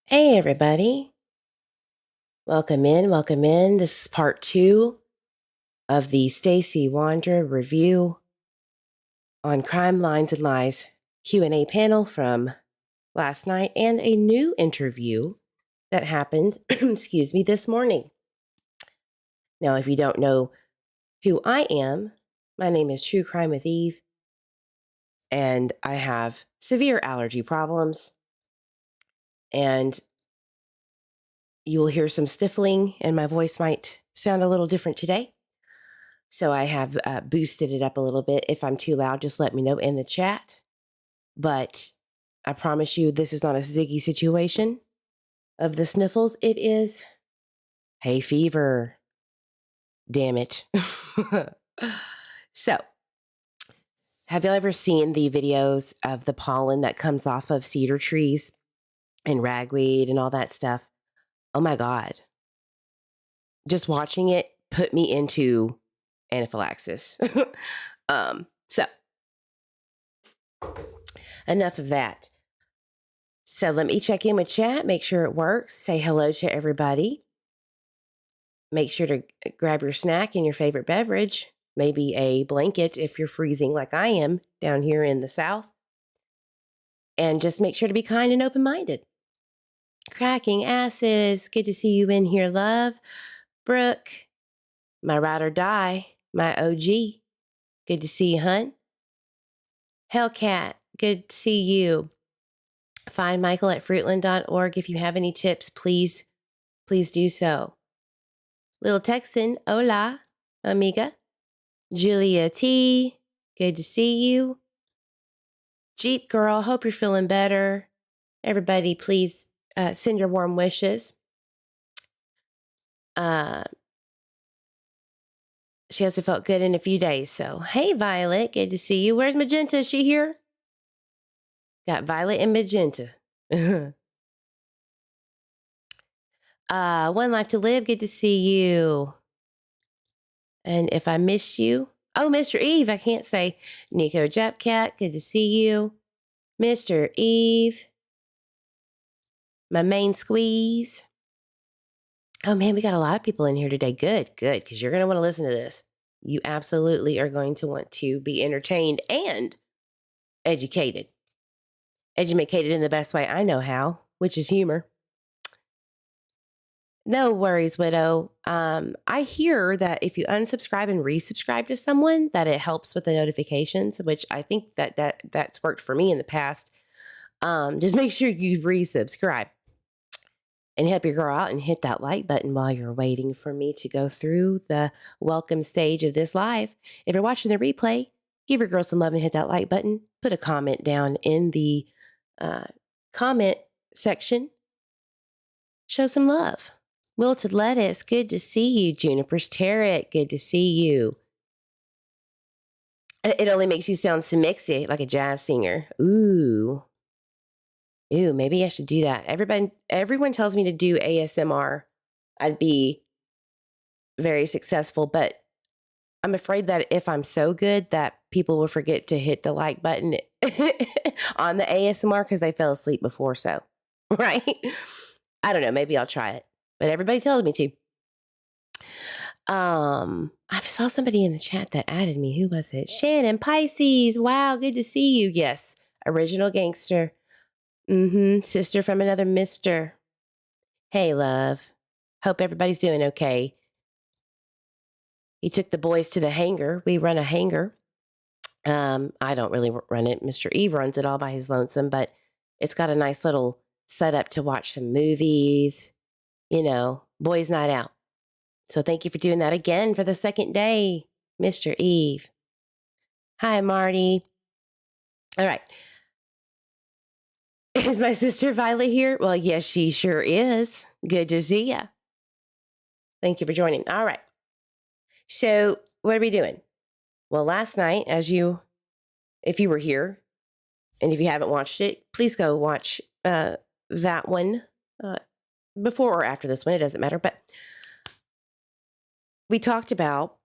Hey, everybody. Welcome in. Welcome in. This is part 2 of the Stacey Wondra review on Crime Lines and Lies Q&A panel from last night and a new interview that happened, excuse me, this morning. Now, if you don't know who I am, my name is True Crime with Eve, and I have severe allergy problems, and you will hear some stifling, and my voice might sound a little different today. So I have boosted it up a little bit. If I'm too loud, just let me know in the chat. But I promise you, this is not a Ziggy situation of the sniffles. It is hay fever. Damn it. So, have y'all ever seen the videos of the pollen that comes off of cedar trees and ragweed and all that stuff? Oh my God. Just watching it put me into anaphylaxis. So, enough of that. So let me check in with chat, make sure it works, say hello to everybody. Make sure to grab your snack and your favorite beverage, maybe a blanket if you're freezing like I am down here in the South. And just make sure to be kind and open-minded. Cracking asses, good to see you in here, love. Brooke, my ride or die, my OG, good to see you, hun. Hellcat, good to see you. Find Michael at fruitland.org. If you have any tips, please do so. Little Texan, hola, amiga. Julia T, good to see you. Jeep Girl, hope you're feeling better. Everybody, please send your warm wishes. She hasn't felt good in a few days, so hey, Violet, good to see you. Where's Magenta? Is she here? Got Violet and Magenta. One Life to Live, good to see you. And if I missed you, oh, Mr. Eve, I can't say. Nico Japcat, good to see you. Mr. Eve, my main squeeze. Oh man, we got a lot of people in here today. Good, because you're going to want to listen to this. You absolutely are going to want to be entertained and educated. Educated in the best way I know how, which is humor. No worries, widow. I hear that if you unsubscribe and resubscribe to someone, that it helps with the notifications, which I think that's worked for me in the past. Just make sure you resubscribe and help your girl out and hit that like button while you're waiting for me to go through the welcome stage of this live. If you're watching the replay, give your girl some love and hit that like button. Put a comment down in the comment section. Show some love. Wilted Lettuce, good to see you. Juniper's Tarot, good to see you. It only makes you sound smixy, like a jazz singer. Ooh, maybe I should do that. Everyone tells me to do ASMR. I'd be very successful, but I'm afraid that if I'm so good that people will forget to hit the like button on the ASMR because they fell asleep before, so, right? I don't know. Maybe I'll try it, but everybody tells me to. I saw somebody in the chat that added me. Who was it? Shannon Pisces. Wow, good to see you. Yes, original gangster. Sister from another mister. Hey, love. Hope everybody's doing okay. He took the boys to the hangar. We run a hangar. I don't really run it. Mr. Eve runs it all by his lonesome, but it's got a nice little setup to watch some movies. You know, boys' night out. So thank you for doing that again for the second day, Mr. Eve. Hi, Marty. All right. Is my sister Violet here? Well, yes, she sure is. Good to see ya. Thank you for joining. All right. So what are we doing? Well, last night, if you were here, and if you haven't watched it, please go watch that one before or after this one. It doesn't matter. But we talked about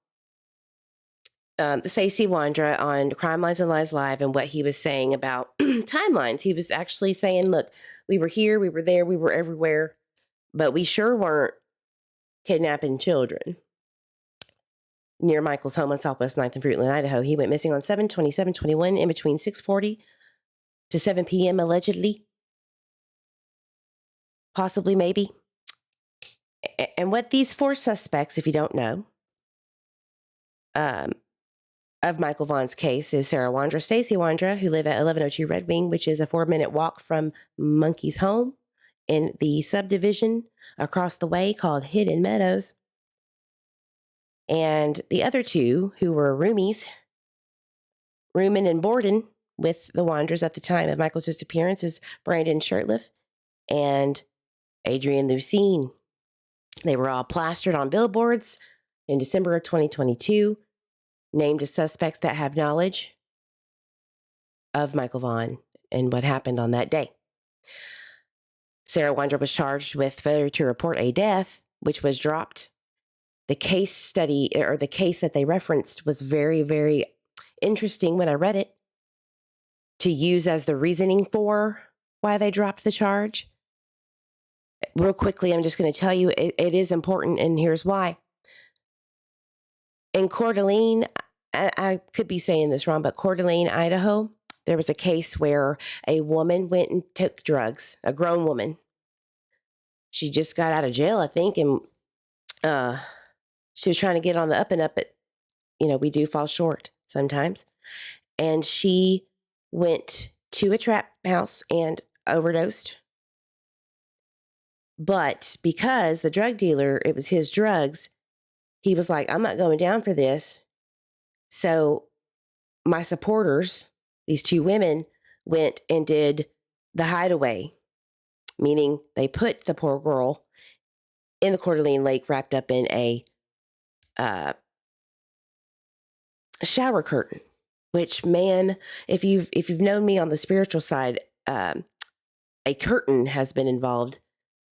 Stacey Wondra on Crime Lines and Lies Live, and what he was saying about timelines. He was actually saying, look, we were here, we were there, we were everywhere, but we sure weren't kidnapping children. Near Michael's home on Southwest 9th in Fruitland, Idaho. He went missing on 7/27/21 in between 6:40 to 7 p.m. allegedly. Possibly, maybe. And what these 4 suspects, if you don't know, of Michael Vaughan's case is Sarah Wondra, Stacey Wondra, who live at 1102 Red Wing, which is a 4-minute walk from Monkey's home in the subdivision across the way called Hidden Meadows. And the other 2 who were roomies, rooming and boarding with the Wondras at the time of Michael's disappearance, is Brandon Shirtliff and Adrien Lucine. They were all plastered on billboards in December of 2022, named as suspects that have knowledge of Michael Vaughan and what happened on that day. Sarah Wondra was charged with failure to report a death, which was dropped. The case study, or the case that they referenced, was very, very interesting when I read it, to use as the reasoning for why they dropped the charge. Real quickly, I'm just going to tell you it is important, and here's why. In Coeur d'Alene, I could be saying this wrong, but Coeur d'Alene, Idaho, there was a case where a woman went and took drugs, a grown woman. She just got out of jail, I think, and she was trying to get on the up and up, but, we do fall short sometimes. And she went to a trap house and overdosed. But because the drug dealer, it was his drugs, he was like, I'm not going down for this. So my supporters, these 2 women, went and did the hideaway, meaning they put the poor girl in the Coeur d'Alene Lake wrapped up in a shower curtain, which, man, if you've known me on the spiritual side, a curtain has been involved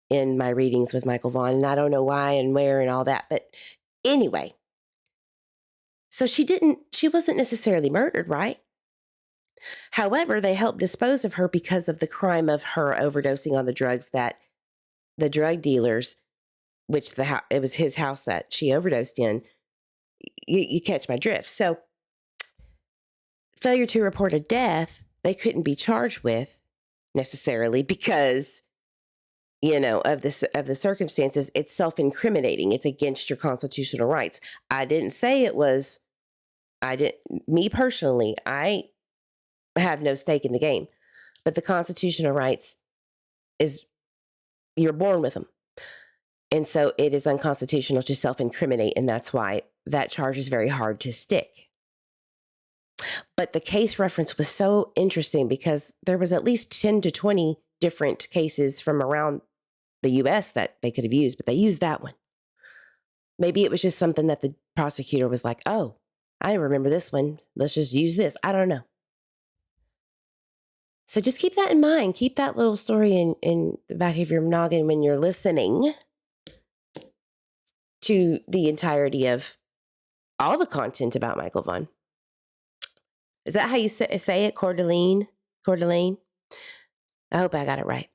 in my readings with Michael Vaughan, and I don't know why and where and all that. But anyway, so she wasn't necessarily murdered, right? However, they helped dispose of her because of the crime of her overdosing on the drugs that the drug dealers, which it was his house that she overdosed in. You catch my drift. So failure to report a death, they couldn't be charged with necessarily because, of the circumstances. It's self-incriminating. It's against your constitutional rights. Me personally, I have no stake in the game, but the constitutional rights is, you're born with them. And so it is unconstitutional to self-incriminate, and that's why that charge is very hard to stick. But the case reference was so interesting because there was at least 10 to 20 different cases from around the U.S. that they could have used, but they used that one. Maybe it was just something that the prosecutor was like, oh, I remember this one. Let's just use this. I don't know. So just keep that in mind. Keep that little story in the back of your noggin when you're listening to the entirety of all the content about Michael Vaughan. Is that how you say it? Coeur d'Alene? Coeur d'Alene? I hope I got it right.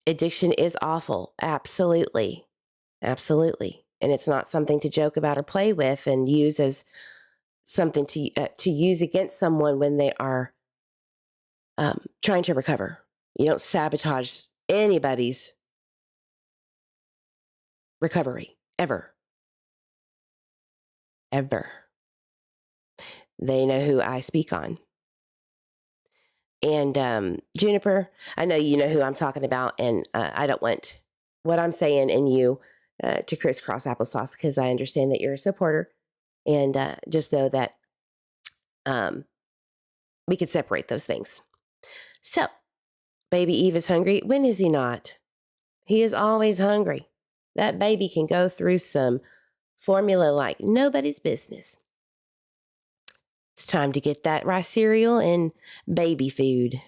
Addiction is awful. Absolutely. Absolutely. And it's not something to joke about or play with and use as something to use against someone when they are trying to recover. You don't sabotage anybody's recovery, ever. Ever. They know who I speak on. And Juniper, I know you know who I'm talking about, and I don't want what I'm saying and you to crisscross applesauce, because I understand that you're a supporter, and just know that we could separate those things. So, baby Eve is hungry. When is he not? He is always hungry. That baby can go through some formula like nobody's business. It's time to get that rice cereal and baby food.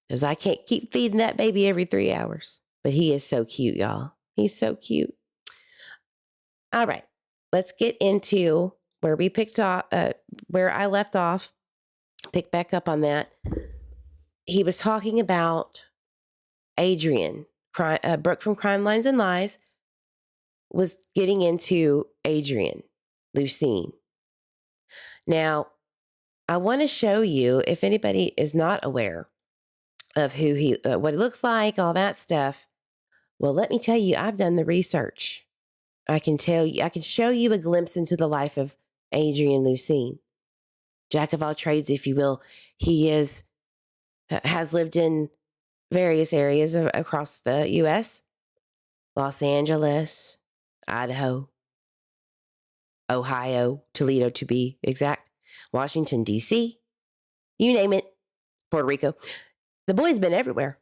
Because I can't keep feeding that baby every 3 hours. But he is so cute, y'all. He's so cute. All right. let's get into where we picked off, where I left off. Pick back up on that. He was talking about Adrien. Brooke from Crime Lines and Lies was getting into Adrien Lucine. Now, I want to show you, if anybody is not aware of who what he looks like, all that stuff. Well, let me tell you, I've done the research. I can show you a glimpse into the life of Adrien Lucine. Jack of all trades, if you will. He has lived in various areas across the U.S. Los Angeles, Idaho, Ohio, Toledo to be exact, Washington, D.C., you name it, Puerto Rico. The boy's been everywhere.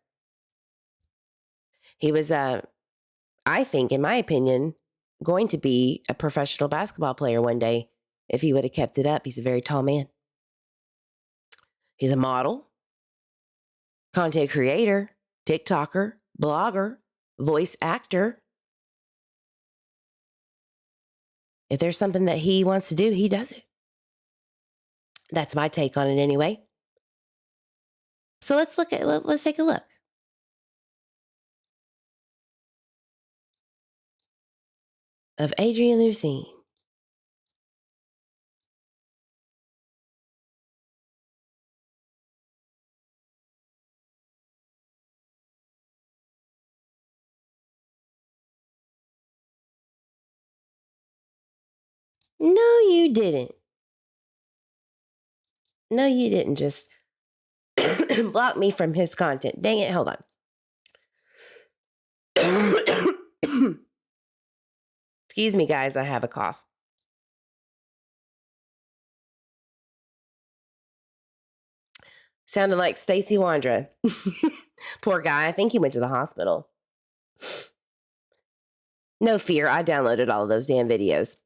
He was, I think, in my opinion, going to be a professional basketball player one day if he would have kept it up. He's a very tall man. He's a model, content creator, TikToker, blogger, voice actor. If there's something that he wants to do, he does it. That's my take on it anyway. So let's take a look. Of Adrien Lucine. No, you didn't. No, you didn't just block me from his content. Dang it, hold on. Excuse me, guys, I have a cough. Sounded like Stacey Wondra. Poor guy, I think he went to the hospital. No fear, I downloaded all of those damn videos.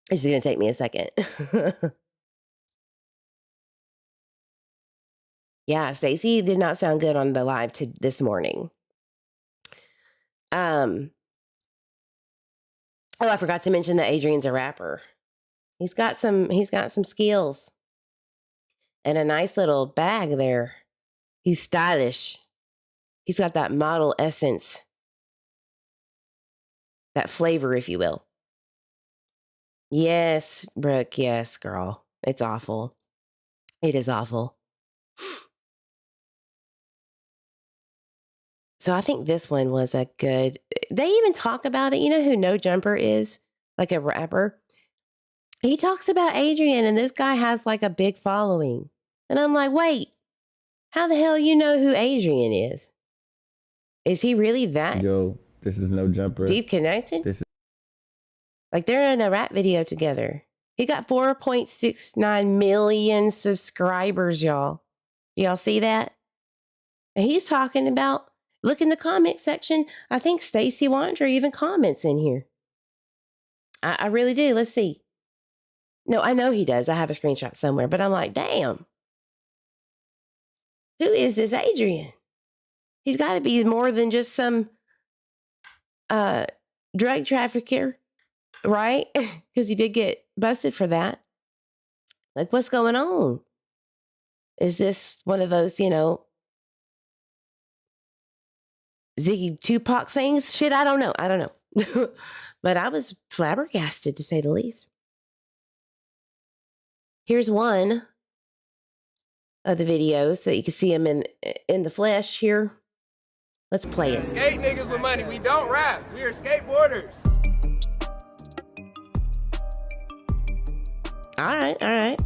It's just going to take me a second. Yeah, Stacey did not sound good on the live this morning. Oh, I forgot to mention that Adrien's a rapper. He's got some skills. And a nice little bag there. He's stylish. He's got that model essence. That flavor, if you will. Yes, Brooke, yes, girl. It's awful. It is awful. So I think this one was a good... They even talk about it. You know who No Jumper is? Like a rapper? He talks about Adrien, and this guy has like a big following. And I'm like, wait, how the hell you know who Adrien is? Is he really that? Yo, this is No Jumper. Deep connected? Like they're in a rap video together. He got 4.69 million subscribers, y'all. Y'all see that? And he's talking about, look in the comment section. I think Stacey Wondra even comments in here. I really do. Let's see. No, I know he does. I have a screenshot somewhere, but I'm like, damn. Who is this Adrien? He's got to be more than just some drug trafficker, right? Because he did get busted for that. Like, what's going on? Is this one of those, Ziggy Tupac things? Shit, I don't know. But I was flabbergasted, to say the least. Here's one of the videos so you can see him in the flesh here. Let's play it. Skate niggas with money. We don't rap. We are skateboarders. All right.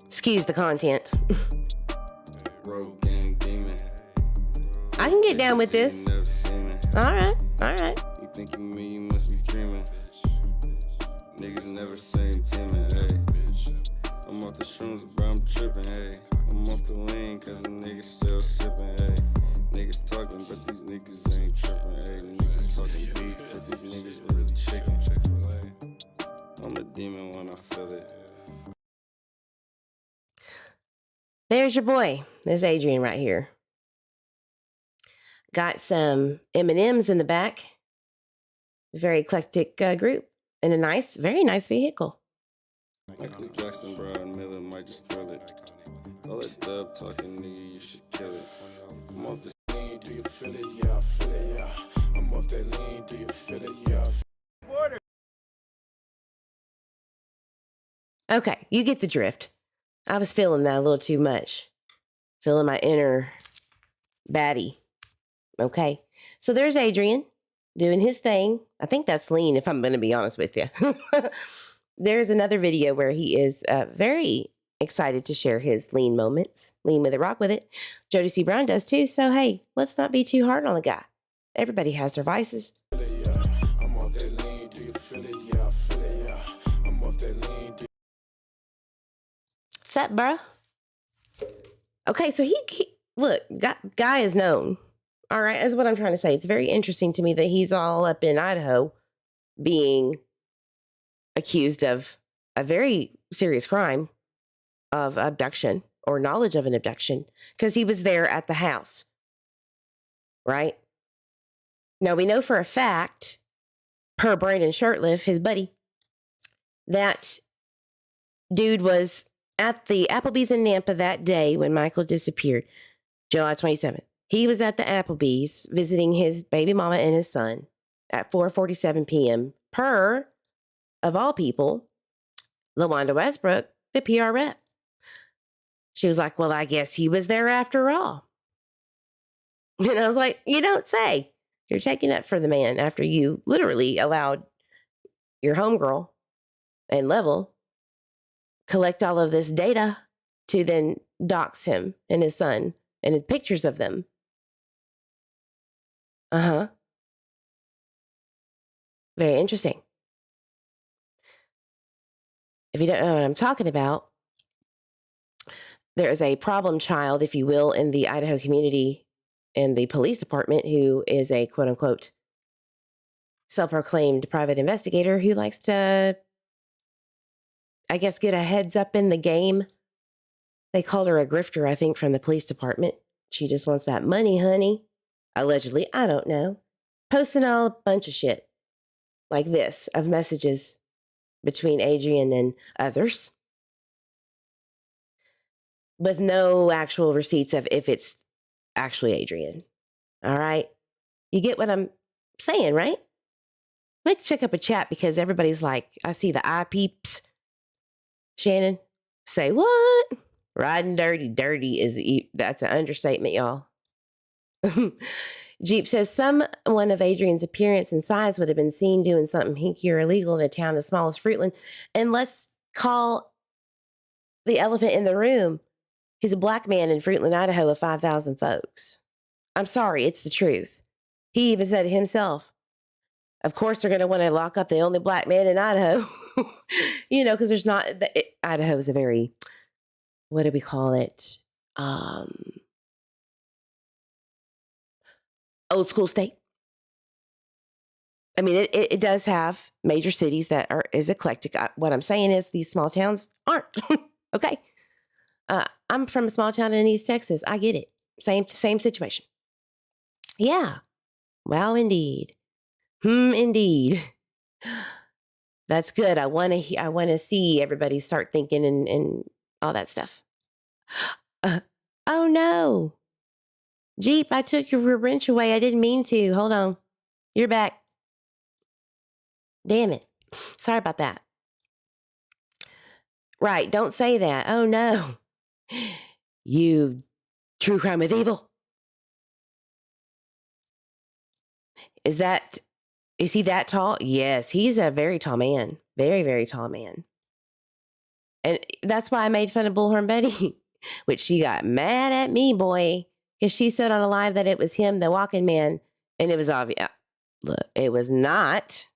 Excuse the content. I can get down with this. All right. You think you me, you must be dreaming. Niggas never same teaming, hey. I'm off the shrooms, bro, I'm tripping, hey. I'm off the lean, cause the niggas still sipping, hey. Niggas talking, but these niggas ain't tripping. Hey, niggas talking beef, but these niggas really chicken. I'm a demon when I feel it. There's your boy. There's Adrien right here. Got some M&Ms in the back. Very eclectic group. And a nice, very nice vehicle. Michael Jackson, Brian Miller might just thrill it. All that dub talking, nigga, you should kill it. I'm off this lean, do you feel it? Yeah, I feel it, yeah. I'm off that lean, do you feel it? Yeah, Okay, you get the drift. I was feeling that a little too much. Feeling my inner baddie. Okay, so there's Adrien doing his thing. I think that's lean, if I'm going to be honest with you. There's another video where he is very excited to share his lean moments. Lean with it, rock with it. Jody C. Brown does too. So, hey, let's not be too hard on the guy. Everybody has their vices. I'm off that lean, do you feel it? Yeah, I feel it, yeah. I'm off that lean, do What's up, bro? Okay, so he look, guy is known. All right, that's what I'm trying to say. It's very interesting to me that he's all up in Idaho being accused of a very serious crime of abduction or knowledge of an abduction because he was there at the house, right? Now, we know for a fact, per Brandon Shirtliff, his buddy, that dude was at the Applebee's in Nampa that day when Michael disappeared, July 27th. He was at the Applebee's visiting his baby mama and his son at 4:47 p.m. per, of all people, LaWanda Westbrook, the PR rep. She was like, well, I guess he was there after all. And I was like, you don't say. You're taking up for the man after you literally allowed your homegirl and Level collect all of this data to then dox him and his son and his pictures of them. Very interesting. If you don't know what I'm talking about, there is a problem child, if you will, in the Idaho community in the police department who is a quote unquote self-proclaimed private investigator who likes to, I guess, get a heads up in the game. They called her a grifter, I think, from the police department. She just wants that money, honey. Allegedly, I don't know. Posting all a bunch of shit like this of messages between Adrien and others with no actual receipts of if it's actually Adrien. All right? You get what I'm saying, right? Let's check up a chat because everybody's like, I see the eye peeps. Shannon, say what? Riding dirty. Dirty is, that's an understatement, y'all. Jeep says someone of Adrien's appearance and size would have been seen doing something hinky or illegal in a town as small as Fruitland. And let's call the elephant in the room. He's a black man in Fruitland, Idaho, of 5,000 folks. I'm sorry, it's the truth. He even said it himself. Of course, they're going to want to lock up the only black man in Idaho, you know, because there's not, Idaho is a very, what do we call it? Old school state. I mean, it does have major cities that is eclectic. What I'm saying is these small towns aren't. Okay. I'm from a small town in East Texas. I get it. Same situation. Yeah. Wow, indeed. Indeed. That's good. I want to see everybody start thinking and all that stuff. Oh no. Jeep, I took your wrench away. I didn't mean to. Hold on. You're back. Damn it. Sorry about that. Right. Don't say that. Oh no. You true crime with evil. Is he that tall? Yes, he's a very tall man. Very, very tall man. And that's why I made fun of Bullhorn Betty, which she got mad at me, boy, because she said on a live that it was him, the walking man, and it was obvious. Look, it was not.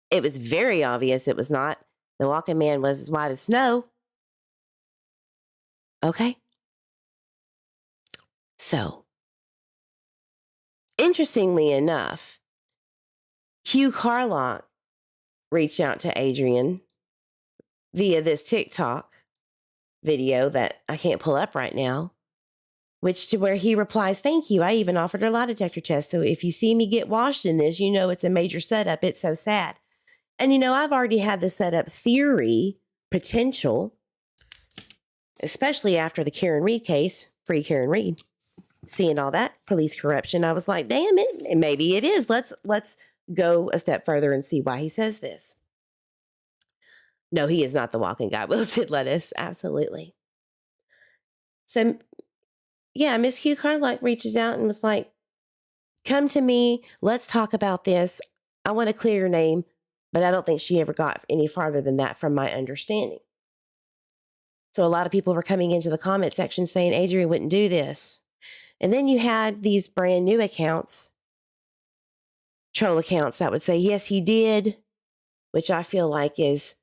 It was very obvious it was not. The walking man was as white as snow. Okay. So, interestingly enough, Hugh Carlock reached out to Adrien via this TikTok video that I can't pull up right now, to where he replies, "Thank you. I even offered a lie detector test. So if you see me get washed in this, you know it's a major setup. It's so sad." And, I've already had the setup theory potential, especially after the Karen Reed case, free Karen Reed, seeing all that police corruption. I was like, damn it, maybe it is. Let's go a step further and see why he says this. No, he is not the walking guy. Wilted lettuce. Absolutely. So, yeah, Miss Hugh Carlock reaches out and was like, "Come to me. Let's talk about this. I want to clear your name." But I don't think she ever got any farther than that from my understanding. So a lot of people were coming into the comment section saying Adrien wouldn't do this. And then you had these brand new accounts, troll accounts, that would say, yes, he did, which I feel like is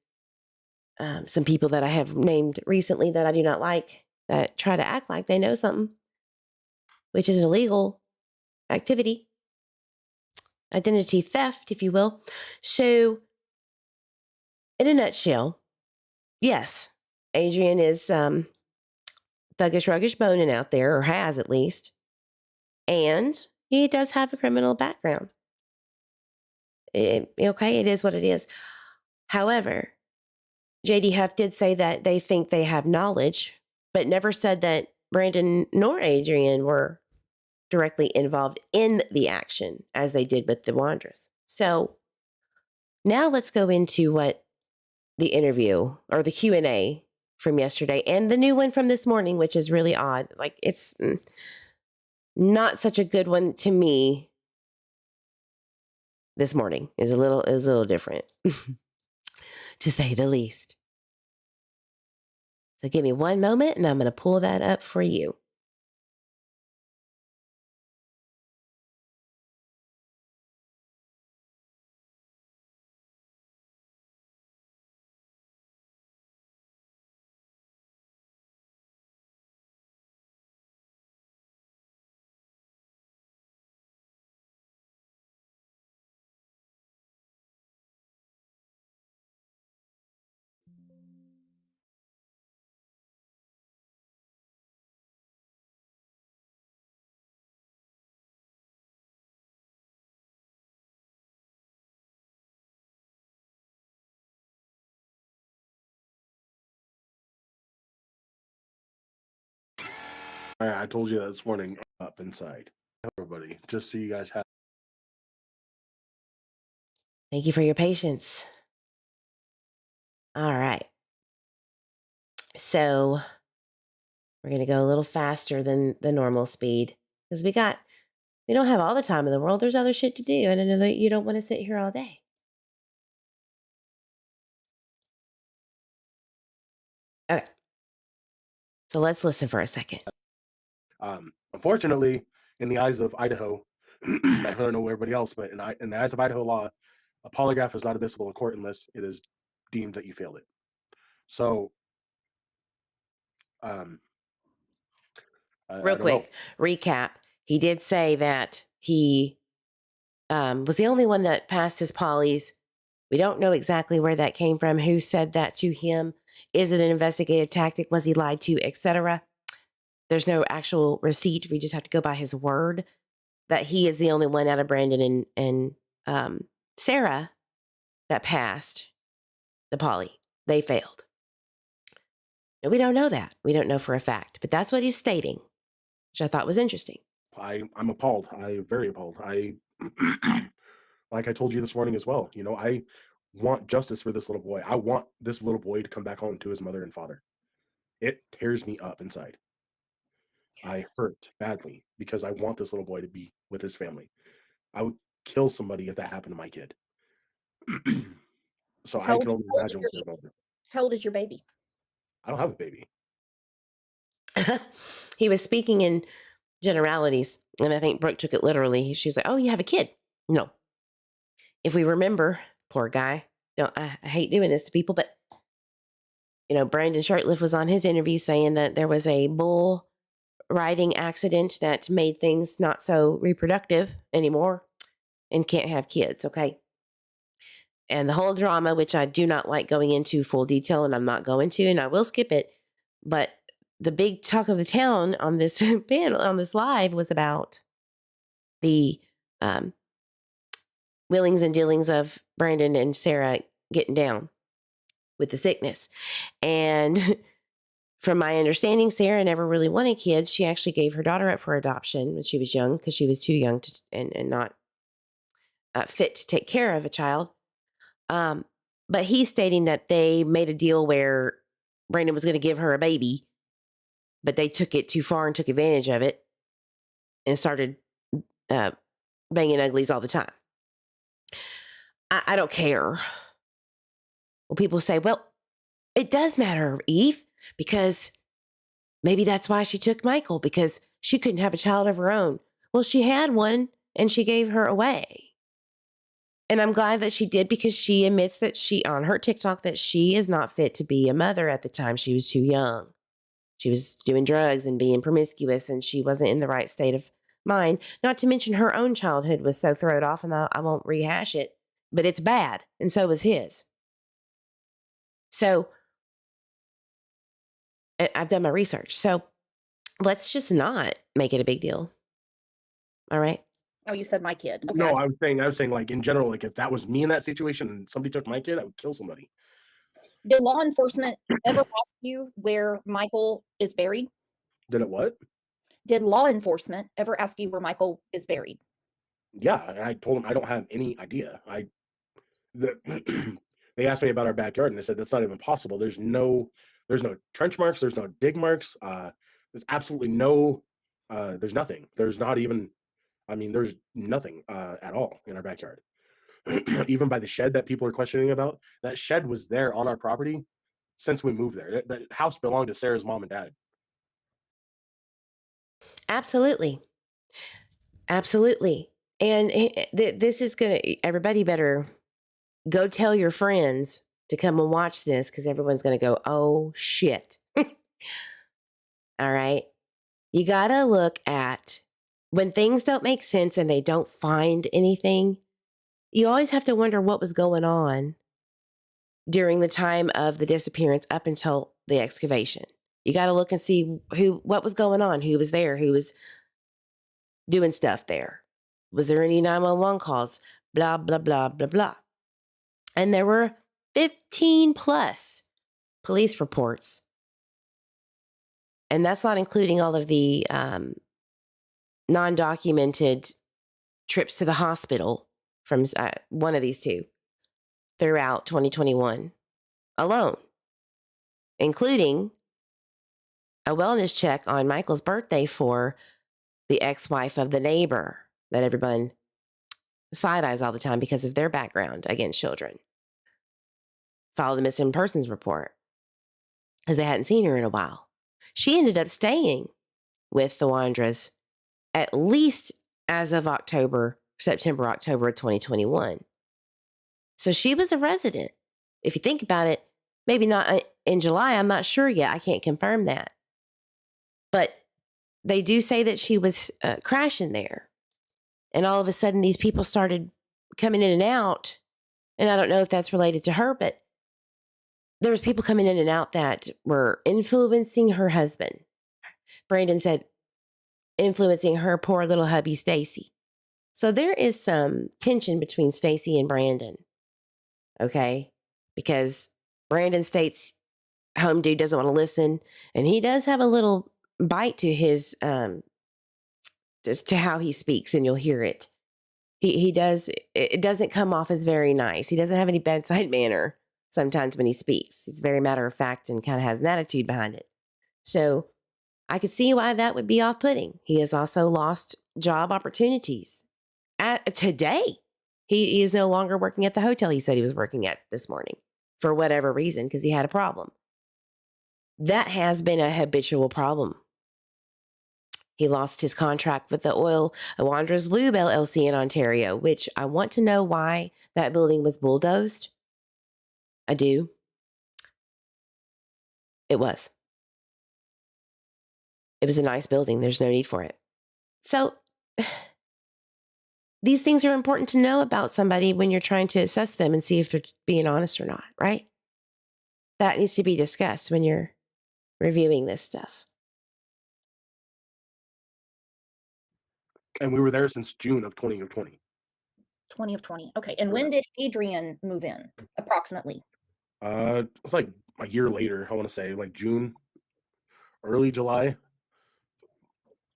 some people that I have named recently that I do not like, that try to act like they know something, which is an illegal activity. Identity theft, if you will. So, in a nutshell, yes, Adrien is thuggish, ruggish boning out there, or has at least. And he does have a criminal background. Okay, it is what it is. However, JD Huff did say that they think they have knowledge, but never said that Brandon nor Adrien were directly involved in the action as they did with the Wondras. So now let's go into what the interview or the Q&A from yesterday and the new one from this morning, which is really odd. Like, it's not such a good one to me. This morning is a little different, to say the least. So give me one moment and I'm going to pull that up for you. I told you that this morning up inside. Everybody, just so you guys have. Thank you for your patience. All right. So we're going to go a little faster than the normal speed because we don't have all the time in the world. There's other shit to do. And I know that you don't want to sit here all day. Okay. So let's listen for a second. Unfortunately, in the eyes of Idaho, I don't know everybody else, but in the eyes of Idaho law, a polygraph is not admissible in court unless it is deemed that you failed it. So, real quick recap. He did say that he was the only one that passed his polys. We don't know exactly where that came from, who said that to him. Is it an investigative tactic? Was he lied to, etc.? There's no actual receipt. We just have to go by his word that he is the only one out of Brandon and Sarah that passed the poly. They failed. No, we don't know that. We don't know for a fact, but that's what he's stating, which I thought was interesting. I'm appalled. I'm very appalled. Like I told you this morning as well, I want justice for this little boy. I want this little boy to come back home to his mother and father. It tears me up inside. I hurt badly because I want this little boy to be with his family. I would kill somebody if that happened to my kid. So I can only imagine what they're going through. How old is your baby? I don't have a baby. He was speaking in generalities, and I think Brooke took it literally. She's like, "Oh, you have a kid?" No. If we remember, poor guy. I hate doing this to people, but Brandon Shirtliff was on his interview saying that there was a bull riding accident that made things not so reproductive anymore and can't have kids, okay? And the whole drama, which I do not like going into full detail, and I'm not going to, and I will skip it. But the big talk of the town on this panel, on this live, was about the willings and dealings of Brandon and Sarah getting down with the sickness. And from my understanding, Sarah never really wanted kids. She actually gave her daughter up for adoption when she was young because she was too young to, and not fit to take care of a child. But he's stating that they made a deal where Brandon was going to give her a baby, but they took it too far and took advantage of it and started banging uglies all the time. I don't care. Well, people say, well, it does matter, Eve, because maybe that's why she took Michael, because she couldn't have a child of her own. Well, she had one and she gave her away. And I'm glad that she did, because she admits that she, on her TikTok, that she is not fit to be a mother at the time. She was too young. She was doing drugs and being promiscuous, and she wasn't in the right state of mind. Not to mention her own childhood was so thrown off, and I won't rehash it, but it's bad. And so was his. So I've done my research. So let's just not make it a big deal. All right. Oh, you said my kid. Okay, No, I was saying like in general, like if that was me in that situation and somebody took my kid, I would kill somebody. Did law enforcement ever ask you where Michael is buried? Did it what? Did law enforcement ever ask you where Michael is buried? Yeah, and I told them I don't have any idea. They asked me about our backyard, and I said that's not even possible. There's no trench marks. There's no dig marks. There's absolutely no. There's nothing. There's not even. I mean, there's nothing at all in our backyard. Even by the shed that people are questioning about, that shed was there on our property since we moved there. That house belonged to Sarah's mom and dad. Absolutely. Absolutely. And this is going to, everybody better go tell your friends to come and watch this, because everyone's going to go, oh, shit. All right. You got to look at when things don't make sense and they don't find anything. You always have to wonder what was going on during the time of the disappearance up until the excavation. You got to look and see what was going on, who was there, who was doing stuff there. Was there any 911 calls? Blah, blah, blah, blah, blah. And there were 15 plus police reports. And that's not including all of the non-documented trips to the hospital from one of these two throughout 2021 alone, including a wellness check on Michael's birthday for the ex-wife of the neighbor that everyone side-eyes all the time because of their background against children. Filed a missing persons report because they hadn't seen her in a while. She ended up staying with the Wondras at least as of September, October of 2021. So she was a resident. If you think about it, maybe not in July. I'm not sure yet. I can't confirm that. But they do say that she was crashing there. And all of a sudden, these people started coming in and out. And I don't know if that's related to her, but there was people coming in and out that were influencing her husband. Brandon said, influencing her poor little hubby, Stacey. So there is some tension between Stacey and Brandon. Okay? Because Brandon states home dude doesn't want to listen. And he does have a little bite to his, to how he speaks, and you'll hear it. He does, it doesn't come off as very nice. He doesn't have any bedside manner sometimes when he speaks. He's very matter of fact and kind of has an attitude behind it. So I could see why that would be off-putting. He has also lost job opportunities. Today, he is no longer working at the hotel he said he was working at this morning for whatever reason, because he had a problem. That has been a habitual problem. He lost his contract with the Wanderers Lube LLC in Ontario, which I want to know why that building was bulldozed. I do. It was. It was a nice building. There's no need for it. So these things are important to know about somebody when you're trying to assess them and see if they're being honest or not, right? That needs to be discussed when you're reviewing this stuff. And we were there since June of 2020. 20 of 20. Okay. And when did Adrien move in, approximately? It's like a year later, I want to say, like June, early July.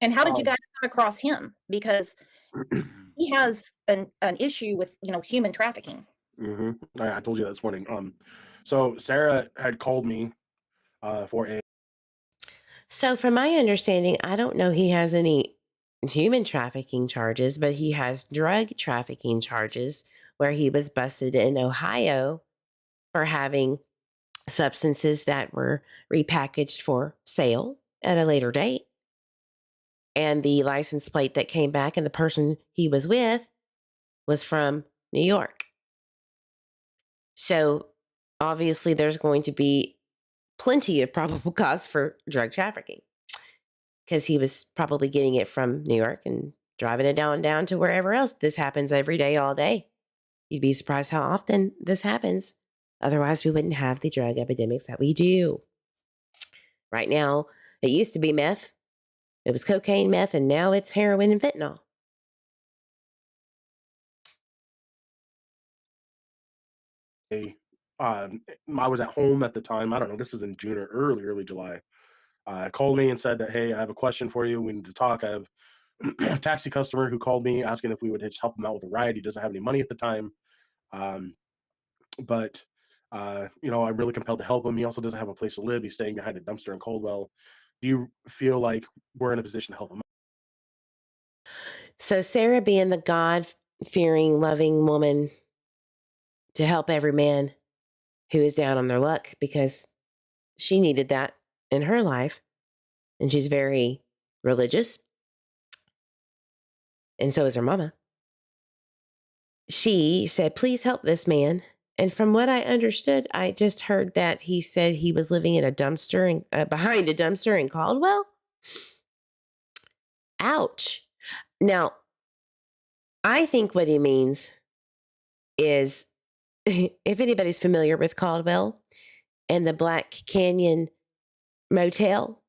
And how did you guys come across him? Because he has an issue with, human trafficking. I told you that this morning. So Sarah had called me for a. So from my understanding, I don't know he has any human trafficking charges, but he has drug trafficking charges where he was busted in Ohio for having substances that were repackaged for sale at a later date. And the license plate that came back and the person he was with was from New York. So obviously there's going to be plenty of probable cause for drug trafficking because he was probably getting it from New York and driving it down to wherever else. This happens every day, all day. You'd be surprised how often this happens. Otherwise, we wouldn't have the drug epidemics that we do. Right now, it used to be meth. It was cocaine, meth, and now it's heroin and fentanyl. I was at home at the time. I don't know. This was in June or early July. Called me and said that, hey, I have a question for you. We need to talk. I have a taxi customer who called me asking if we would just help him out with a ride. He doesn't have any money at the time. But I'm really compelled to help him. He also doesn't have a place to live. He's staying behind a dumpster in Caldwell. Do you feel like we're in a position to help him? So Sarah, being the God-fearing, loving woman to help every man who is down on their luck, because she needed that in her life, and she's very religious, and so is her mama. She said, please help this man. And from what I understood, I just heard that he said he was living in a dumpster and behind a dumpster in Caldwell. Ouch. Now, I think what he means is, if anybody's familiar with Caldwell and the Black Canyon Motel,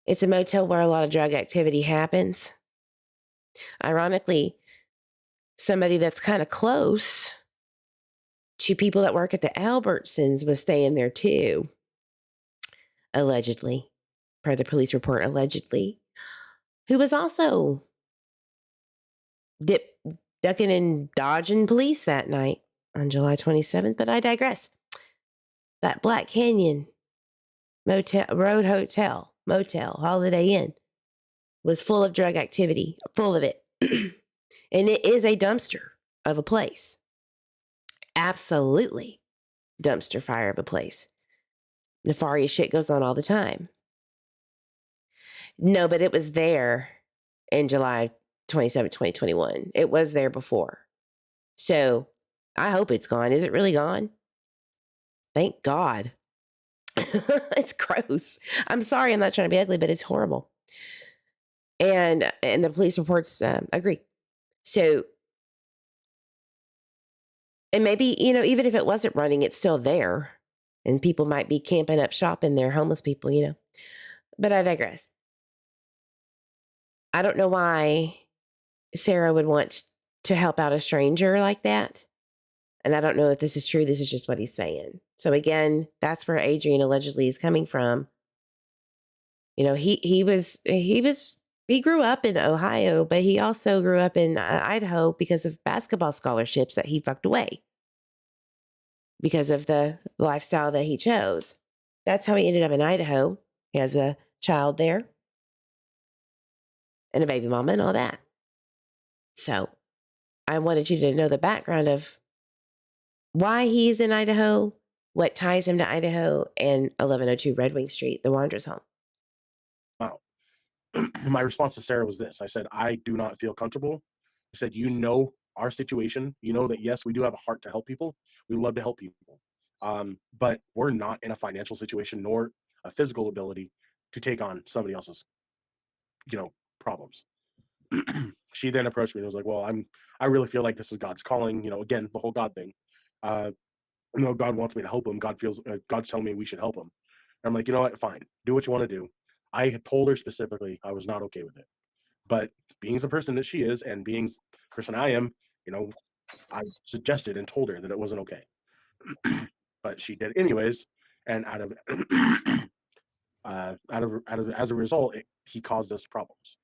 it's a motel where a lot of drug activity happens. Ironically, somebody that's kind of close to people that work at the Albertsons was staying there too. Allegedly, per the police report, allegedly, who was also ducking and dodging police that night on July 27th, but I digress. That Black Canyon Motel, Holiday Inn was full of drug activity, full of it. And it is a dumpster of a place. Absolutely dumpster fire of a place. Nefarious shit goes on all the time. No, but it was there in July 27, 2021. It was there before. So I hope it's gone. Is it really gone? Thank God. It's gross. I'm sorry, I'm not trying to be ugly, but it's horrible. And the police reports agree. So, and maybe, even if it wasn't running, it's still there. And people might be camping up shop in there, homeless people, But I digress. I don't know why Sarah would want to help out a stranger like that. And I don't know if this is true. This is just what he's saying. So again, that's where Adrien allegedly is coming from. He grew up in Ohio, but he also grew up in Idaho because of basketball scholarships that he fucked away because of the lifestyle that he chose. That's how he ended up in Idaho. He has a child there and a baby mama and all that. So I wanted you to know the background of why he's in Idaho, what ties him to Idaho, and 1102 Red Wing Street, the Wandra's home. Wow. My response to Sarah was this. I said, I do not feel comfortable. I said, our situation. You know that, yes, we do have a heart to help people. We love to help people. But we're not in a financial situation nor a physical ability to take on somebody else's, problems. She then approached me and was like, well, I really feel like this is God's calling, again, the whole God thing. God wants me to help him. God's telling me we should help him. And I'm like, you know what? Fine. Do what you want to do. I had told her specifically I was not okay with it. But being the person that she is and being the person I am, I suggested and told her that it wasn't okay. But she did anyways. And as a result, he caused us problems.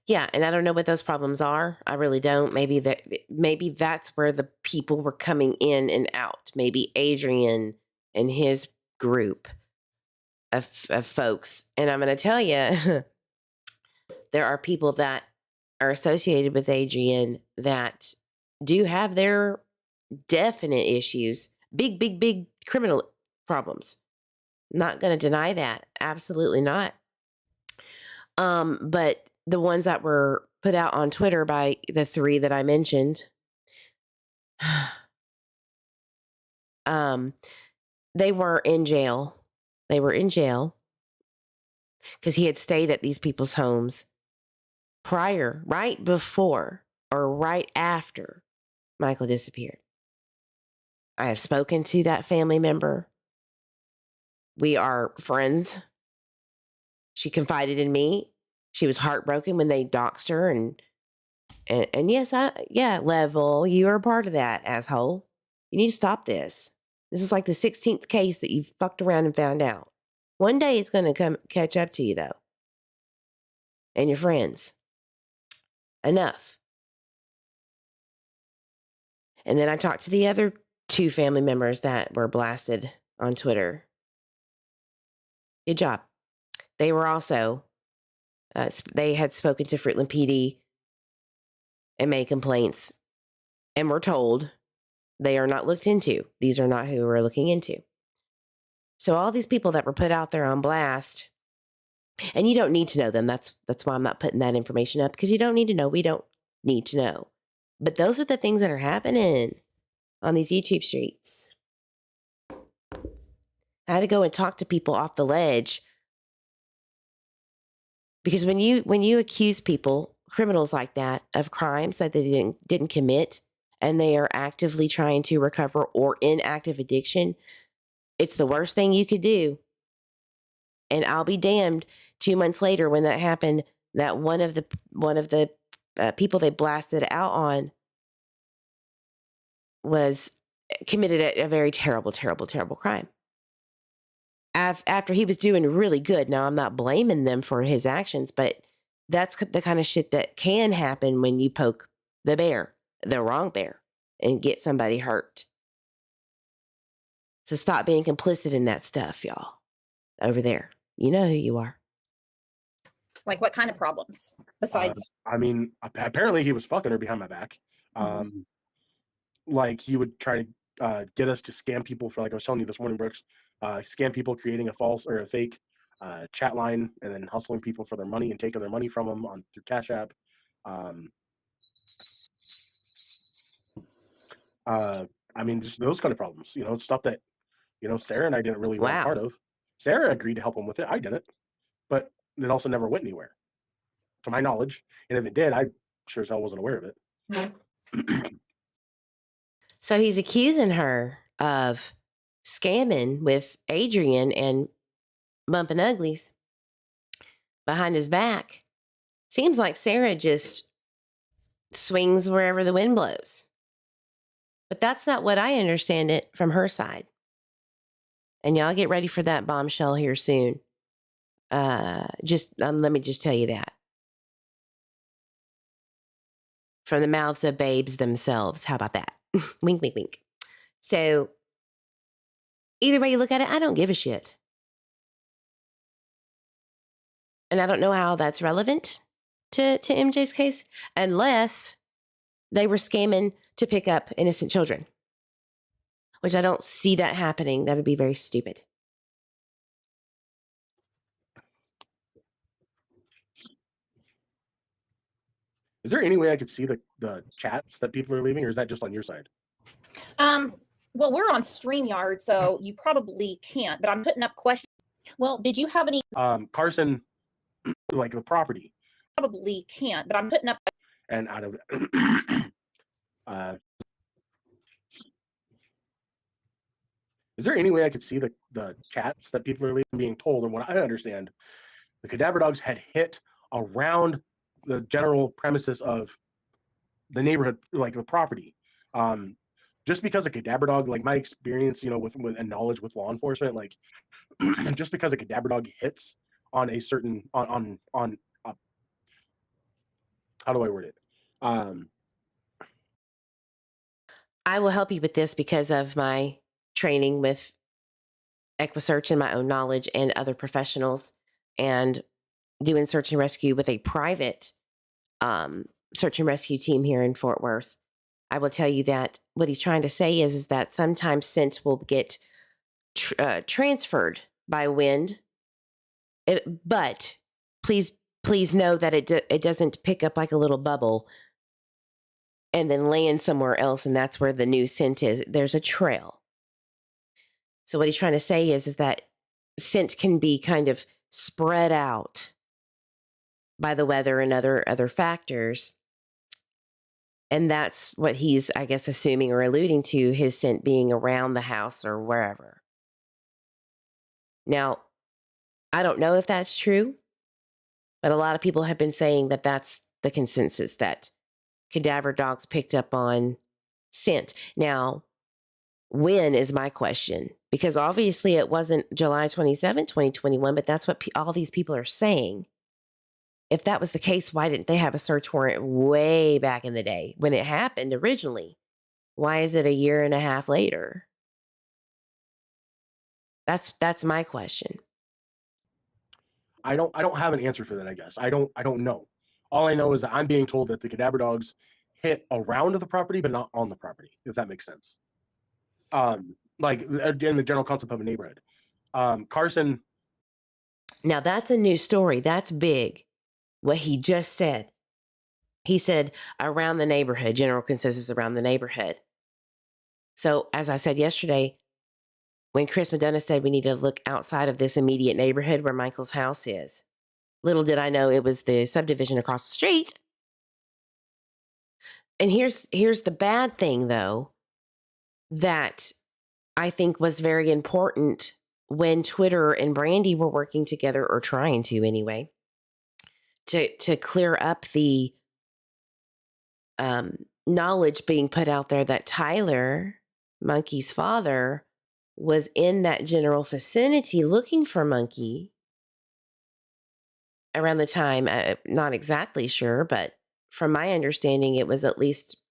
Yeah, and I don't know what those problems are. I really don't. Maybe that's where the people were coming in and out. Maybe Adrien and his group of folks. And I'm going to tell you, there are people that are associated with Adrien that do have their definite issues, big criminal problems. Not going to deny that. Absolutely not. But the ones that were put out on Twitter by the three that I mentioned, they were in jail. They were in jail because he had stayed at these people's homes prior, right before or right after Michael disappeared. I have spoken to that family member. We are friends. She confided in me. She was heartbroken when they doxed her, and yes, Level, you are a part of that, asshole. You need to stop this. This is like the 16th case that you fucked around and found out. One day it's going to catch up to you, though. And your friends. Enough. And then I talked to the other two family members that were blasted on Twitter. Good job. They were also, they had spoken to Fruitland PD and made complaints and were told they are not looked into. These are not who we're looking into. So all these people that were put out there on blast, and you don't need to know them. That's why I'm not putting that information up, because you don't need to know. We don't need to know. But those are the things that are happening on these YouTube streets. I had to go and talk to people off the ledge, because when you accuse people, criminals like that, of crimes that they didn't commit, and they are actively trying to recover or in active addiction, it's the worst thing you could do. And I'll be damned, 2 months later when that happened, that one of the people they blasted out on was committed a very terrible crime. After he was doing really good. Now, I'm not blaming them for his actions, but that's the kind of shit that can happen when you poke the wrong bear, and get somebody hurt. So stop being complicit in that stuff, y'all. Over there. You know who you are. Like, what kind of problems besides? Apparently he was fucking her behind my back. Like, he would try to get us to scam people for, like I was telling you this morning, Brooks, scam people, creating a false or a fake chat line, and then hustling people for their money and taking their money from them through Cash App. Just those kind of problems. Stuff that Sarah and I didn't really want part of. Sarah agreed to help him with it. I didn't, but it also never went anywhere, to my knowledge. And if it did, I sure as hell wasn't aware of it. So he's accusing her of scamming with Adrien and bumping uglies behind his back. Seems like Sarah just swings wherever the wind blows. But that's not what I understand it from her side. And y'all get ready for that bombshell here soon. Let me just tell you that. From the mouths of babes themselves. How about that? Wink, wink, wink. So either way you look at it, I don't give a shit. And I don't know how that's relevant to MJ's case, unless they were scamming to pick up innocent children, which I don't see that happening. That would be very stupid. Is there any way I could see the chats that people are leaving, or is that just on your side? Well, we're on StreamYard, so you probably can't, but I'm putting up questions. Well, did you have any? Carson, like the property, Probably can't, but I'm putting up. and out of is there any way I could see the chats that people are being told? And what I understand, the cadaver dogs had hit around the general premises of the neighborhood, like the property. Just because a cadaver dog, like my experience, with and knowledge with law enforcement, like just because a cadaver dog hits on a certain on how do I word it? I will help you with this because of my training with EquiSearch and my own knowledge and other professionals, and doing search and rescue with a private search and rescue team here in Fort Worth. I will tell you that what he's trying to say is that sometimes scent will get transferred by wind. But please know that it doesn't pick up like a little bubble and then land somewhere else, and that's where the new scent is. There's a trail. So what he's trying to say is that scent can be kind of spread out by the weather and other factors. And that's what he's, I guess, assuming or alluding to, his scent being around the house or wherever. Now, I don't know if that's true, but a lot of people have been saying that that's the consensus, that cadaver dogs picked up on scent. Now, when is my question? Because obviously it wasn't July 27, 2021, but that's what all these people are saying. If that was the case, why didn't they have a search warrant way back in the day when it happened originally? Why is it a year and a half later? That's my question. I don't have an answer for that, I guess. I don't know. All I know is that I'm being told that the cadaver dogs hit around the property, but not on the property, if that makes sense. Like in the general concept of a neighborhood. Carson. Now that's a new story. That's big. What he just said. He said around the neighborhood, general consensus around the neighborhood. So as I said yesterday, when Chris McDonough said we need to look outside of this immediate neighborhood where Michael's house is, little did I know it was the subdivision across the street. And here's the bad thing, though, that I think was very important when Twitter and Brandy were working together, or trying to anyway, to clear up the knowledge being put out there that Tyler, Monkey's father, was in that general vicinity looking for Monkey around the time. Not exactly sure, but from my understanding, it was at least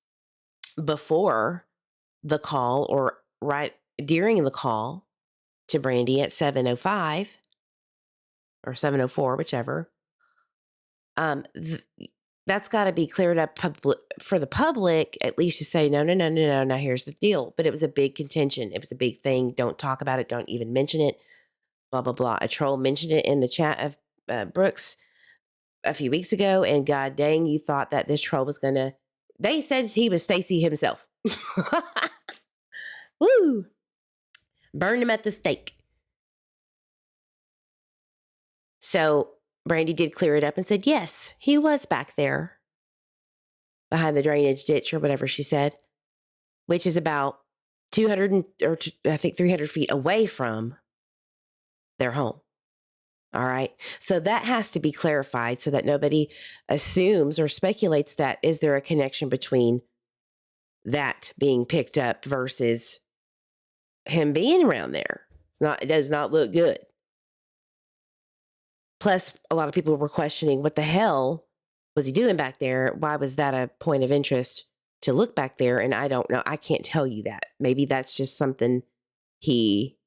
before the call or right during the call to Brandy at 7:05 or 7:04, whichever. That's got to be cleared up for the public, at least to say, no. Now here's the deal. But it was a big contention. It was a big thing. Don't talk about it. Don't even mention it. Blah, blah, blah. A troll mentioned it in the chat of Brooks a few weeks ago. And god dang, you thought that this troll was going to, they said he was Stacey himself. Woo! Burned him at the stake. So Brandy did clear it up and said, yes, he was back there behind the drainage ditch or whatever she said, which is about 200 or I think 300 feet away from their home. All right. So that has to be clarified so that nobody assumes or speculates that is there a connection between that being picked up versus him being around there. It does not look good. Plus, a lot of people were questioning what the hell was he doing back there? Why was that a point of interest to look back there? And I don't know. I can't tell you that. Maybe that's just something he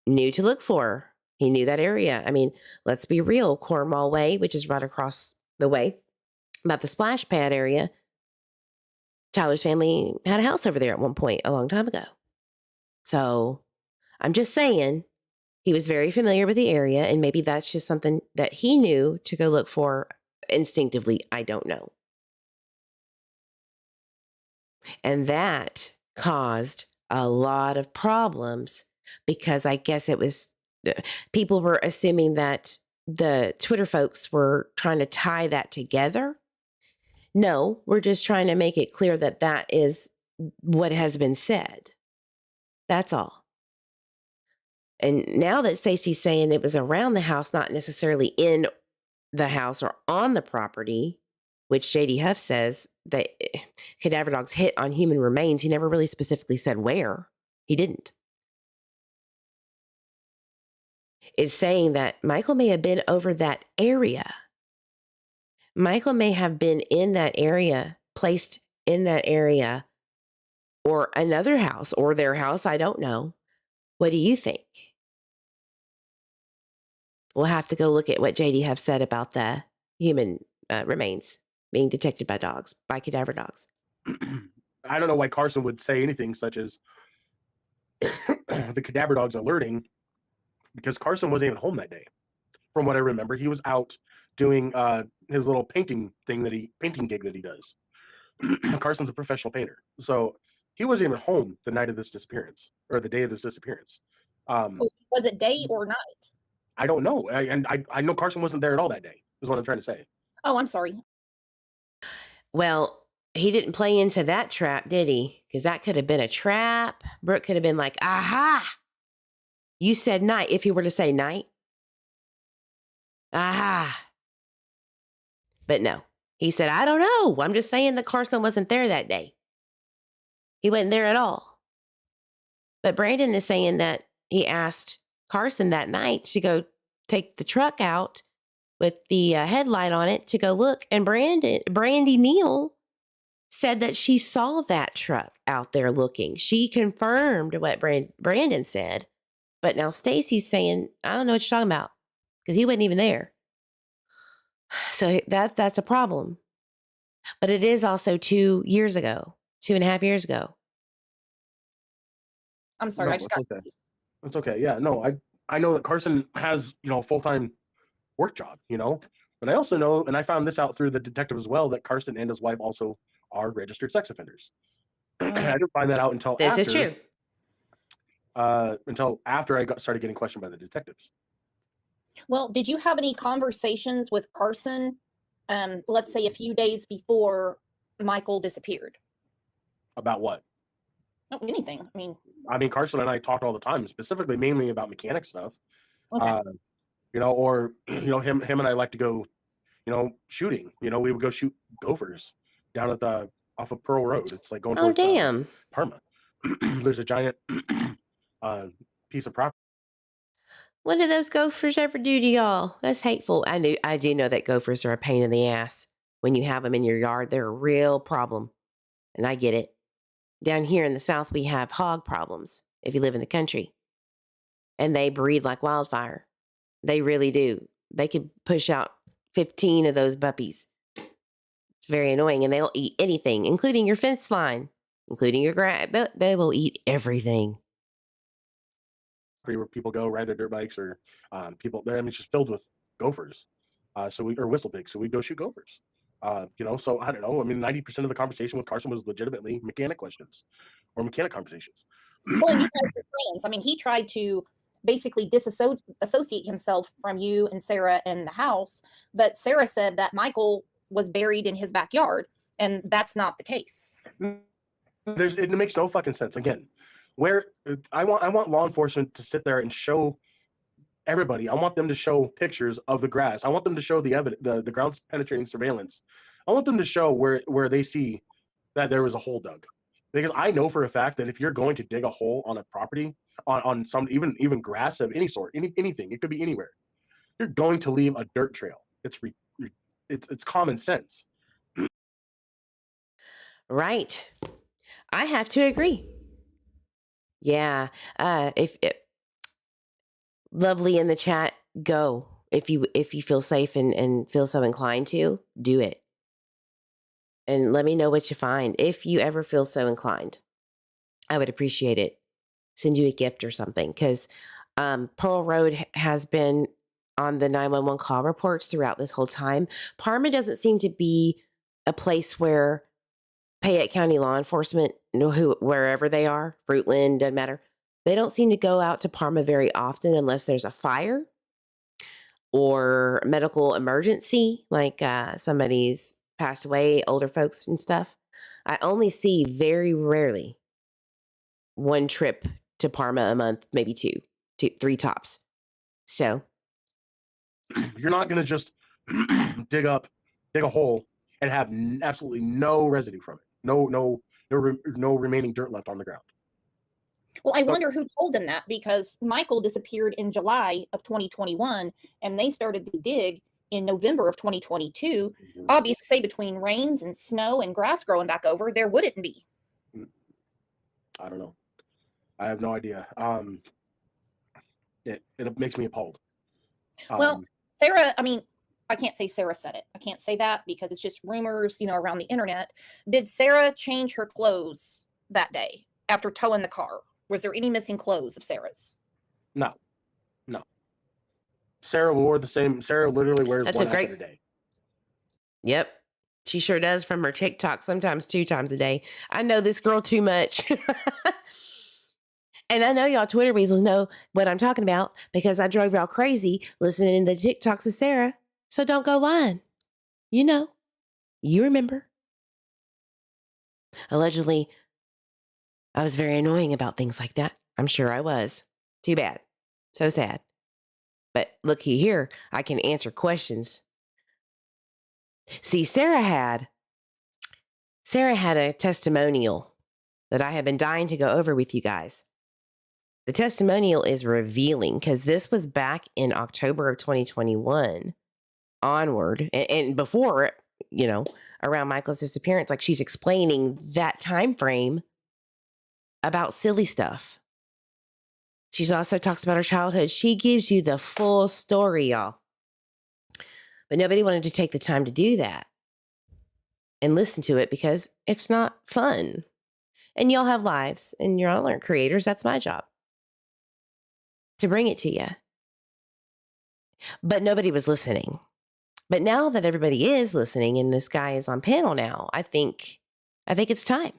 knew to look for. He knew that area. I mean, let's be real. Cornwall Way, which is right across the way, about the splash pad area. Tyler's family had a house over there at one point a long time ago. So I'm just saying, he was very familiar with the area, and maybe that's just something that he knew to go look for instinctively. I don't know. And that caused a lot of problems because I guess it was people were assuming that the Twitter folks were trying to tie that together. No, we're just trying to make it clear that that is what has been said. That's all. And now that Stacey's saying it was around the house, not necessarily in the house or on the property, which JD Huff says that cadaver dogs hit on human remains. He never really specifically said where. He didn't. Is saying that Michael may have been over that area. Michael may have been in that area, placed in that area, or another house, or their house. I don't know. What do you think? We'll have to go look at what JD Huff said about the human remains being detected by dogs, by cadaver dogs. I don't know why Carson would say anything such as the cadaver dogs alerting, because Carson wasn't even home that day. From what I remember, he was out doing his little painting gig that he does. Carson's a professional painter, so he wasn't even home the night of this disappearance, or the day of this disappearance. Was it day or night? I don't know, I know Carson wasn't there at all that day. Is what I'm trying to say. Oh, I'm sorry. Well, he didn't play into that trap, did he? Because that could have been a trap. Brooke could have been like, aha, you said night. If he were to say night. Aha. But no, he said, I don't know. I'm just saying that Carson wasn't there that day. He wasn't there at all. But Brandon is saying that he asked Carson that night to go take the truck out with the headlight on it to go look. And Brandy Neal said that she saw that truck out there looking. She confirmed what Brandon said. But now Stacey's saying, I don't know what you're talking about, because he wasn't even there. So that's a problem. But it is also 2.5 years ago. I'm sorry. No, I just got okay. It's okay. Yeah, no, I know that Carson has, a full-time work job, but I also know, and I found this out through the detective as well, that Carson and his wife also are registered sex offenders. I didn't find that out until This is true. Until after I started getting questioned by the detectives. Well, did you have any conversations with Carson, let's say a few days before Michael disappeared? About what? No, anything. I mean, Carson and I talked all the time, specifically mainly about mechanic stuff. Okay. Or him and I like to go, shooting. We would go shoot gophers down at off of Pearl Road. It's like going towards Parma. There's a giant piece of property. What do those gophers ever do to y'all? That's hateful. I do know that gophers are a pain in the ass. When you have them in your yard, they're a real problem. And I get it. Down here in the South, we have hog problems if you live in the country. And they breed like wildfire. They really do. They could push out 15 of those puppies. It's very annoying. And they'll eat anything, including your fence line, including your grass. They will eat everything. Where people go ride their dirt bikes, or people there. It's just filled with gophers. Or whistle pigs. So we go shoot gophers. So I don't know. 90% of the conversation with Carson was legitimately mechanic questions or mechanic conversations. Well, and you guys were friends. He tried to basically disassociate himself from you and Sarah in the house, but Sarah said that Michael was buried in his backyard, and that's not the case. It makes no fucking sense. Again, where I want law enforcement to sit there and show everybody. I want them to show pictures of the grass. I want them to show the evidence, the ground penetrating surveillance. I want them to show where they see that there was a hole dug, because I know for a fact that if you're going to dig a hole on a property, on some even grass of any sort, anything, it could be anywhere, you're going to leave a dirt trail. It's common sense. Right. I have to agree. Yeah. If Lovely in the chat, go. If you feel safe and feel so inclined to, do it. And let me know what you find. If you ever feel so inclined, I would appreciate it. Send you a gift or something. Because Pearl Road has been on the 911 call reports throughout this whole time. Parma doesn't seem to be a place where Payette County law enforcement, wherever they are, Fruitland, doesn't matter, They don't seem to go out to Parma very often unless there's a fire or medical emergency, like somebody's passed away, older folks and stuff. I only see very rarely one trip to Parma a month, maybe two, 3 tops. So You're not going to just dig a hole and have absolutely no residue from it. No remaining dirt left on the ground. Well, I wonder who told them that, because Michael disappeared in July of 2021 and they started the dig in November of 2022. Obviously, between rains and snow and grass growing back over, there wouldn't be. I don't know. I have no idea. It makes me appalled. Well, Sarah, I mean, I can't say Sarah said it. I can't say that because it's just rumors, around the internet. Did Sarah change her clothes that day after towing the car? Was there any missing clothes of Sarah's? No. Sarah wore the same. Sarah literally wears That's one a great- outfit a day. Yep. She sure does, from her TikTok, sometimes 2 times a day. I know this girl too much. And I know y'all Twitter weasels know what I'm talking about because I drove y'all crazy listening to the TikToks of Sarah. So don't go lying. You know. You remember. Allegedly, I was very annoying about things like that. I'm sure I was. Too bad. So sad. But looky here, I can answer questions. See, Sarah had a testimonial that I have been dying to go over with you guys. The testimonial is revealing because this was back in October of 2021 onward and before, around Michael's disappearance. Like, she's explaining that time frame about silly stuff. She's also talks about her childhood. She gives you the full story, y'all. But nobody wanted to take the time to do that and listen to it because it's not fun. And y'all have lives and you're all creators. That's my job, to bring it to you. But nobody was listening. But now that everybody is listening and this guy is on panel now, I think it's time.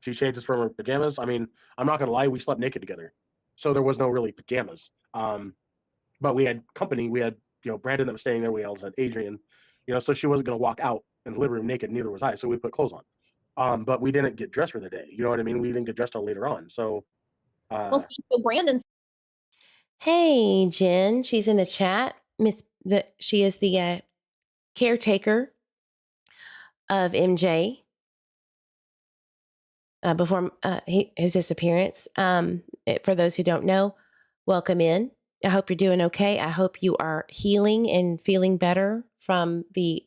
She changes from her pajamas. I mean, I'm not gonna lie, we slept naked together, so there was no really pajamas. But we had company. We had Brandon that was staying there. We also had Adrien. So she wasn't gonna walk out in the living room naked. Neither was I. So we put clothes on. But we didn't get dressed for the day. You know what I mean? We didn't get dressed till later on. So. Well, see, so Brandon's. Hey, Jen. She's in the chat. She is the caretaker of MJ before his disappearance. For those who don't know, welcome in. I hope you're doing okay. I hope you are healing and feeling better from the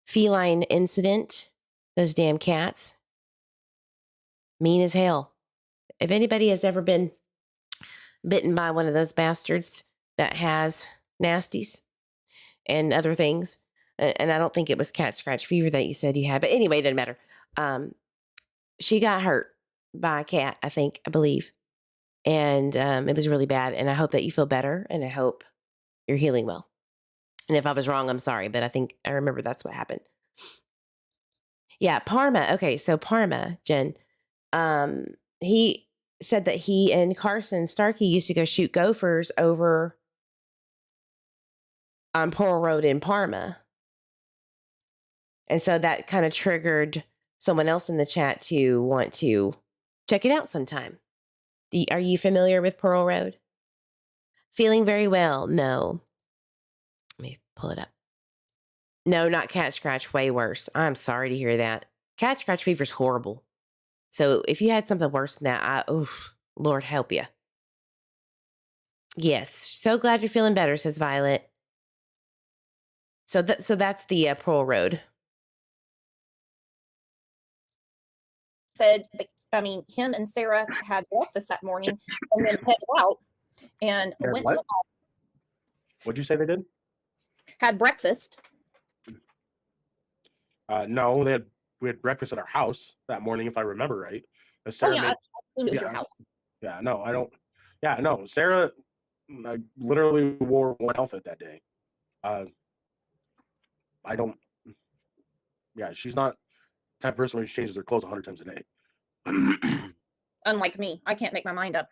feline incident. Those damn cats. Mean as hell. If anybody has ever been bitten by one of those bastards that has nasties and other things, and I don't think it was cat scratch fever that you said you had, but anyway, it doesn't matter. She got hurt by a cat, I believe. And it was really bad. And I hope that you feel better. And I hope you're healing well. And if I was wrong, I'm sorry. But I remember that's what happened. Yeah, Parma. Okay, so Parma, Jen. He said that he and Carson Starkey used to go shoot gophers over on Pearl Road in Parma. And so that kind of triggered someone else in the chat to want to check it out sometime. Are you familiar with Pearl Road? Feeling very well? No. Let me pull it up. No, not cat scratch. Way worse. I'm sorry to hear that. Cat scratch fever is horrible. So if you had something worse than that, Lord help you. Yes. So glad you're feeling better, says Violet. So that's the Pearl Road. Said, him and Sarah had breakfast that morning and then headed out and went to the mall. What'd you say they did? Had breakfast. No, we had breakfast at our house that morning, if I remember right. Sarah I assume it was your house. Yeah, no, I don't. Yeah, no, Sarah literally wore one outfit that day. I don't. Yeah, she's not the type of person who changes her clothes 100 times a day. Unlike me, I can't make my mind up.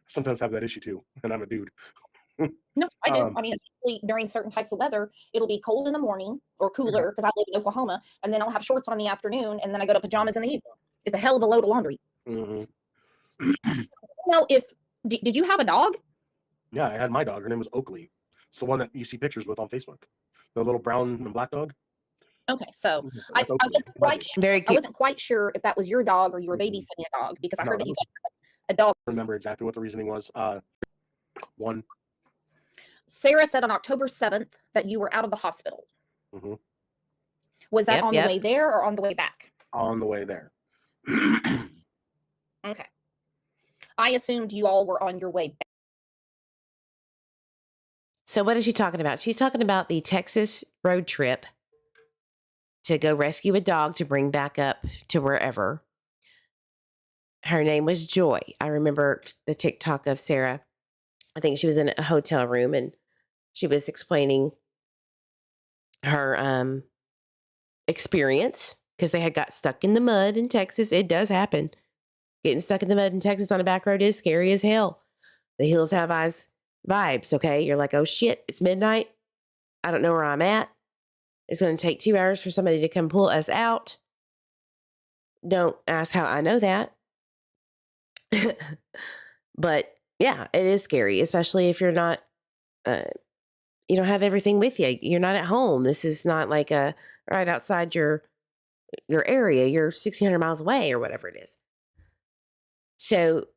Sometimes have that issue too, and I'm a dude. No, I do. Um, I mean, especially during certain types of weather, it'll be cold in the morning or cooler because I live in Oklahoma, and then I'll have shorts on in the afternoon, and then I go to pajamas in the evening. It's a hell of a load of laundry. mhm. Now, did you have a dog? Yeah, I had my dog. Her name was Oakley. It's the one that you see pictures with on Facebook. The little brown and black dog. Okay, so That's I Oakley. wasn't quite sure. Very I cute. wasn't quite sure if that was your dog or you were Mhm. babysitting a dog because I No, heard that that you was. guys had a dog. I don't remember exactly what the reasoning was. One. Sarah said on October 7th that you were out of the hospital. Mhm. Was that Yep, on yep. the way there or on the way back? On the way there. Okay. I assumed you all were on your way back. So what is she talking about? She's talking about the Texas road trip to go rescue a dog to bring back up to wherever. Her name was Joy. I remember the TikTok of Sarah. I think she was in a hotel room and she was explaining her experience because they had got stuck in the mud in Texas. It does happen. Getting stuck in the mud in Texas on a back road is scary as hell. The hills have eyes vibes, okay? You're like, oh shit, it's midnight. I don't know where I'm at. It's going to take 2 hours for somebody to come pull us out. Don't ask how I know that. But yeah, it is scary, especially if you're not, you don't have everything with you. You're not at home. This is not like a right outside your area. You're 1,600 miles away or whatever it is. So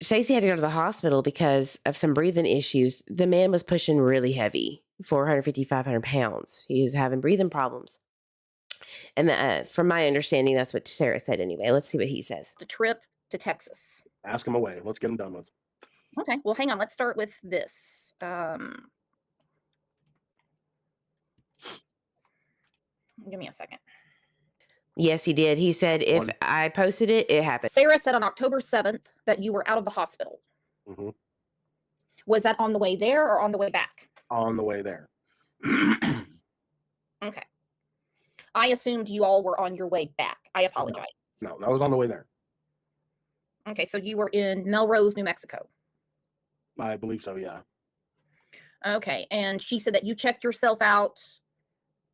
Stacey had to go to the hospital because of some breathing issues. The man was pushing really heavy, 450, 500 pounds. He was having breathing problems. And from my understanding, that's what Sarah said anyway. Let's see what he says. The trip to Texas. Ask him away. Let's get him done with. Okay, well, hang on. Let's start with this. Give me a second. Yes, he did. He said, if One. I posted it, it happened. Sarah said on October 7th that you were out of the hospital. Mm-hmm. Was that on the way there or on the way back? On the way there. Okay. I assumed you all were on your way back. I apologize. No, that was on the way there. Okay, so you were in Melrose, New Mexico. I believe so, yeah. Okay, and she said that you checked yourself out,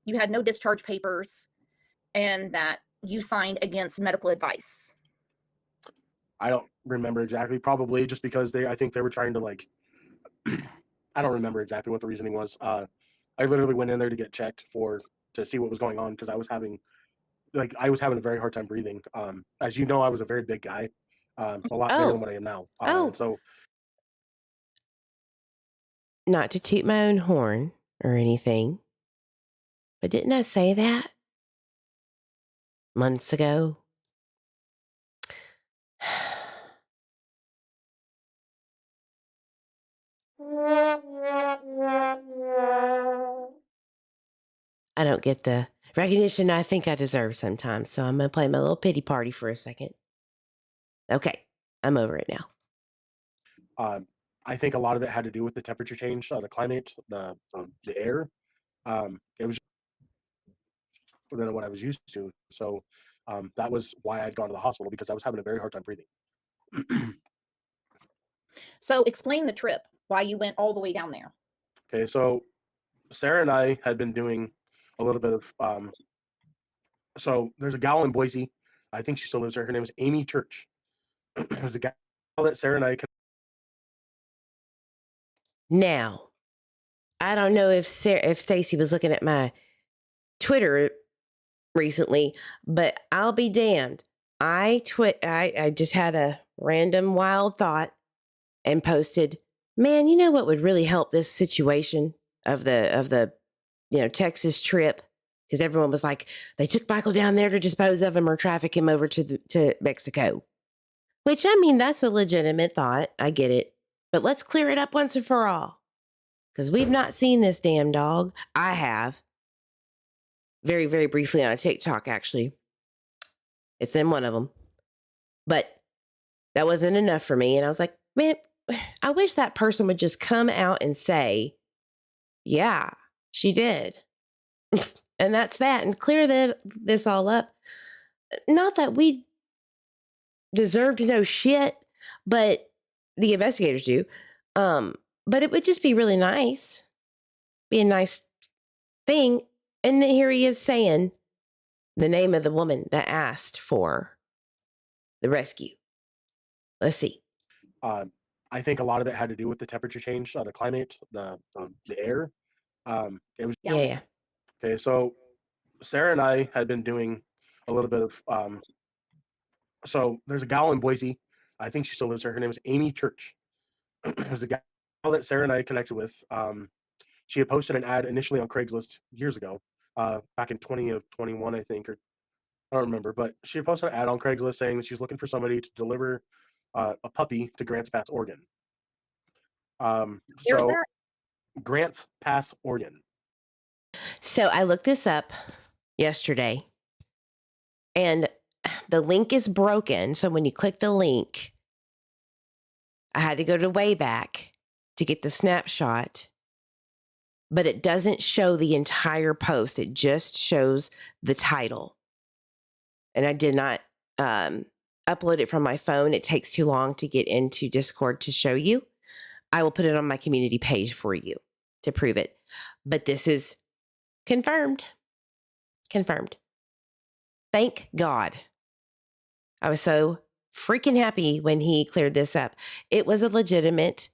you had no discharge papers, and that you signed against medical advice. I don't remember exactly, probably just because I think they were trying to like, I don't remember exactly what the reasoning was. I literally went in there to get checked to see what was going on because I was having a very hard time breathing. As you know, I was a very big guy, a lot bigger than what I am now. Oh. And so Not to toot my own horn or anything, but didn't I say that months ago? I don't get the recognition I think I deserve sometimes, so I'm going to play my little pity party for a second. Okay, I'm over it now. I think a lot of it had to do with the temperature change, the climate, the air. It was than what I was used to. So that was why I'd gone to the hospital because I was having a very hard time breathing. So explain the trip, why you went all the way down there. Okay, so Sarah and I had been doing a little bit of so there's a gal in Boise. I think she still lives there. Her name is Amy Church. There's a gal that Sarah and I Now, I don't know if Stacey was looking at my Twitter recently, but I'll be damned. I just had a random wild thought and posted, man, you know what would really help this situation of the Texas trip? Because everyone was like, they took Michael down there to dispose of him or traffic him over to Mexico. Which, I mean, that's a legitimate thought. I get it. But let's clear it up once and for all. Because we've not seen this damn dog. I have. Very, very briefly on a TikTok, actually. It's in one of them. But that wasn't enough for me. And I was like, man, I wish that person would just come out and say, yeah, she did. And that's that. And clear this all up. Not that we deserve to know shit, but the investigators do. But it would just be really nice, be a nice thing. And then here he is saying the name of the woman that asked for the rescue. Let's see. I think a lot of it had to do with the temperature change, the climate, the air. It was Yeah. okay. So Sarah and I had been doing a little bit of. So there's a gal in Boise. I think she still lives there. Her name is Amy Church. There's a gal that Sarah and I connected with. She had posted an ad initially on Craigslist years ago, back in 2021, I think, or I don't remember, but she had posted an ad on Craigslist saying that she's looking for somebody to deliver a puppy to Grants Pass, Oregon. Where's So that? Grants Pass, Oregon. So I looked this up yesterday, and the link is broken. So when you click the link, I had to go to Wayback to get the snapshot, but it doesn't show the entire post. It just shows the title. And I did not upload it from my phone. It takes too long to get into Discord to show you. I will put it on my community page for you to prove it. But this is confirmed. Confirmed. Thank God. I was so freaking happy when he cleared this up. It was a legitimate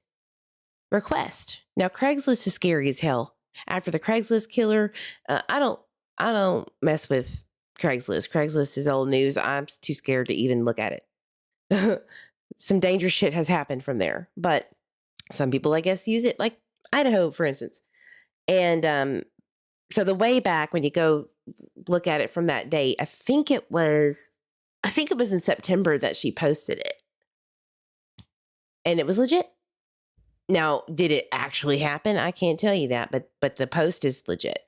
request. Now, Craigslist is scary as hell. After the Craigslist killer, I don't mess with Craigslist. Craigslist is old news. I'm too scared to even look at it. Some dangerous shit has happened from there, but some people, I guess, use it, like Idaho, for instance. And so the way back, when you go look at it from that date, I think it was in September that she posted it, and it was legit. Now, did it actually happen? I can't tell you that, but the post is legit.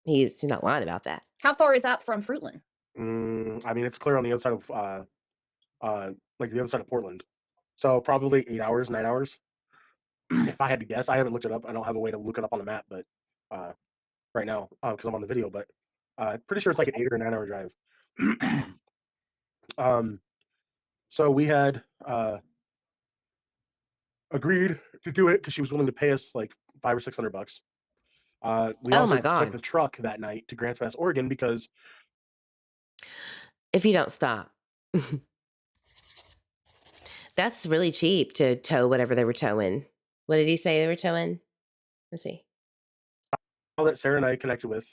He's not lying about that. How far is that from Fruitland? I mean, it's clear on the other side of like the other side of Portland. So probably 8 hours, 9 hours. If I had to guess, I haven't looked it up. I don't have a way to look it up on the map, but right now, because I'm on the video, but pretty sure it's like an 8 or 9 hour drive. So we had agreed to do it because she was willing to pay us like $500 or $600. We Oh also my took God. the truck that night to Grants Pass, Oregon, because If you don't stop. That's really cheap to tow whatever they were towing. What did he say they were towing? Let's see. all that Sarah and I connected with,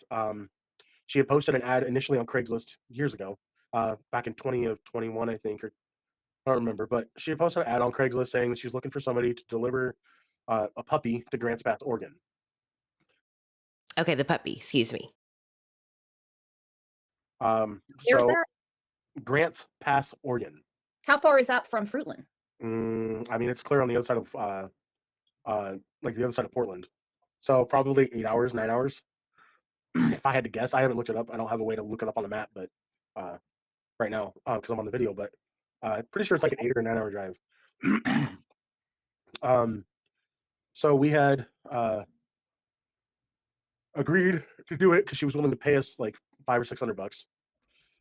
she had posted an ad initially on Craigslist years ago, back in 2021, I think, or I don't remember, but she had posted an ad on Craigslist saying that she's looking for somebody to deliver a puppy to Grants Pass, Oregon. Okay, the puppy. Excuse me. Where's So that? Grants Pass, Oregon. How far is that from Fruitland? I mean, it's clear on the other side of like the other side of Portland. So probably 8 hours, 9 hours. If I had to guess, I haven't looked it up. I don't have a way to look it up on the map, but right now, because I'm on the video, but pretty sure it's like an 8 or 9 hour drive. So we had agreed to do it because she was willing to pay us like $500 or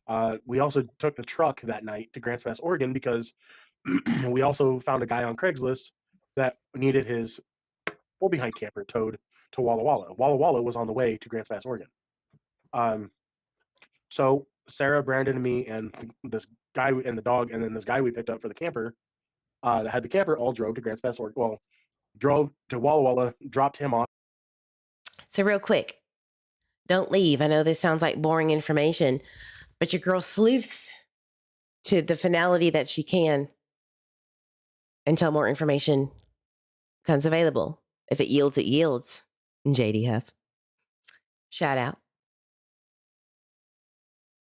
$600. We also took the truck that night to Grants Pass, Oregon, because we also found a guy on Craigslist that needed his behind camper towed to Walla Walla. Walla Walla was on the way to Grants Pass, Oregon. So Sarah, Brandon, and me, and this guy and the dog, and then this guy we picked up for the camper, that had the camper, all drove to Grants Pass, Oregon. Well, drove to Walla Walla, dropped him off. So real quick, don't leave. I know this sounds like boring information, but your girl sleuths to the finality that she can until more information becomes available. If it yields, it yields. JD Huff. Shout out.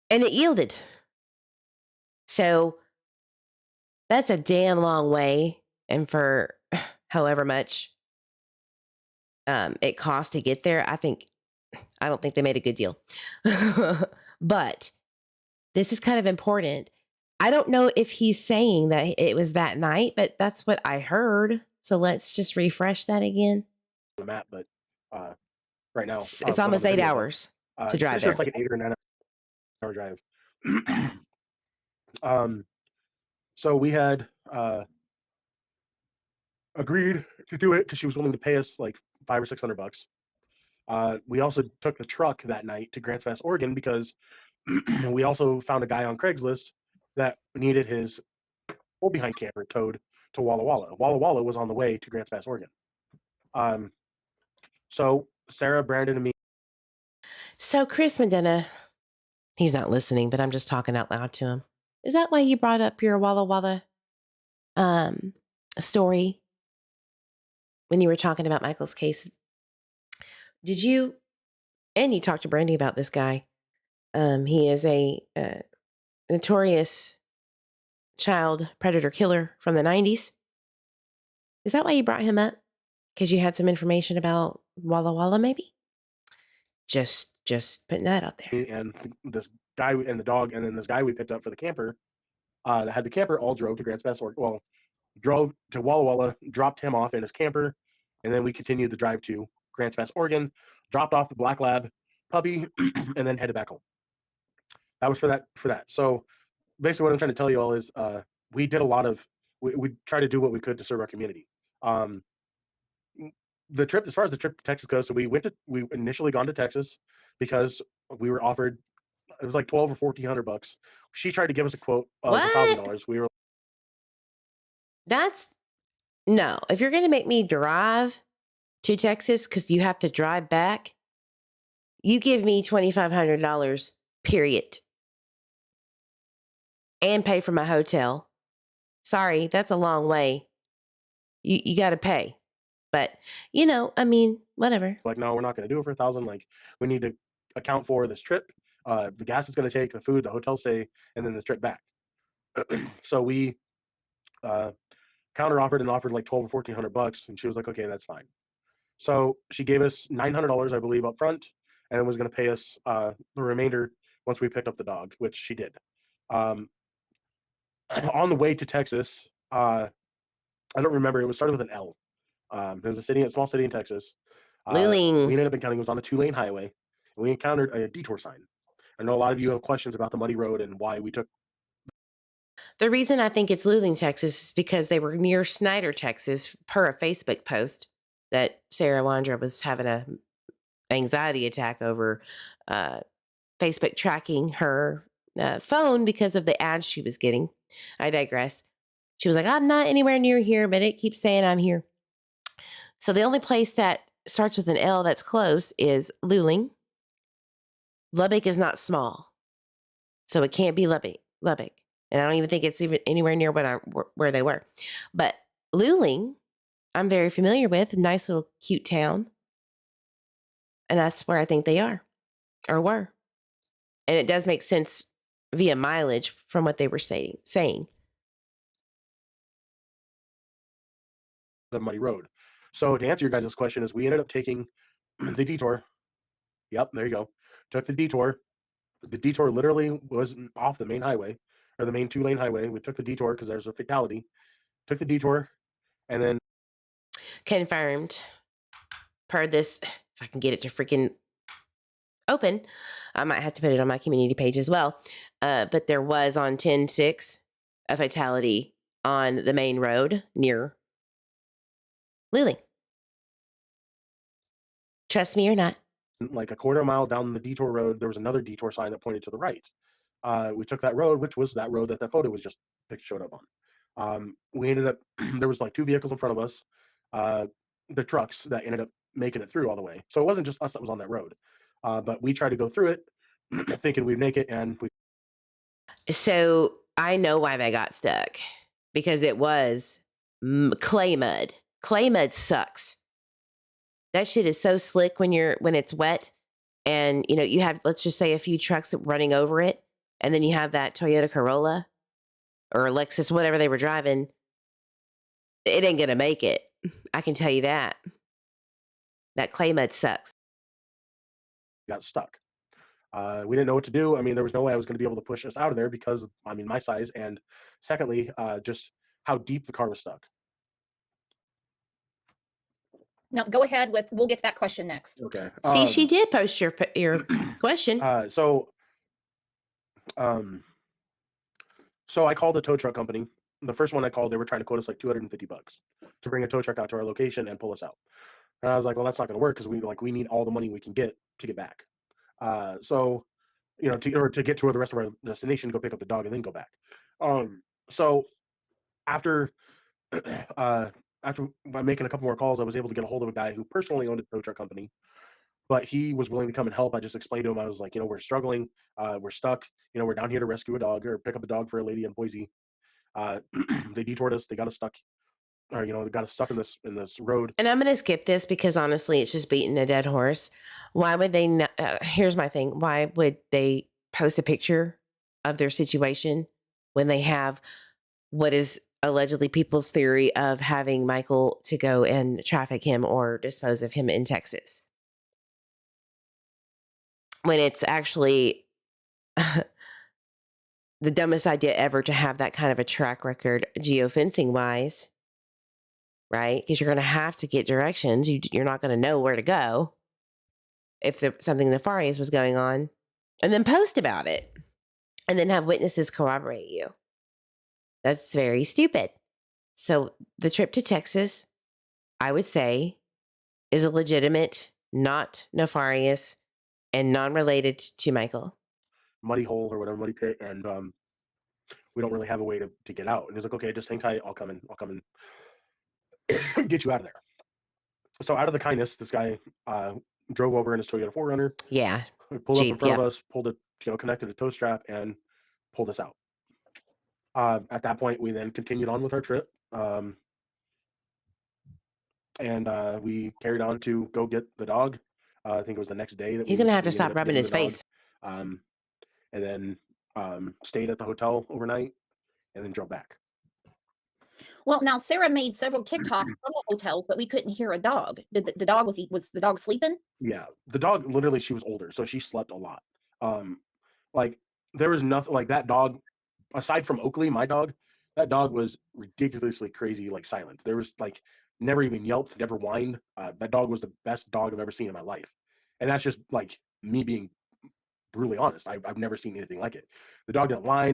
And it yielded. So that's a damn long way. And for however much it cost to get there, I don't think they made a good deal. But this is kind of important. I don't know if he's saying that it was that night, but that's what I heard. So let's just refresh that again. On the map, but right now, It's almost 8 hours to drive sure there. it's like an 8 or 9 hour drive. So we had agreed to do it because she was willing to pay us like $500 or $600. We also took the truck that night to Grants Pass, Oregon, because we also found a guy on Craigslist that needed his pull behind camper towed to Walla Walla. Walla Walla was on the way to Grants Pass, Oregon. So Sarah, Brandon, and me. So Chris Medina, he's not listening, but I'm just talking out loud to him. Is that why you brought up your Walla Walla story when you were talking about Michael's case? Did you, and you talked to Brandy about this guy. He is a notorious child predator killer from the 90s. Is that why you brought him up? Because you had some information about Walla Walla, maybe? Just putting that out there. And this guy and the dog, and then this guy we picked up for the camper, that had the camper, all drove to Grants Pass, Oregon. Well, drove to Walla Walla, dropped him off in his camper, and then we continued the drive to Grants Pass, Oregon, dropped off the black lab puppy, and then headed back home. That was for that. So basically what I'm trying to tell you all is we did a lot of, we tried to do what we could to serve our community. The trip, as far as the trip to Texas goes, so we initially gone to Texas because we were offered, it was like $1,200 or $1,400. She tried to give us a quote of $1,000. We were, No, if you're going to make me drive to Texas because you have to drive back, you give me $2,500, period. And pay for my hotel. Sorry, that's a long way. You got to pay. But, I mean, whatever. like, no, we're not going to do it for $1,000. Like, we need to account for this trip, the gas it's going to take, the food, the hotel stay, and then the trip back. So we counter offered and offered like $1,200 or $1,400, and she was like, okay, that's fine. So she gave us $900, I believe, up front, and was going to pay us the remainder once we picked up the dog, which she did. On the way to Texas, I don't remember, it started with an L. There was a small city in Texas. Luling. We ended up encountering, it was on a 2-lane highway, and we encountered a detour sign. I know a lot of you have questions about the muddy road and why we took. The reason I think it's Luling, Texas is because they were near Snyder, Texas, per a Facebook post that Sarah Wondra was having an anxiety attack over Facebook tracking her phone because of the ads she was getting. I digress. She was like, I'm not anywhere near here, but it keeps saying I'm here. So the only place that starts with an L that's close is Luling. Lubbock is not small, so it can't be Lubbock. And I don't even think it's even anywhere near where they were. But Luling, I'm very familiar with. Nice little cute town. And that's where I think they are or were. And it does make sense via mileage from what they were saying. The muddy road. So to answer your guys' question is we ended up taking the detour. Yep, there you go. Took the detour. The detour literally was off the main highway, or the main 2-lane highway. We took the detour because there's a fatality. Took the detour, and then confirmed. Per this, if I can get it to freaking open, I might have to put it on my community page as well. But there was on 10/6 a fatality on the main road near Luling. Trust me or not. Like a quarter mile down the detour road, there was another detour sign that pointed to the right. We took that road, which was that road that photo was just showed up on. We ended up, there was like 2 vehicles in front of us, the trucks that ended up making it through all the way. So it wasn't just us that was on that road. But we tried to go through it thinking we'd make it, and we. So I know why they got stuck, because it was clay mud. Clay mud sucks. That shit is so slick when it's wet, and you have, let's just say, a few trucks running over it, and then you have that Toyota Corolla or Lexus, whatever they were driving. It ain't gonna make it. I can tell you that. That clay mud sucks. Got stuck. We didn't know what to do. I mean, there was no way I was going to be able to push us out of there because, I mean, my size, and secondly, just how deep the car was stuck. Now go ahead we'll get to that question next. Okay. See, she did post your question. So I called the tow truck company, the first one I called, they were trying to quote us like $250 to bring a tow truck out to our location and pull us out. And I was like, well, that's not going to work because we need all the money we can get to get back. So to get to the rest of our destination, go pick up the dog and then go back. So after after by making a couple more calls, I was able to get a hold of a guy who personally owned a tow truck company, but he was willing to come and help. I just explained to him, I was like, we're struggling, we're stuck, we're down here to rescue a dog or pick up a dog for a lady in Boise. They detoured us, they got us stuck, or they got us stuck in this road. And I'm going to skip this because honestly, it's just beating a dead horse. Why would they not, here's my thing. Why would they post a picture of their situation when they have what is allegedly people's theory of having Michael to go and traffic him or dispose of him in Texas? When it's actually the dumbest idea ever to have that kind of a track record geofencing wise, right? Because you're going to have to get directions. You're not going to know where to go if something nefarious was going on, and then post about it and then have witnesses corroborate you. That's very stupid. So the trip to Texas, I would say, is a legitimate, not nefarious, and non-related to Michael. Muddy hole or whatever, muddy pit, and we don't really have a way to get out. And he's like, okay, just hang tight, I'll come and get you out of there. So out of the kindness, this guy drove over in his Toyota 4Runner. Yeah. Pulled Jeep, up in front of us, pulled it, connected a tow strap, and pulled us out. At that point, we then continued on with our trip, and we carried on to go get the dog. I think it was the next day that he's gonna have to stop rubbing his face. And then stayed at the hotel overnight, and then drove back. Well, now Sarah made several TikToks from the hotels, but we couldn't hear a dog. Did the dog was the dog sleeping? Yeah, the dog literally, she was older, so she slept a lot. Like there was nothing like that dog aside from Oakley, my dog. That dog was ridiculously crazy, like silent. There was like never even yelped, never whined. That dog was the best dog I've ever seen in my life, and that's just like me being brutally honest. I've never seen anything like it. The dog didn't whine.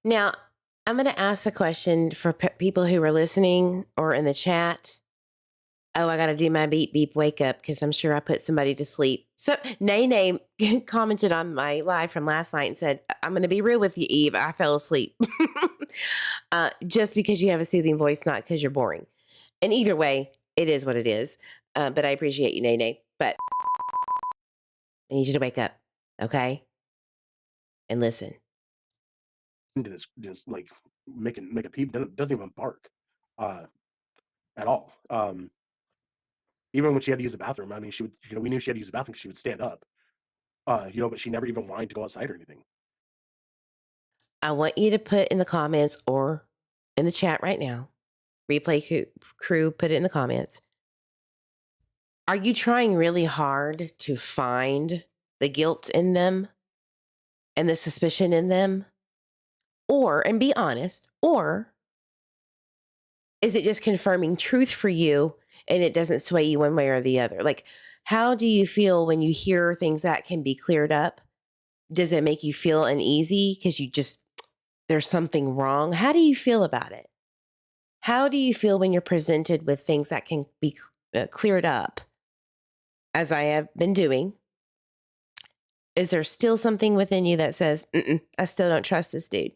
Now, I'm going to ask a question for people who are listening or in the chat. Oh, I got to do my beep beep wake up because I'm sure I put somebody to sleep. So Nene commented on my live from last night and said, I'm going to be real with you, Eve. I fell asleep. Just because you have a soothing voice, not because you're boring. And either way, it is what it is. But I appreciate you, Nene. But I need you to wake up, okay? And listen. Just like make a peep, doesn't even bark at all. Even when she had to use the bathroom, I mean, she would, we knew she had to use the bathroom because she would stand up, but she never even whined to go outside or anything. I want you to put in the comments or in the chat right now, replay crew, put it in the comments. Are you trying really hard to find the guilt in them and the suspicion in them? Or, and be honest, or is it just confirming truth for you and it doesn't sway you one way or the other? Like, how do you feel when you hear things that can be cleared up? Does it make you feel uneasy because there's something wrong? How do you feel about it? How do you feel when you're presented with things that can be cleared up, as I have been doing? Is there still something within you that says, I still don't trust this dude?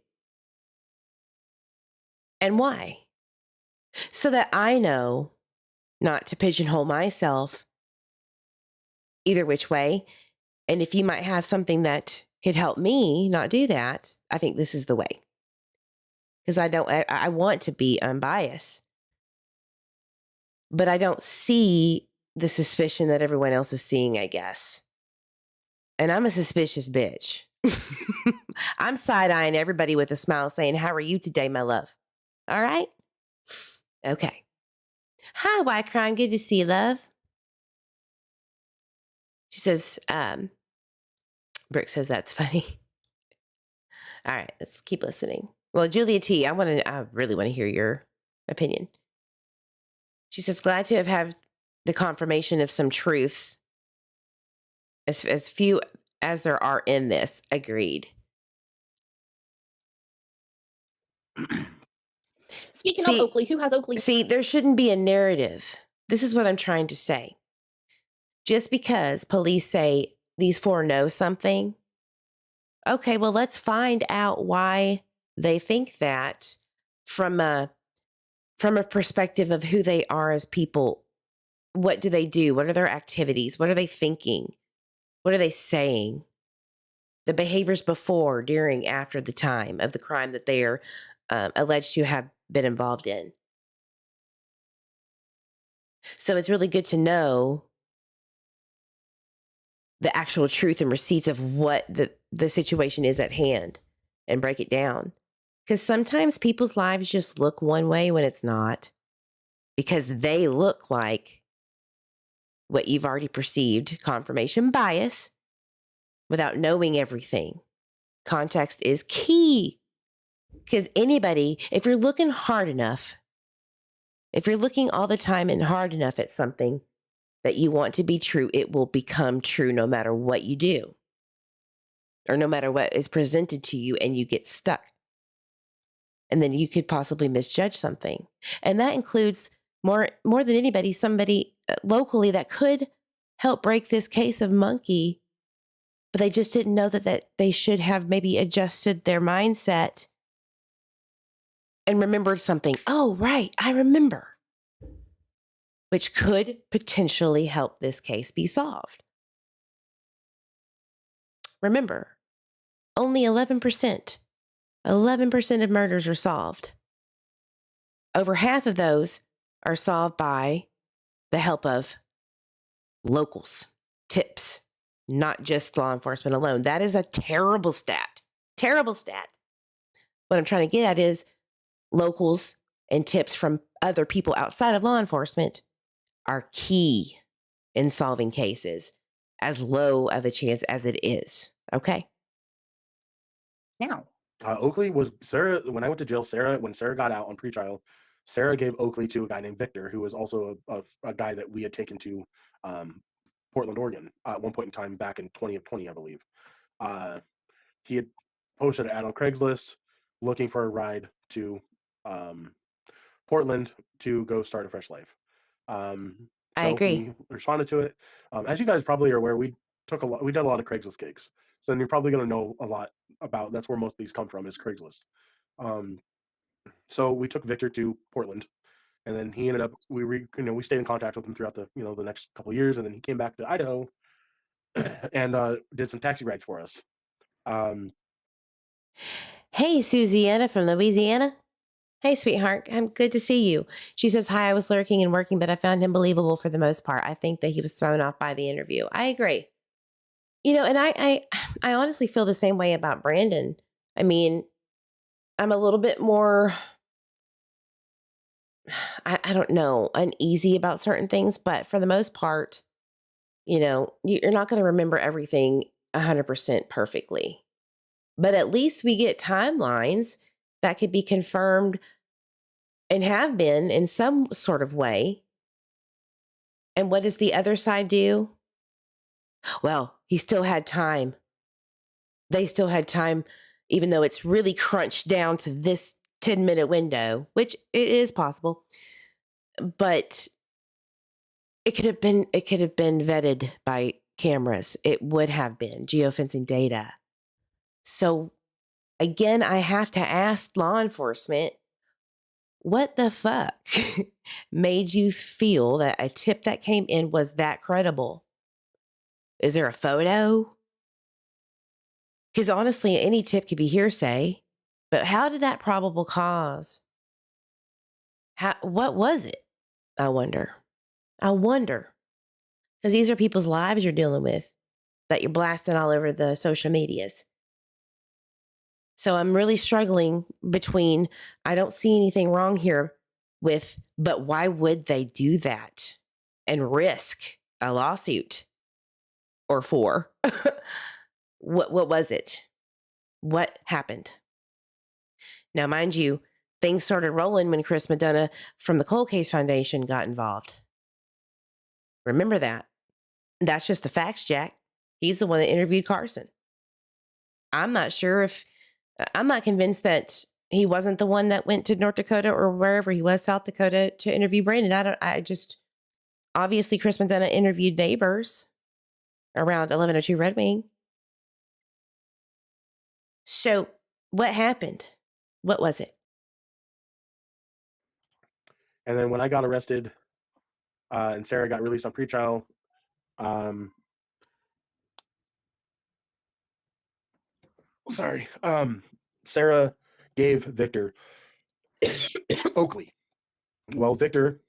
And why? So that I know not to pigeonhole myself either which way. And if you might have something that could help me not do that, I think this is the way. Because I want to be unbiased. But I don't see the suspicion that everyone else is seeing, I guess. And I'm a suspicious bitch. I'm side-eyeing everybody with a smile saying, how are you today, my love? All right? Okay. Hi, White Crime. Good to see you, love. She says, Brooke says that's funny. All right, let's keep listening. Well, Julia T, I really want to hear your opinion. She says, glad to have had the confirmation of some truth. As few as there are in this. Agreed. Speaking of Oakley, who has Oakley? See, there shouldn't be a narrative. This is what I'm trying to say. Just because police say these four know something, okay, well, let's find out why they think that from a perspective of who they are as people. What do they do? What are their activities? What are they thinking? What are they saying? The behaviors before, during, after the time of the crime that they are alleged to have been involved in. So it's really good to know the actual truth and receipts of what the situation is at hand and break it down. Because sometimes people's lives just look one way when it's not, because they look like what you've already perceived, confirmation bias, without knowing everything. Context is key. Because anybody, if you're looking hard enough, if you're looking all the time and hard enough at something that you want to be true, it will become true no matter what you do, or no matter what is presented to you, and you get stuck. And then you could possibly misjudge something. And that includes more than anybody, somebody locally that could help break this case of Monkey, but they just didn't know that they should have maybe adjusted their mindset and remembered something. Oh, right, I remember. Which could potentially help this case be solved. Remember, only 11% of murders are solved. Over half of those are solved by the help of locals, tips, not just law enforcement alone. That is a terrible stat. Terrible stat. What I'm trying to get at is locals and tips from other people outside of law enforcement are key in solving cases, as low of a chance as it is. Okay? Now, Oakley was Sarah. When I went to jail, when Sarah got out on pretrial, Sarah gave Oakley to a guy named Victor, who was also a guy that we had taken to Portland, Oregon at one point in time back in 2020, I believe. He had posted an ad on Craigslist looking for a ride to Portland to go start a fresh life. I agree. We responded to it. As you guys probably are aware, we did a lot of Craigslist gigs. So then you're probably going to know a lot about, that's where most of these come from, is Craigslist. So we took Victor to Portland, and then he ended up, we stayed in contact with him throughout the next couple of years, and then he came back to Idaho and did some taxi rides for us. Hey, Susiana from Louisiana. Hey, sweetheart. I'm good to see you. She says, hi, I was lurking and working, but I found him believable for the most part. I think that he was thrown off by the interview. I agree. And I honestly feel the same way about Brandon. I mean, I'm a little bit more, I don't know, uneasy about certain things, but for the most part, you're not going to remember everything 100% perfectly. But at least we get timelines that could be confirmed and have been in some sort of way. And what does the other side do? Well, he still had time. They still had time, even though it's really crunched down to this 10-minute window, which it is possible. But it could have been vetted by cameras. It would have been geofencing data. So again, I have to ask law enforcement, what the fuck made you feel that a tip that came in was that credible? Is there a photo? Because honestly, any tip could be hearsay, but how did that probable cause? What was it? I wonder. Because these are people's lives you're dealing with that you're blasting all over the social medias. So I'm really struggling between, I don't see anything wrong here with, but why would they do that and risk a lawsuit or four? What was it? What happened? Now, mind you, things started rolling when Chris Madonna from the Cold Case Foundation got involved. Remember that. That's just the facts, Jack. He's the one that interviewed Carson. I'm not convinced that he wasn't the one that went to North Dakota or wherever he was, South Dakota, to interview Brandon. Obviously Chris McDonough interviewed neighbors around 1102 Red Wing. So what happened? What was it? And then when I got arrested, and Sarah got released on pretrial, Sarah gave Victor Oakley. Well, Victor,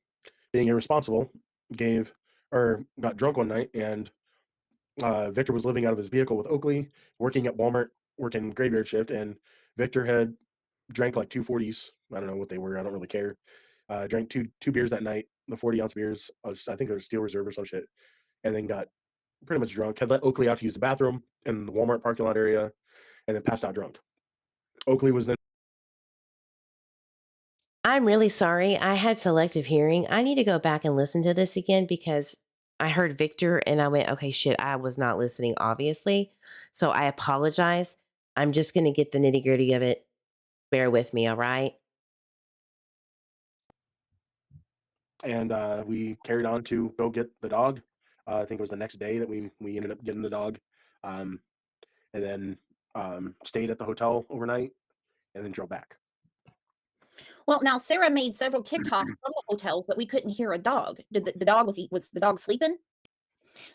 being irresponsible, got drunk one night, and Victor was living out of his vehicle with Oakley, working at Walmart, working graveyard shift, and Victor had drank like 240s. I don't know what they were. I don't really care. Drank two beers that night, the 40-ounce beers. I think they were Steel Reserve or some shit, and then got pretty much drunk. Had let Oakley out to use the bathroom in the Walmart parking lot area, and then passed out drunk. Oakley was then. I'm really sorry. I had selective hearing. I need to go back and listen to this again because I heard Victor and I went, okay, shit, I was not listening, obviously. So I apologize. I'm just going to get the nitty gritty of it. Bear with me, all right? And we carried on to go get the dog. I think it was the next day that we ended up getting the dog, and then stayed at the hotel overnight, and then drove back. Well, now Sarah made several TikToks from the hotels, but we couldn't hear a dog. Did the dog was the dog sleeping?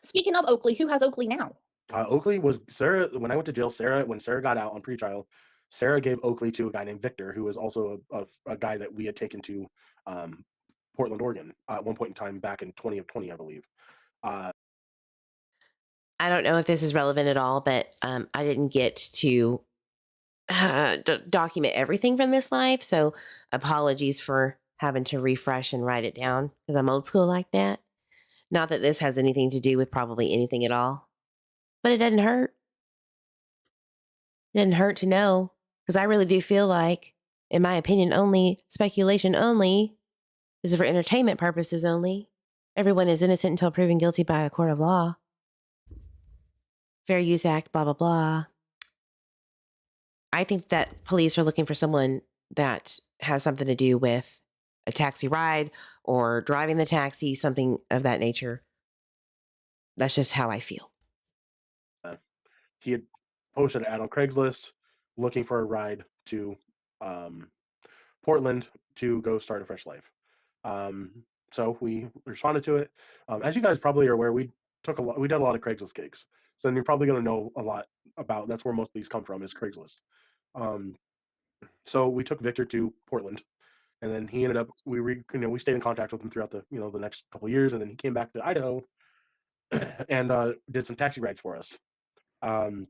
Speaking of Oakley, who has Oakley now? Oakley was Sarah. When I went to jail, when Sarah got out on pretrial, Sarah gave Oakley to a guy named Victor, who was also a guy that we had taken to Portland, Oregon, at one point in time back in 2020, I believe. I don't know if this is relevant at all, but I didn't get to document everything from this live. So apologies for having to refresh and write it down because I'm old school like that. Not that this has anything to do with probably anything at all, but it doesn't hurt. It doesn't hurt to know because I really do feel like, in my opinion, only speculation only. This is for entertainment purposes only. Everyone is innocent until proven guilty by a court of law. Fair Use Act, blah, blah, blah. I think that police are looking for someone that has something to do with a taxi ride or driving the taxi, something of that nature. That's just how I feel. He had posted an ad on Craigslist looking for a ride to Portland to go start a fresh life. So we responded to it. As you guys probably are aware, we did a lot of Craigslist gigs. So then you're probably going to know a lot about, that's where most of these come from, is Craigslist. So we took Victor to Portland, and then he ended up, we stayed in contact with him throughout the next couple of years, and then he came back to Idaho and did some taxi rides for us. And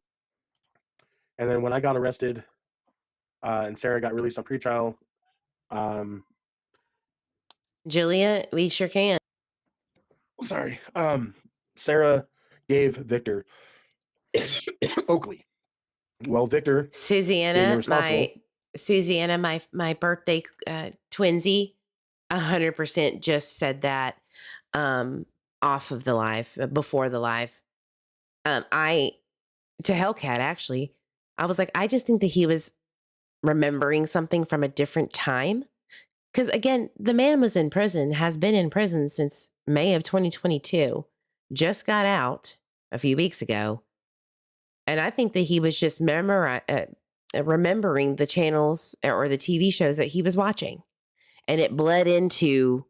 then when I got arrested and Sarah got released on pretrial, Julia, we sure can. Sarah gave Victor Oakley. Well, Victor, Susanna, my birthday twinsy, 100% just said that off of the live, before the live. To Hellcat, actually, I was like, I just think that he was remembering something from a different time. Because again, the man was in prison, has been in prison since May of 2022, just got out a few weeks ago. And I think that he was just remembering the channels or the TV shows that he was watching. And it bled into,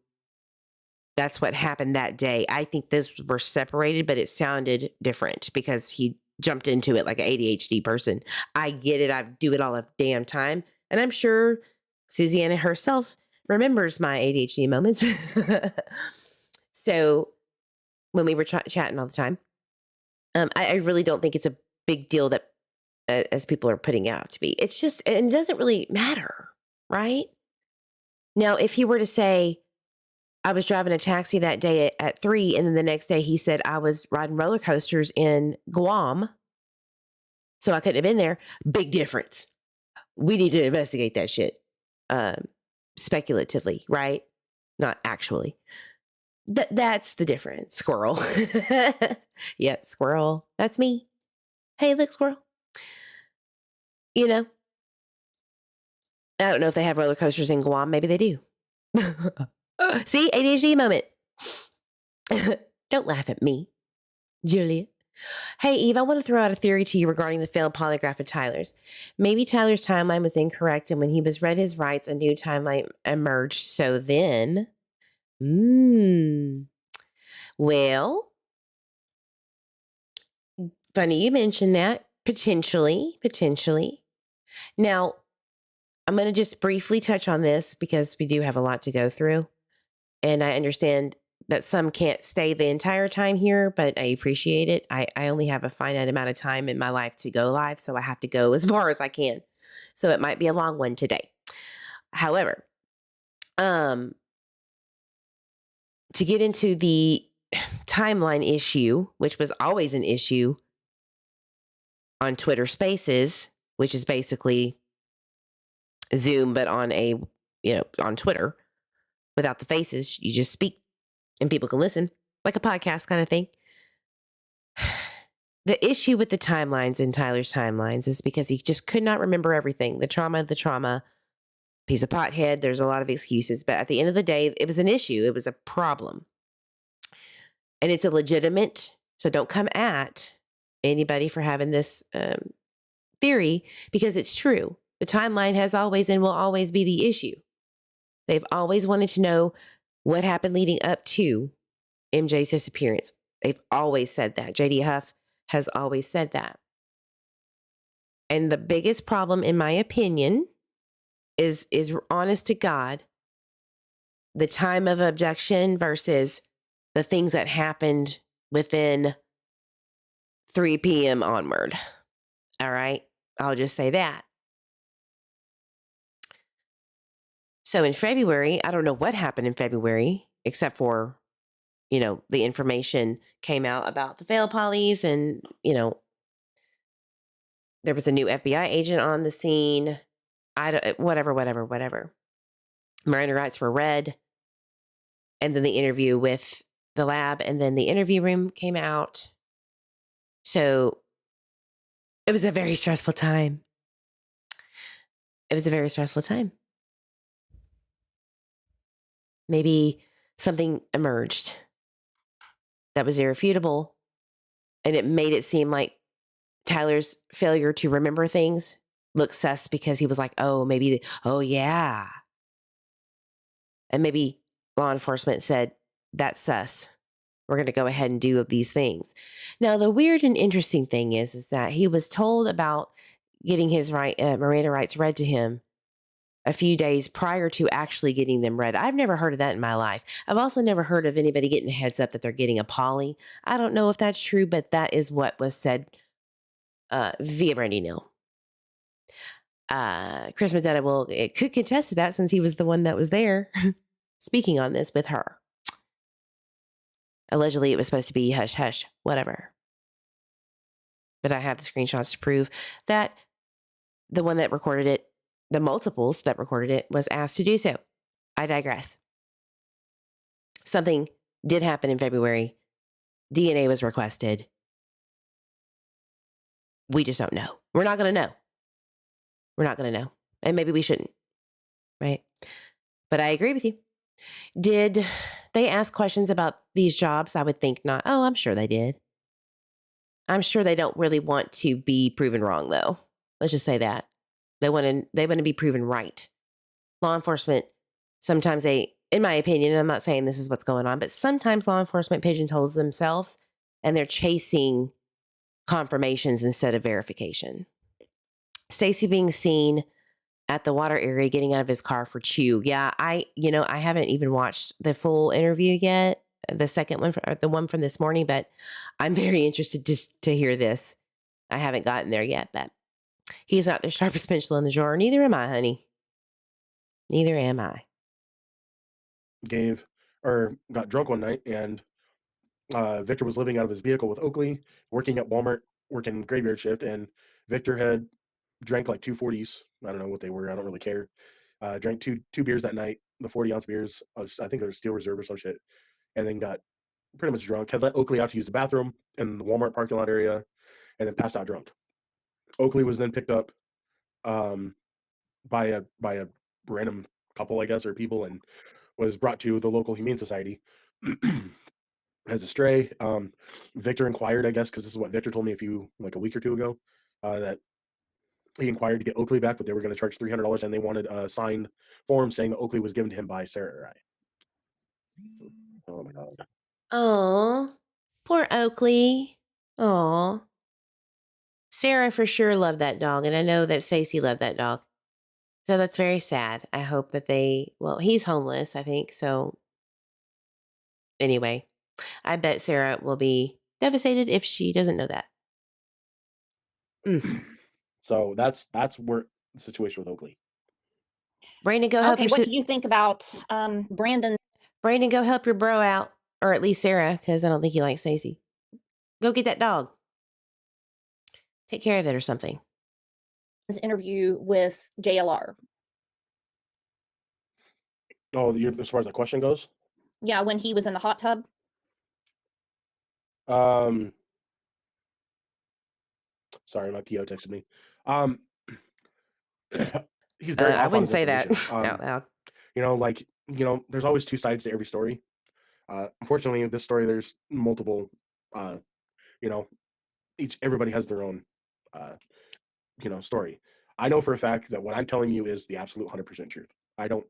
that's what happened that day. I think those were separated, but it sounded different because he jumped into it like an ADHD person. I get it. I do it all the damn time. And I'm sure Susanna herself remembers my ADHD moments. So when we were chatting all the time, I really don't think it's a big deal that as people are putting it out to be. It's just, and it doesn't really matter, right? Now, if he were to say, I was driving a taxi that day at 3, and then the next day he said I was riding roller coasters in Guam, so I couldn't have been there, big difference. We need to investigate that shit speculatively, right? Not actually. That's the difference, squirrel. Yep, squirrel. That's me. Hey, look, squirrel. I don't know if they have roller coasters in Guam. Maybe they do. See, ADHD moment. Don't laugh at me, Julia. Hey, Eve, I want to throw out a theory to you regarding the failed polygraph of Tyler's. Maybe Tyler's timeline was incorrect, and when he was read his rights, a new timeline emerged. So then, well, funny you mentioned that. Potentially. Now, I'm going to just briefly touch on this because we do have a lot to go through. And I understand that some can't stay the entire time here, but I appreciate it. I only have a finite amount of time in my life to go live, so I have to go as far as I can. So it might be a long one today. However, to get into the timeline issue, which was always an issue on Twitter Spaces, which is basically Zoom, but on on Twitter without the faces, you just speak and people can listen like a podcast kind of thing. The issue with the timelines in Tyler's timelines is because he just could not remember everything. The trauma, he's a pothead. There's a lot of excuses, but at the end of the day, it was an issue. It was a problem. And it's a legitimate, so don't come at anybody for having this theory because it's true. The timeline has always and will always be the issue. They've always wanted to know what happened leading up to MJ's disappearance. They've always said that. JD Huff has always said that. And the biggest problem, in my opinion, is honest to God, the time of abduction versus the things that happened within 3 p.m. onward. All right? I'll just say that. So in February, I don't know what happened in February, except for, the information came out about the failed polys and, there was a new FBI agent on the scene. Whatever. Miranda rights were read. And then the interview with the lab and then the interview room came out. So it was a very stressful time. Maybe something emerged that was irrefutable, and it made it seem like Tyler's failure to remember things looked sus because he was like, oh yeah. And maybe law enforcement said, that's sus. We're going to go ahead and do these things. Now, the weird and interesting thing is that he was told about getting his Miranda rights read to him a few days prior to actually getting them read. I've never heard of that in my life. I've also never heard of anybody getting a heads up that they're getting a poly. I don't know if that's true, but that is what was said via Brandy Neal. Chris Medetta it could contest to that since he was the one that was there speaking on this with her. Allegedly, it was supposed to be hush, hush, whatever. But I have the screenshots to prove that the one that recorded it, the multiples that recorded it, was asked to do so. I digress. Something did happen in February. DNA was requested. We just don't know. We're not going to know. And maybe we shouldn't. Right? But I agree with you. Did they ask questions about these jobs? I would think not. Oh, I'm sure they did. I'm sure they don't really want to be proven wrong, though. Let's just say that. They want to be proven right. Law enforcement, sometimes in my opinion, and I'm not saying this is what's going on, but sometimes law enforcement pigeonholes themselves and they're chasing confirmations instead of verification. Stacey being seen at the water area getting out of his car for chew. Yeah, I haven't even watched the full interview yet, the second one, or the one from this morning, but I'm very interested to hear this. I haven't gotten there yet, but he's not the sharpest pencil in the drawer. Neither am I, honey. Neither am I. Got drunk one night, and Victor was living out of his vehicle with Oakley, working at Walmart, working graveyard shift, and Victor had drank like 240s. I don't know what they were. I don't really care. Drank two beers that night, the 40-ounce beers. I think they were Steel Reserve or some shit, and then got pretty much drunk. Had let Oakley out to use the bathroom in the Walmart parking lot area, and then passed out drunk. Oakley was then picked up by a random couple, I guess, or people, and was brought to the local humane society as a stray. Victor inquired, I guess, because this is what Victor told me a week or two ago, that he inquired to get Oakley back, but they were going to charge $300, and they wanted a signed form saying that Oakley was given to him by Sarah or I. Oh my god. Oh, poor Oakley. Oh, Sarah for sure loved that dog, and I know that Stacey loved that dog. So that's very sad. I hope that he's homeless, I think. So anyway, I bet Sarah will be devastated if she doesn't know that. So that's where the situation with Oakley. Brandon, go help Okay, your what did you think about Brandon? Brandon, go help your bro out, or at least Sarah, because I don't think he likes Stacey. Go get that dog. Take care of it or something. Interview with JLR. Oh, as far as the question goes? Yeah, when he was in the hot tub. Sorry, my PO texted me. He's very I off on wouldn't his say that information. out loud. There's always two sides to every story. Unfortunately, in this story, there's multiple. Everybody has their own, story. I know for a fact that what I'm telling you is the absolute 100% truth. I don't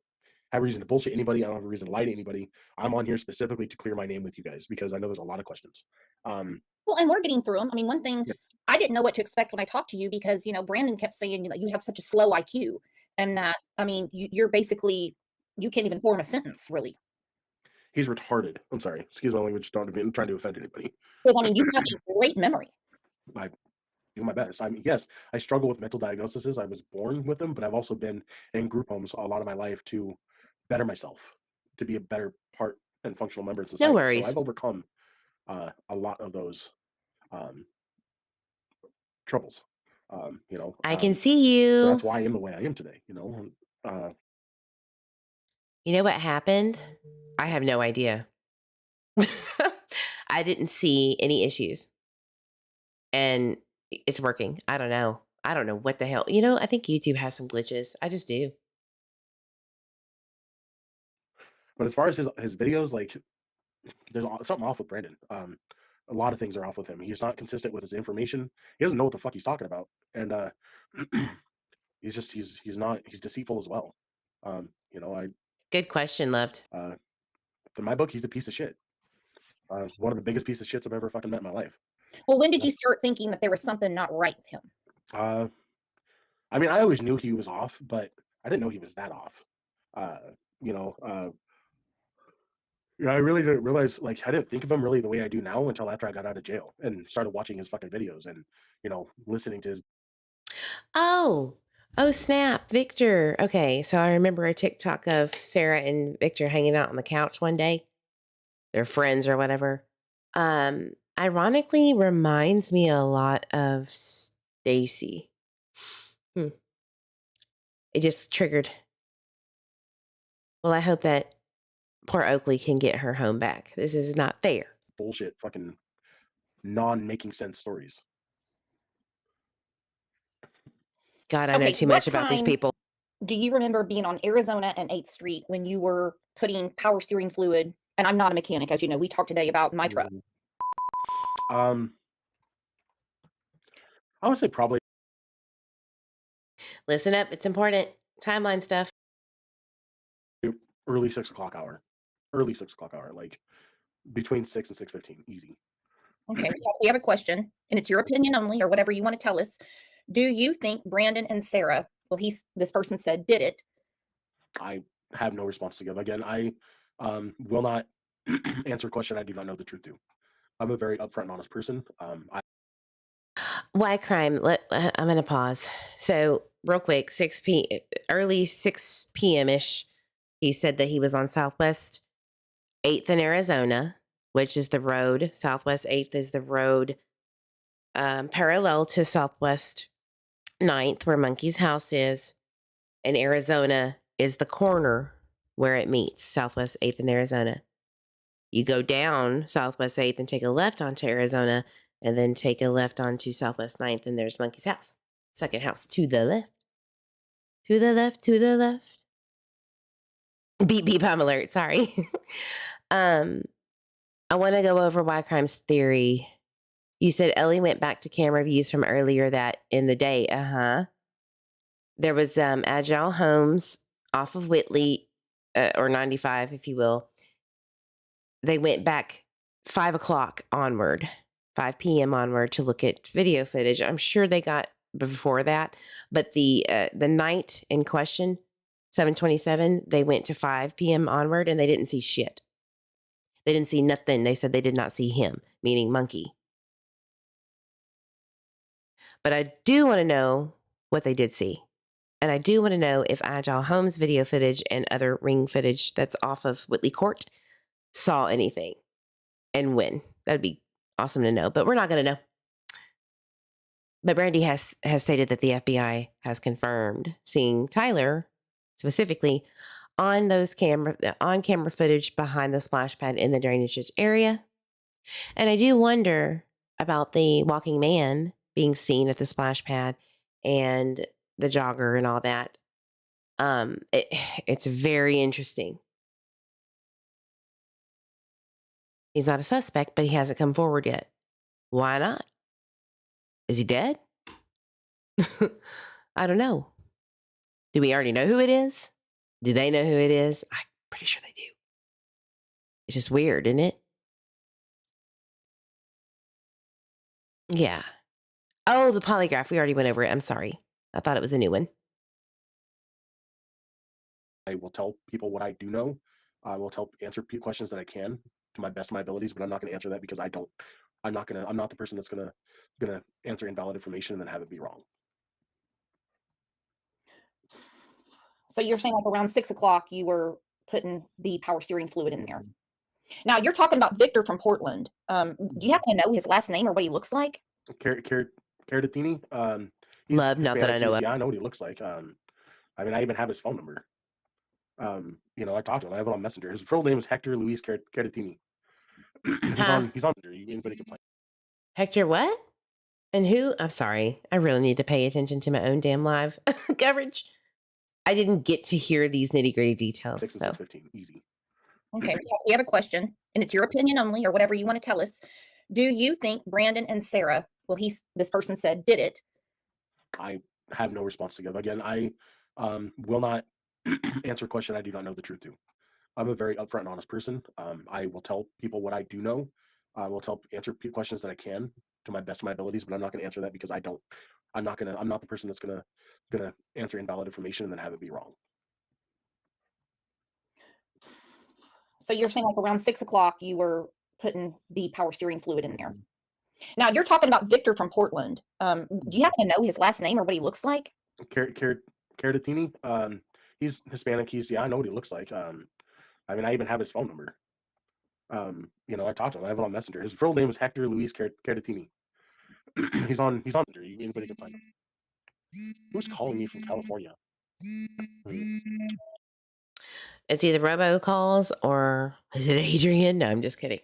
have a reason to bullshit anybody. I don't have a reason to lie to anybody. I'm on here specifically to clear my name with you guys because I know there's a lot of questions. Well, and we're getting through them. I mean, one thing, Yeah. I didn't know what to expect when I talked to you because, Brandon kept saying that you have such a slow IQ and that, I mean, you're basically, you can't even form a sentence, really. He's retarded. I'm sorry. Excuse my language. I'm trying to offend anybody. Because, I mean, you have a great memory. I do my best. I mean, yes, I struggle with mental diagnoses. I was born with them, but I've also been in group homes a lot of my life to better myself, to be a better part and functional member of society. No worries. So I've overcome a lot of those troubles. I can see you. So that's why I am the way I am today. You know what happened? I have no idea. I didn't see any issues. And it's working. I don't know. I don't know what the hell. I think YouTube has some glitches. I just do. But as far as his videos, like there's something off with Brandon. A lot of things are off with him. He's not consistent with his information. He doesn't know what the fuck he's talking about, and he's deceitful as well. Good question, loved. In my book, he's a piece of shit. One of the biggest pieces of shits I've ever fucking met in my life. Well, when did you start thinking that there was something not right with him? I mean, I always knew he was off, but I didn't know he was that off. I really didn't realize, I didn't think of him really the way I do now until after I got out of jail and started watching his fucking videos and, listening to his. Oh, snap. Victor. Okay. So I remember a TikTok of Sarah and Victor hanging out on the couch one day. They're friends or whatever. Ironically reminds me a lot of Stacey. It just triggered. Well, I hope that poor Oakley can get her home back. This is not fair. Bullshit, fucking non-making sense stories. God, I know too much about these people. Do you remember being on Arizona and 8th Street when you were putting power steering fluid? And I'm not a mechanic, as you know. We talked today about my truck. I would say probably. Listen up. It's important. Timeline stuff. Early 6 o'clock hour. Like between 6 and 6:15. Easy. Okay, we have a question, and it's your opinion only, or whatever you want to tell us. Do you think Brandon and Sarah, this person said, did it? I have no response to give. Again, I will not answer a question I do not know the truth to. I'm a very upfront and honest person. Why crime? I'm going to pause. So real quick, early 6 p.m.-ish, he said that he was on Southwest 8th in Arizona, which is the road. Southwest 8th is the road parallel to Southwest 9th, where Monkey's house is. And Arizona is the corner where it meets, Southwest 8th in Arizona. You go down Southwest 8th and take a left onto Arizona, and then take a left onto Southwest 9th, and there's Monkey's house. Second house to the left. To the left, to the left. Beep, beep, I'm alert. Sorry. I want to go over why crimes theory. You said Ellie went back to camera views from earlier that in the day. There was Agile Homes off of Whitley, or 95, if you will. They went back 5 o'clock onward, 5 p.m. onward to look at video footage. I'm sure they got before that, but the night in question, 7/27, they went to 5 p.m. onward and they didn't see shit. They didn't see nothing. They said they did not see him, meaning Monkey. But I do want to know what they did see. And I do want to know if Agile Homes video footage and other ring footage that's off of Whitley Court saw anything and when. That'd be awesome to know, but we're not going to know. But Brandy has stated that the FBI has confirmed seeing Tyler specifically on those on-camera footage behind the splash pad in the drainage ditch area. And I do wonder about the walking man being seen at the splash pad and the jogger and all that. It's very interesting. He's not a suspect, but he hasn't come forward yet. Why not? Is he dead? I don't know. Do we already know who it is? Do they know who it is? I'm pretty sure they do. It's just weird, isn't it? Yeah. Oh, the polygraph. We already went over it. I'm sorry. I thought it was a new one. I will tell people what I do know. I will answer questions that I can to my best of my abilities, but I'm not going to answer that because I'm not the person that's going to answer invalid information and then have it be wrong. So you're saying like around 6 o'clock you were putting the power steering fluid in there. Now you're talking about Victor from Portland. Do you happen to know his last name or what he looks like? Cardatini. Love, not that I know of. Yeah, I know what he looks like. I mean, I even have his phone number. I talked to him. I have it on Messenger. His full name is Hector Luis Cardatini. He's on Messenger. Anybody can find him. Hector what? And who? I'm sorry. I really need to pay attention to my own damn live coverage. I didn't get to hear these nitty-gritty details. 6 and So 6:15, easy. Okay, we have a question, and it's your opinion only, or whatever you want to tell us. Do you think Brandon and Sarah, well, this person said, did it? I have no response to give. Again, I will not answer a question I do not know the truth to. I'm a very upfront and honest person. I will tell people what I do know. I will answer questions that I can to my best of my abilities, but I'm not going to answer that because I'm not the person that's going to answer invalid information and then have it be wrong. So you're saying like around 6 o'clock you were putting the power steering fluid in there. Now you're talking about Victor from Portland. Do you happen to know his last name or what he looks like? Cardatini. He's Hispanic. I know what he looks like. I mean, I even have his phone number. I talked to him. I have it on Messenger. His full name is Hector Luis Cardatini. He's on Messenger. Anybody can find him. Who's calling me from California? it's either robocalls or is it Adrien? No, I'm just kidding.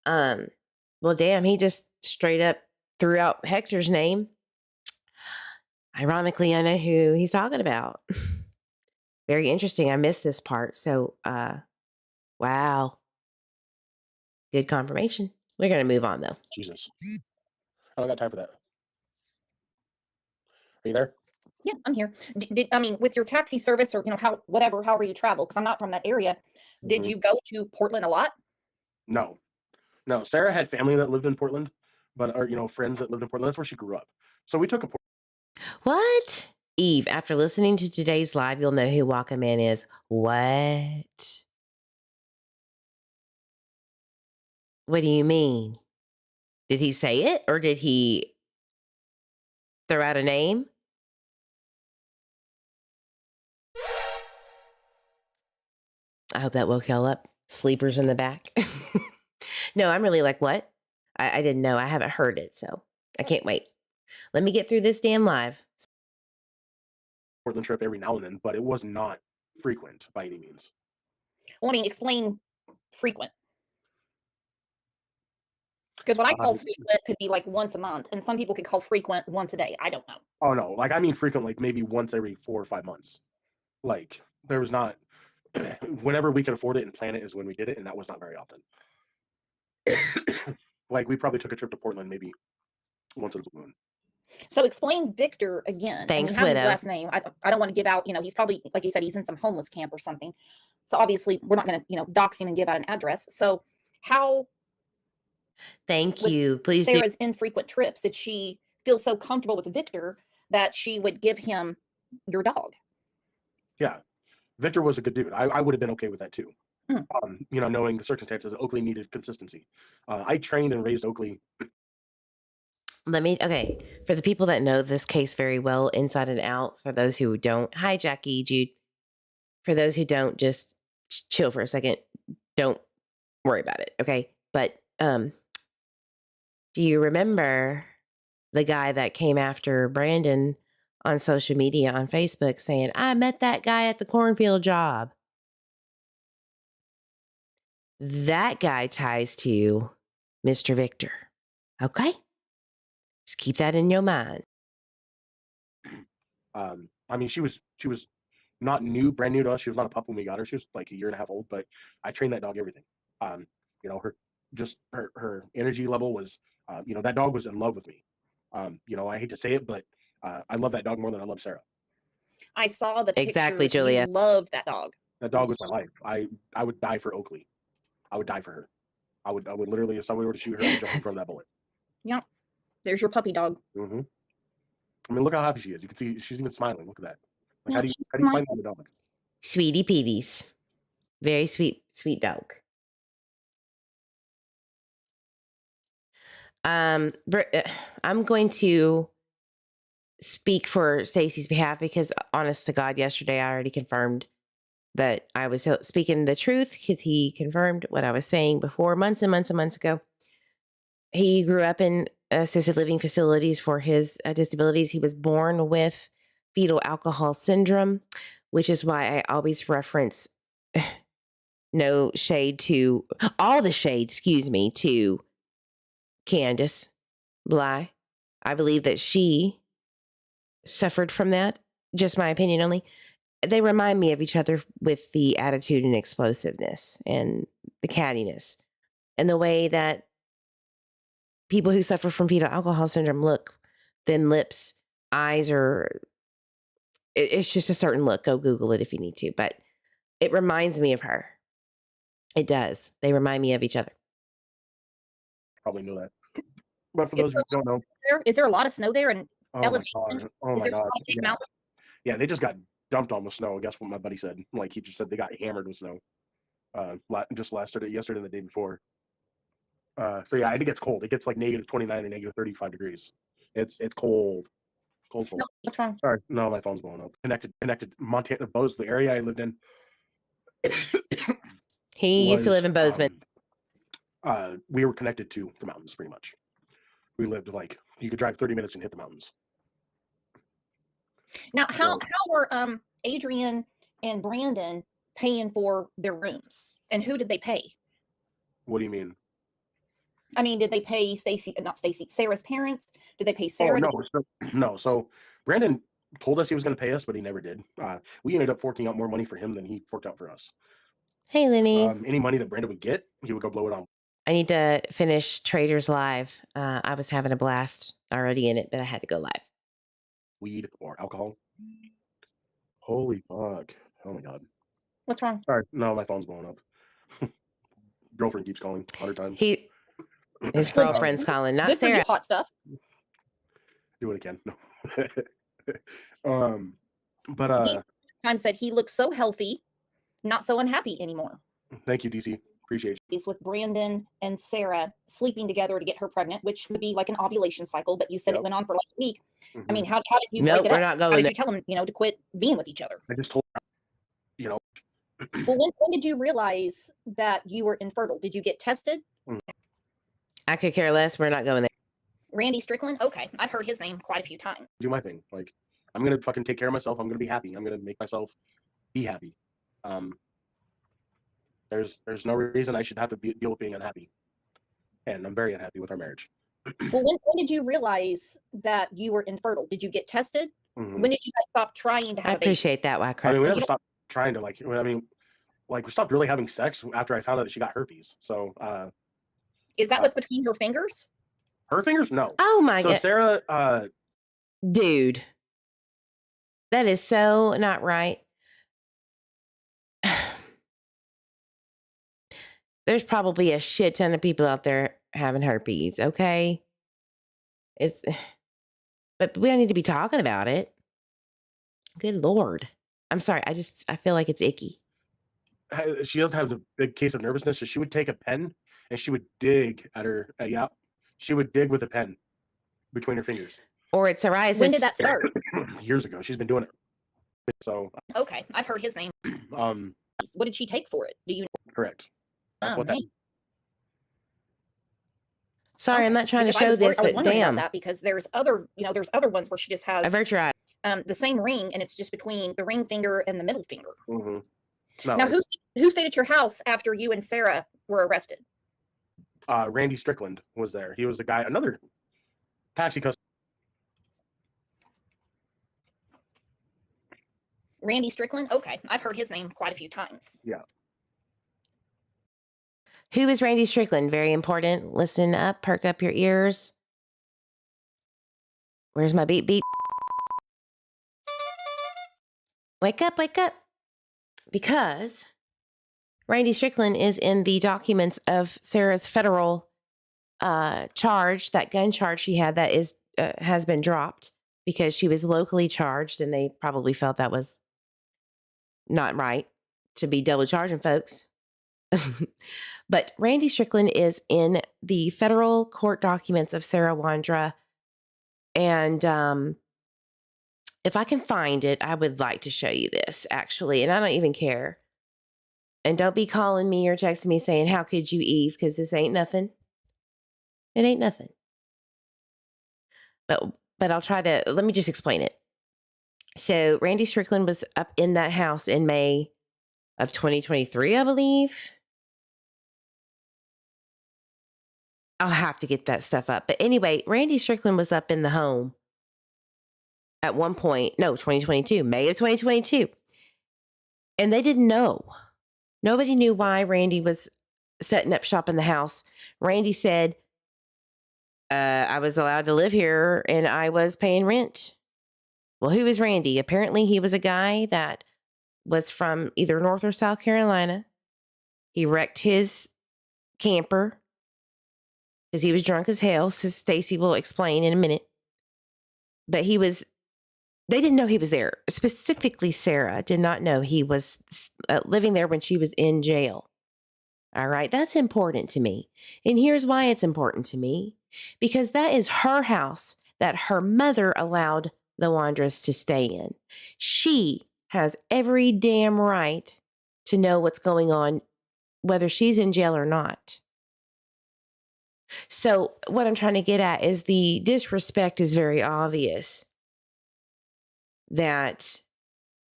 Well, damn, he just straight up threw out Hector's name. Ironically, I know who he's talking about. Very interesting. I missed this part. So, wow. Good confirmation. We're going to move on, though. Jesus. I don't got time for that. Are you there? Yeah, I'm here. I mean, with your taxi service or, however you travel, because I'm not from that area, did you go to Portland a lot? No. Sarah had family that lived in Portland, or friends that lived in Portland. That's where she grew up. So we took a. What? Eve, after listening to today's live, you'll know who Waka Man is. What? What do you mean? Did he say it or did he throw out a name? I hope that woke y'all up. Sleepers in the back. No, I'm really like, what? I didn't know. I haven't heard it, so I can't wait. Let me get through this damn live. Portland trip every now and then, but it was not frequent by any means. Well, I mean, explain frequent. Because what I call frequent could be like once a month, and some people could call frequent once a day. I don't know. Oh no, like I mean frequent, like maybe once every 4 or 5 months. Like there was not, whenever we could afford it and plan it is when we did it, and that was not very often. Like we probably took a trip to Portland maybe once in a blue moon. So explain Victor again. Thanks, and you have widow. his last name. I don't want to give out, he's probably, like you said, he's in some homeless camp or something. So obviously we're not going to, dox him and give out an address. So how Thank with you. Please do. Sarah's infrequent trips did she feel so comfortable with Victor that she would give him your dog? Yeah, Victor was a good dude. I would have been okay with that too. Mm. Knowing the circumstances, Oakley needed consistency. I trained and raised Oakley. Okay, for the people that know this case very well, inside and out, for those who don't, hi, Jackie, Jude. For those who don't, just chill for a second. Don't worry about it, okay? But do you remember the guy that came after Brandon on social media on Facebook saying, I met that guy at the cornfield job? That guy ties to Mr. Victor, okay? Just keep that in your mind. I mean, she was not brand new to us. She was not a pup when we got her. She was like a year and a half old, but I trained that dog everything. Her energy level was, that dog was in love with me. I hate to say it, but I love that dog more than I love Sarah. I saw the picture. Exactly, Julia. You loved that dog. That dog was my life. I would die for Oakley. I would die for her. I would literally, if somebody were to shoot her, I would jump in front of that bullet. Yep. There's your puppy dog. Mm-hmm. I mean, look how happy she is. You can see she's even smiling. Look at that. Like, Yeah, how do you she's find smiling. the dog? Sweetie Peeties. Very sweet dog. I'm going to speak for Stacey's behalf because, honest to God, yesterday I already confirmed that I was speaking the truth because he confirmed what I was saying before, months and months and months ago. He grew up in assisted living facilities for his disabilities. He was born with fetal alcohol syndrome, which is why I always reference no shade to all the shade, to Candace Bly. I believe that she suffered from that. Just my opinion only. They remind me of each other with the attitude and explosiveness and the cattiness and the way that people who suffer from fetal alcohol syndrome look, thin lips, eyes, or it's just a certain look. Go Google it if you need to, but it reminds me of her. It does. They remind me of each other. Probably know that. But for those who don't know, Is there a lot of snow there? And oh my elevation? god, oh Is my there god, a big yeah. mountain? Yeah, they just got dumped on with snow. Guess what my buddy said? Like he just said they got hammered with snow. Just yesterday and the day before. So yeah, it gets cold. It gets like -29 and -35 degrees. It's cold. Cold. No, what's wrong? Sorry, no, my phone's blowing up. Connected Montana, Bozeman, the area I lived in. He used to live in Bozeman. We were connected to the mountains pretty much. We lived like you could drive 30 minutes and hit the mountains. Now, how were Adrien and Brandon paying for their rooms, and who did they pay? What do you mean? I mean, did they pay Sarah's parents? Did they pay Sarah? No. So Brandon told us he was going to pay us, but he never did. We ended up forking out more money for him than he forked out for us. Hey, Lenny. Any money that Brandon would get, he would go blow it on. I need to finish Traders Live. I was having a blast already in it, but I had to go live. Weed or alcohol? Holy fuck. Oh my god. What's wrong? Sorry. No, my phone's blowing up. Girlfriend keeps calling 100 times. His girlfriend's calling, not Good for Sarah. you, hot stuff. Do what I can. No. DC Times said he looks so healthy, not so unhappy anymore. Thank you, DC. Appreciate you. He's with Brandon and Sarah sleeping together to get her pregnant, which would be like an ovulation cycle, but you said it went on for like a week. Mm-hmm. I mean, how did you Nope, break it we're up? not going How did there. you tell him, to quit being with each other? I just told her, Well, when did you realize that you were infertile? Did you get tested? I could care less. We're not going there. Randy Strickland? Okay, I've heard his name quite a few times. do my thing. Like, I'm going to fucking take care of myself. I'm going to be happy. I'm going to make myself be happy. There's no reason I should have to deal with being unhappy. and I'm very unhappy with our marriage. Well, when did you realize that you were infertile? Did you get tested? Mhm. When did you guys stop trying to I have a baby? appreciate that, I Wycraft. mean, we You never don't- stopped trying to we stopped really having sex after I found out that she got herpes. So Is that what's between your fingers? her fingers, no. Oh my So God. Sarah, Dude. That is so not right. There's probably a shit ton of people out there having herpes, okay? But we don't need to be talking about it. Good Lord. I'm sorry. I feel like it's icky. she does have a big case of nervousness, so she would take a pen and she would dig at her. She would dig with a pen between her fingers. Or it's psoriasis. When did that start? Years ago, she's been doing it. So, Okay, I've heard his name. What did she take for it? Do you? correct. That's Oh, what that. man. Sorry, Okay. I'm not trying to Because I show was this, I was but wondering about damn. that because there's other ones where she just has Avert your eye. the same ring and it's just between the ring finger and the middle finger. Mhm. No, Now, who stayed at your house after you and Sarah were arrested? Randy Strickland was there. He was the guy, another taxi customer. Randy Strickland? Okay, I've heard his name quite a few times. Yeah. Who is Randy Strickland? Very important. Listen up, perk up your ears. Where's my beep beep? Wake up, wake up. Because Randy Strickland is in the documents of Sarah's federal charge, that gun charge she had that is has been dropped because she was locally charged and they probably felt that was not right to be double charging folks. But Randy Strickland is in the federal court documents of Sarah Wondra. And if I can find it, I would like to show you this, actually. And I don't even care. And don't be calling me or texting me saying, how could you, Eve? Because this ain't nothing. It ain't nothing. But I'll try to, let me just explain it. So Randy Strickland was up in that house in May of 2023, I believe. I'll have to get that stuff up. But anyway, Randy Strickland was up in the home at one point. No, 2022, May of 2022. And they didn't know. Nobody knew why Randy was setting up shop in the house. Randy said, I was allowed to live here and I was paying rent. Well, who is Randy? Apparently he was a guy that was from either North or South Carolina. He wrecked his camper because he was drunk as hell. So Stacey will explain in a minute. But they didn't know he was there. Specifically, Sarah did not know he was living there when she was in jail. All right. That's important to me. And here's why it's important to me. Because that is her house that her mother allowed the Wondras to stay in. She has every damn right to know what's going on, whether she's in jail or not. So what I'm trying to get at is the disrespect is very obvious that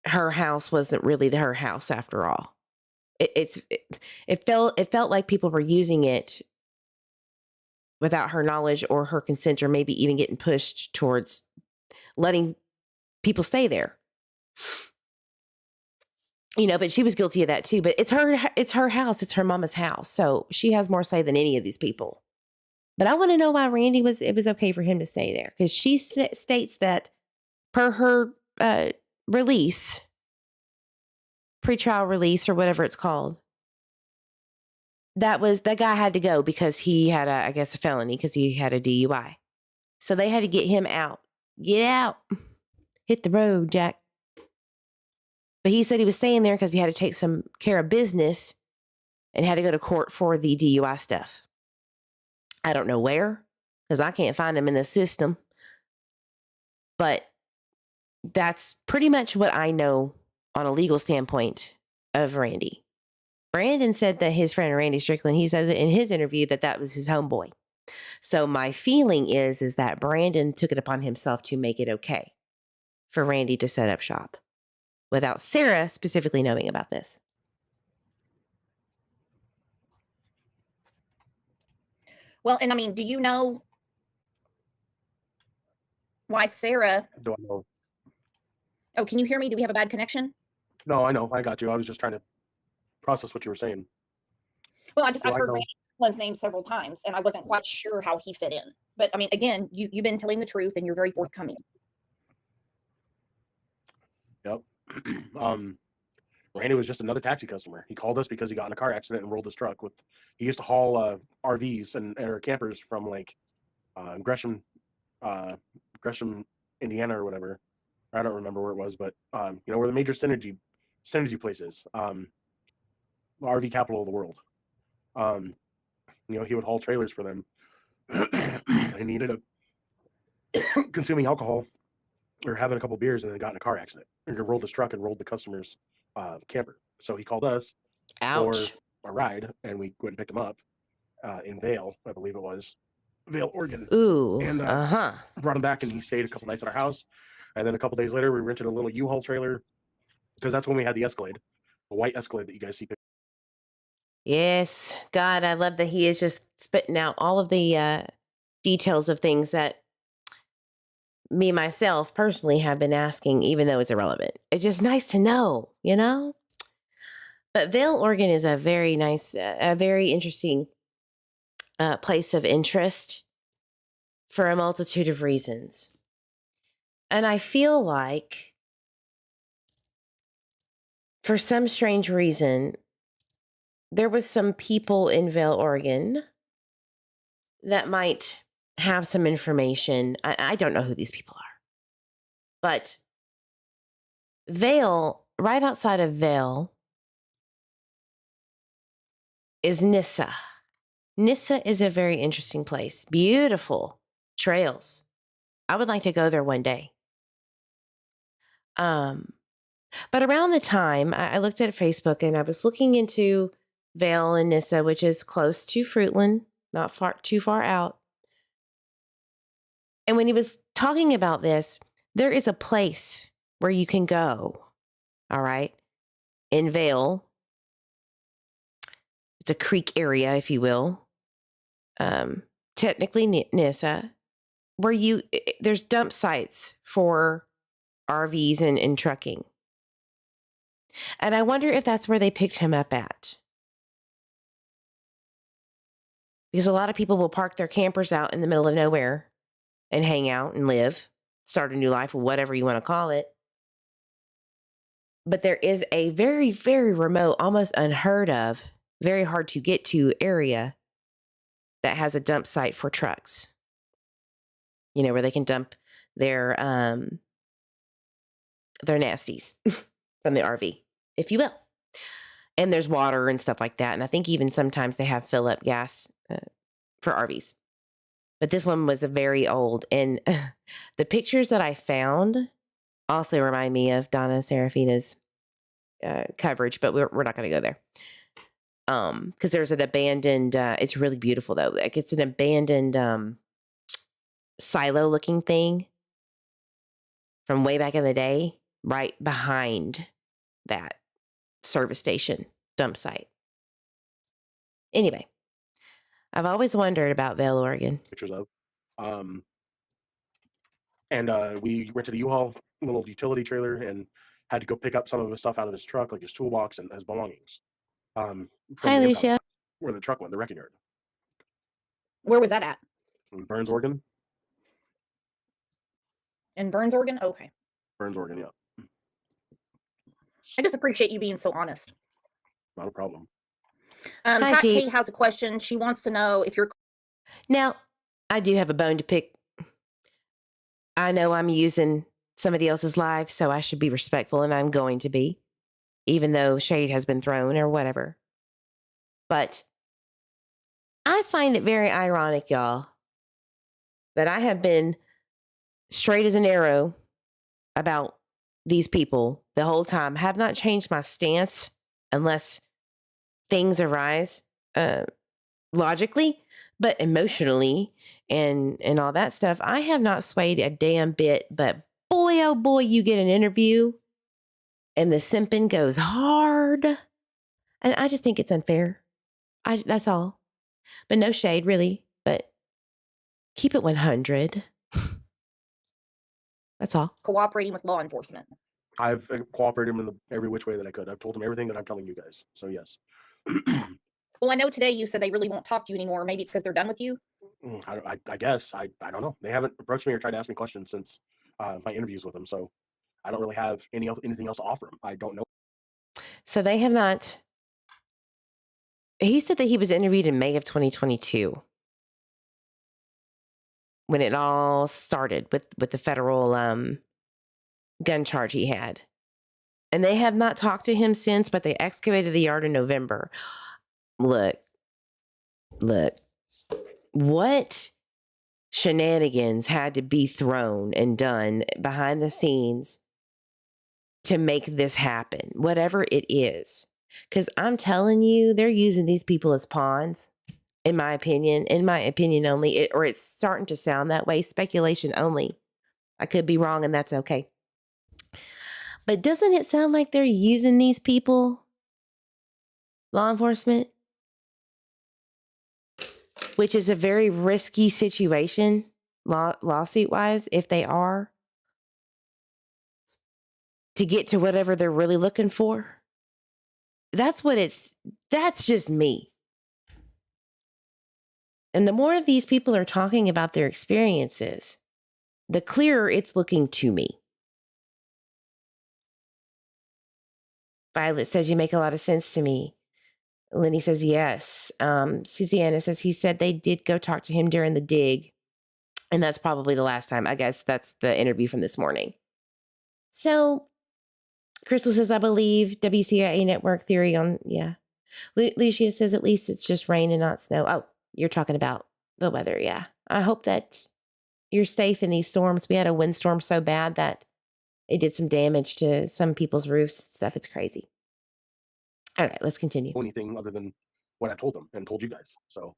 her house wasn't really her house after all. It felt like people were using it without her knowledge or her consent, or maybe even getting pushed towards letting people stay there. But she was guilty of that too. But it's her house. It's her mama's house. So she has more say than any of these people. But I want to know why Randy it was okay for him to stay there. Because she states that per her release, pretrial release or whatever it's called, that guy had to go because he had a felony because he had a DUI. So they had to get him out. Get out. Hit the road, Jack. But he said he was staying there because he had to take some care of business and had to go to court for the DUI stuff. I don't know where, because I can't find him in the system. But that's pretty much what I know on a legal standpoint of Randy. Brandon said that his friend Randy Strickland, he said that in his interview that was his homeboy. So my feeling is that Brandon took it upon himself to make it okay for Randy to set up shop without Sarah specifically knowing about this. Well, and I mean, do you know why Sarah? Do I know? Oh, can you hear me? Do we have a bad connection? No, I know. I got you. I was just trying to process what you were saying. Well, Do I've I heard know? Randy's name several times, and I wasn't quite sure how he fit in. But I mean, again, you've been telling the truth, and you're very forthcoming. Yep. Randy was just another taxi customer. He called us because he got in a car accident and rolled his truck with. He used to haul RVs and or campers from like Gresham, Gresham, Indiana or whatever. I don't remember where it was, but you know where the major synergy place is. RV capital of the world. You know, he would haul trailers for them. He needed a consuming alcohol or having a couple beers and then got in a car accident and rolled his truck and rolled the customer's camper. So he called us for Ouch. a ride, and we went and picked him up in Vail, I believe it was, Vail, Oregon, Ooh. and brought him back, and he stayed a couple nights at our house. And then a couple days later, we rented a little U-Haul trailer because that's when we had the Escalade, the white Escalade that you guys see. Yes. God, I love that he is just spitting out all of the details of things that me, myself, personally have been asking, even though it's irrelevant. It's just nice to know, you know? But Vail, Oregon is a very nice, a very interesting place of interest for a multitude of reasons. And I feel like, for some strange reason, there was some people in Vail, Oregon that might have some information. I don't know who these people are. But Vail, right outside of Vail, is Nissa. Nissa is a very interesting place. Beautiful trails. I would like to go there one day. But around the time, I looked at Facebook and I was looking into Vail and Nissa, which is close to Fruitland, not too far out. And when he was talking about this, there is a place where you can go, all right, in Vail. It's a creek area, if you will. Technically Nissa, where there's dump sites for RVs and trucking. And I wonder if that's where they picked him up at. Because a lot of people will park their campers out in the middle of nowhere and hang out and live, start a new life, or whatever you want to call it. But there is a very, very remote, almost unheard of, very hard to get to area that has a dump site for trucks. You know, where they can dump their nasties from the RV, if you will. And there's water and stuff like that. And I think even sometimes they have fill up gas for RVs. But this one was a very old. And the pictures that I found also remind me of Donna Serafina's coverage, but we're not going to go there. Because there's an abandoned, it's really beautiful though. Like it's an abandoned silo looking thing from way back in the day, right behind that service station dump site. Anyway, I've always wondered about Vail, Oregon. Pictures of. And we rented a U-Haul little utility trailer and had to go pick up some of his stuff out of his truck, like his toolbox and his belongings. From Hi, the Lucia. where the truck went, the wrecking yard. Where was that at? In Burns, Oregon. In Burns, Oregon? Okay. Burns, Oregon, yeah. I just appreciate you being so honest. Not a problem. Hi, Pat G. Kate has a question. She wants to know if you're. Now, I do have a bone to pick. I know I'm using somebody else's life, so I should be respectful, and I'm going to be, even though shade has been thrown or whatever. But I find it very ironic, y'all, that I have been straight as an arrow about these people the whole time, have not changed my stance unless things arise logically, but emotionally and all that stuff. I have not swayed a damn bit, but boy, oh boy, you get an interview and the simping goes hard. And I just think it's unfair. That's all. But no shade, really. But Keep it 100. That's all. Cooperating with law enforcement. I've cooperated in every which way that I could. I've told them everything that I'm telling you guys. So yes. Well, I know today you said they really won't talk to you anymore. Maybe it's because they're done with you. I guess. I don't know. They haven't approached me or tried to ask me questions since my interviews with them. So I don't really have anything else to offer them. I don't know. So they have not. He said that he was interviewed in May of 2022 when it all started with the federal gun charge he had. And they have not talked to him since, but they excavated the yard in November. Look, what shenanigans had to be thrown and done behind the scenes to make this happen, whatever it is. Because I'm telling you, they're using these people as pawns, in my opinion only, or it's starting to sound that way, speculation only. I could be wrong, and that's okay. But doesn't it sound like they're using these people, law enforcement, which is a very risky situation, lawsuit-wise, if they are, to get to whatever they're really looking for? That's just me. And the more of these people are talking about their experiences, the clearer it's looking to me. Violet says, you make a lot of sense to me. Lenny says, yes. Susanna says, he said they did go talk to him during the dig. And that's probably the last time. I guess that's the interview from this morning. So Crystal says, I believe WCIA network theory on, yeah. Lucia says, at least it's just rain and not snow. Oh, you're talking about the weather. Yeah. I hope that you're safe in these storms. We had a windstorm so bad that it did some damage to some people's roofs and stuff. It's crazy. All right, let's continue. Anything other than what I told them and told you guys. So.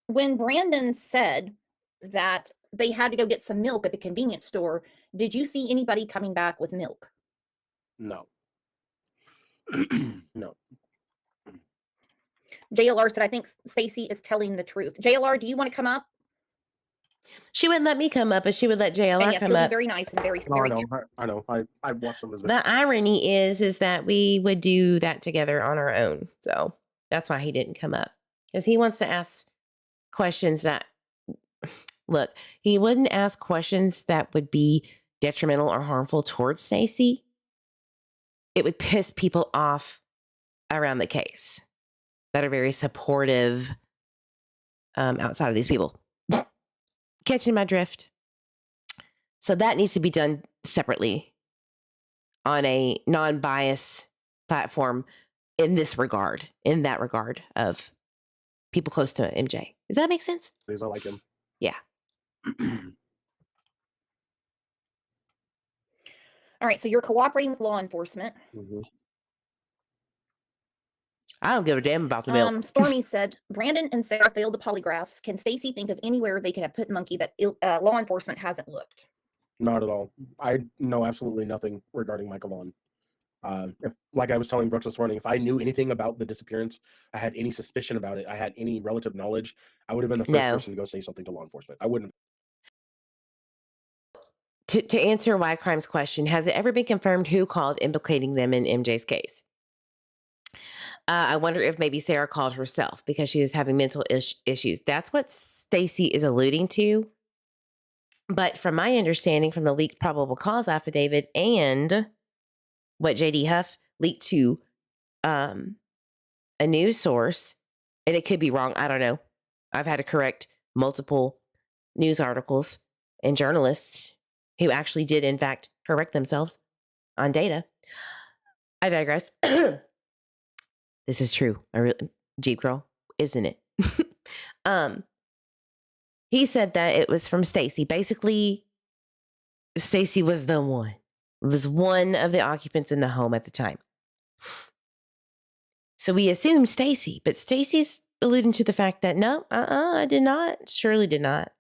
When Brandon said that they had to go get some milk at the convenience store, did you see anybody coming back with milk? No. No. JLR said, I think Stacey is telling the truth. JLR, do you want to come up? She wouldn't let me come up, but she would let JLR And yes, come he'll up. be very nice and very, No, very I know. I watched some of his. The irony is that we would do that together on our own. So that's why he didn't come up, because he wants to ask questions that, look, he wouldn't ask questions that would be detrimental or harmful towards Stacey. It would piss people off around the case that are very supportive outside of these people. Catching my drift. So that needs to be done separately on a non-bias platform in that regard of people close to MJ. Does that make sense? Because I like him. Yeah. All right, so you're cooperating with law enforcement. Mm-hmm. I don't give a damn about the milk. Stormy said, Brandon and Sarah failed the polygraphs. Can Stacey think of anywhere they could have put Monkey that law enforcement hasn't looked? Not at all. I know absolutely nothing regarding Michael Vaughan. If, like I was telling Brooks this morning, if I knew anything about the disappearance, I had any suspicion about it, I had any relative knowledge, I would have been the first person to go say something to law enforcement. I wouldn't. To answer Y Crime's question, has it ever been confirmed who called implicating them in MJ's case? I wonder if maybe Sarah called herself because she is having mental issues. That's what Stacey is alluding to. But from my understanding from the leaked probable cause affidavit and what JD Huff leaked to a news source, and it could be wrong, I don't know. I've had to correct multiple news articles and journalists who actually did, in fact, correct themselves on data. I digress. This is true. Jeep girl, isn't it? He said that it was from Stacey. Basically, Stacey was the one. Was one of the occupants in the home at the time. So we assume Stacey, but Stacey's alluding to the fact that no, I did not. Surely did not.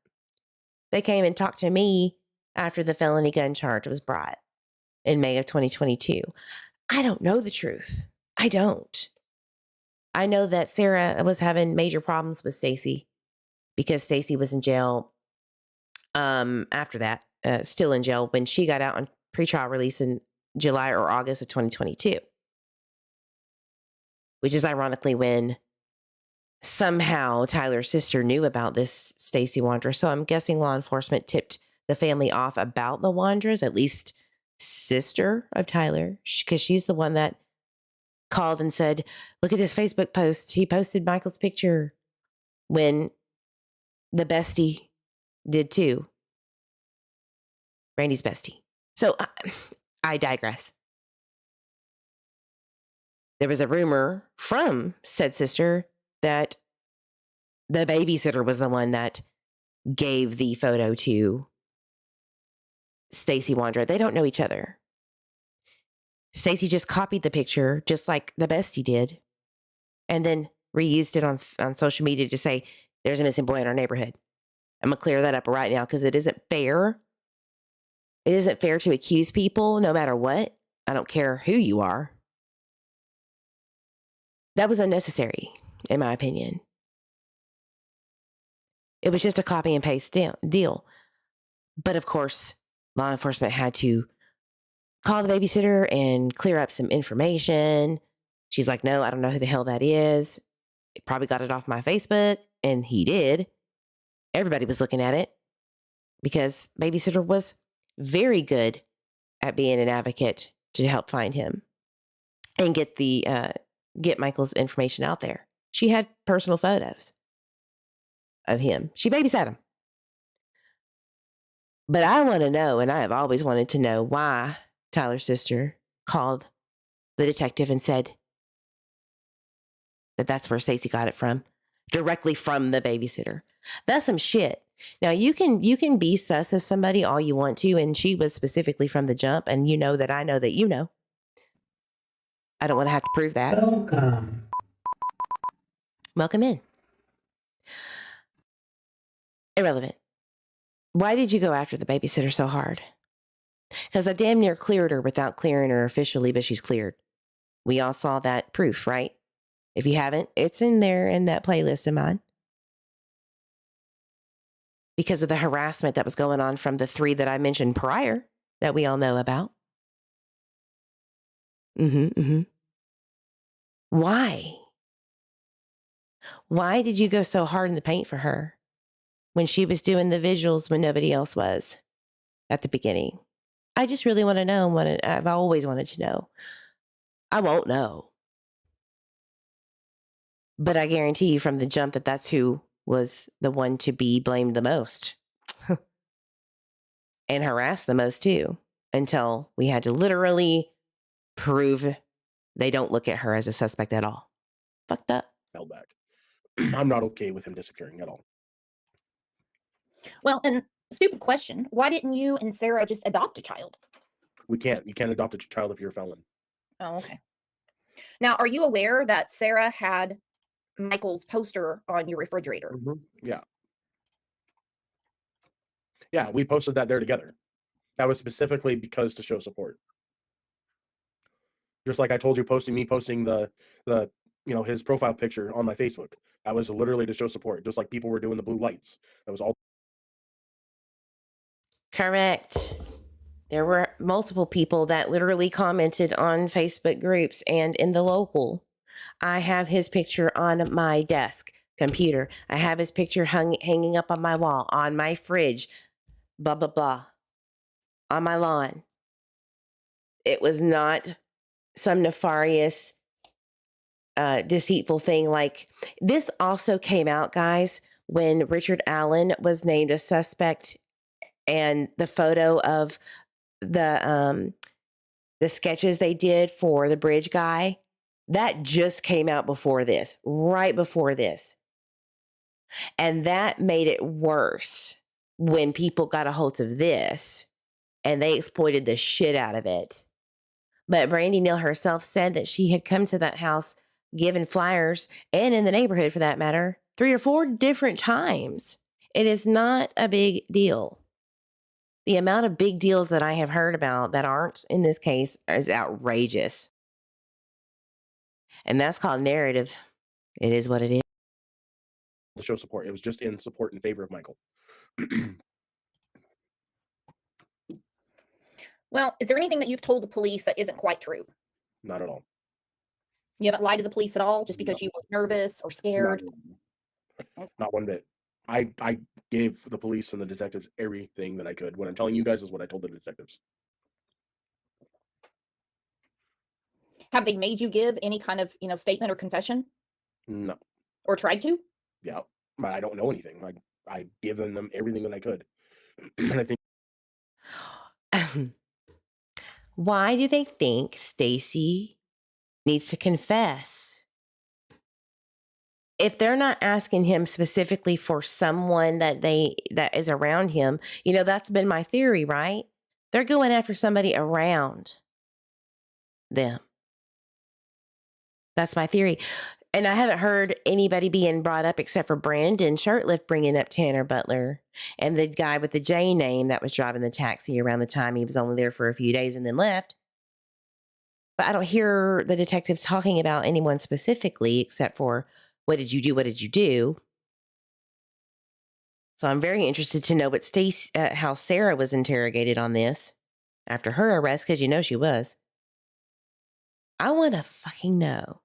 They came and talked to me after the felony gun charge was brought in May of 2022. I don't know the truth. I don't. I know that Sarah was having major problems with Stacey because Stacey was in jail after that, still in jail when she got out on pretrial release in July or August of 2022, which is ironically when somehow Tyler's sister knew about this Stacey Wondra. So I'm guessing law enforcement tipped the family off about the Wondras, at least sister of Tyler, because she's the one that called and said, look at this Facebook post. He posted Michael's picture, when the bestie did too. Randy's bestie. So I digress. There was a rumor from said sister that the babysitter was the one that gave the photo to Stacey Wondra. They don't know each other. Stacey just copied the picture just like the bestie did, and then reused it on social media to say, there's a missing boy in our neighborhood. I'm going to clear that up right now because it isn't fair. It isn't fair to accuse people no matter what. I don't care who you are. That was unnecessary, in my opinion. It was just a copy and paste deal. But of course, law enforcement had to call the babysitter and clear up some information. She's like, no, I don't know who the hell that is. It probably got it off my Facebook. And he did. Everybody was looking at it because babysitter was very good at being an advocate to help find him and get Michael's information out there. She had personal photos of him. She babysat him. But I want to know, and I have always wanted to know, why Tyler's sister called the detective and said that that's where Stacey got it from, directly from the babysitter. That's some shit. Now you can be sus of somebody all you want to, and she was specifically from the jump, and you know that I know that you know. I don't want to have to prove that. Welcome in. Irrelevant. Why did you go after the babysitter so hard? Because I damn near cleared her without clearing her officially, but she's cleared. We all saw that proof, right? If you haven't, it's in there in that playlist of mine. Because of the harassment that was going on from the 3 that I mentioned prior that we all know about. Why? Why did you go so hard in the paint for her when she was doing the visuals when nobody else was at the beginning? I just really want to know what I've always wanted to know. I won't know. But I guarantee you from the jump that that's who was the one to be blamed the most and harassed the most too, until we had to literally prove they don't look at her as a suspect at all. Fucked up. Held back. I'm not okay with him disappearing at all. Well, and stupid question. Why didn't you and Sarah just adopt a child? We can't. You can't adopt a child if you're a felon. Oh, okay. Now, are you aware that Sarah had Michael's poster on your refrigerator? Yeah. Yeah, we posted that there together. That was specifically because to show support. Just like I told you, posting the his profile picture on my Facebook. That was literally to show support. Just like people were doing the blue lights. That was all. Correct. There were multiple people that literally commented on Facebook groups and in the local. I have his picture on my desk computer. I have his picture hanging up on my wall, on my fridge, blah, blah, blah, on my lawn. It was not some nefarious, deceitful thing. Like, this also came out, guys, when Richard Allen was named a suspect, and the photo of the sketches they did for the bridge guy, that just came out before this, right before this. And that made it worse when people got a hold of this and they exploited the shit out of it. But Brandy Neal herself said that she had come to that house, given flyers, and in the neighborhood for that matter, 3 or 4 different times. It is not a big deal. The amount of big deals that I have heard about that aren't in this case is outrageous. And that's called narrative. It is what it is. To show support. It was just in support in favor of Michael. Well, is there anything that you've told the police that isn't quite true? Not at all. You haven't lied to the police at all just because No. you were nervous or Not, scared? not one bit. I gave the police and the detectives everything that I could. What I'm telling you guys is what I told the detectives. Have they made you give any kind of, statement or confession, No. or tried to? Yeah. But I don't know anything. I given them everything that I could. And I think Why do they think Stacey needs to confess? If they're not asking him specifically for someone that is around him, that's been my theory, right? They're going after somebody around them. That's my theory. And I haven't heard anybody being brought up except for Brandon Shirtlift bringing up Tanner Butler and the guy with the J name that was driving the taxi around the time he was only there for a few days and then left. But I don't hear the detectives talking about anyone specifically except for, what did you do? What did you do? So I'm very interested to know what how Sarah was interrogated on this after her arrest, because she was. I want to fucking know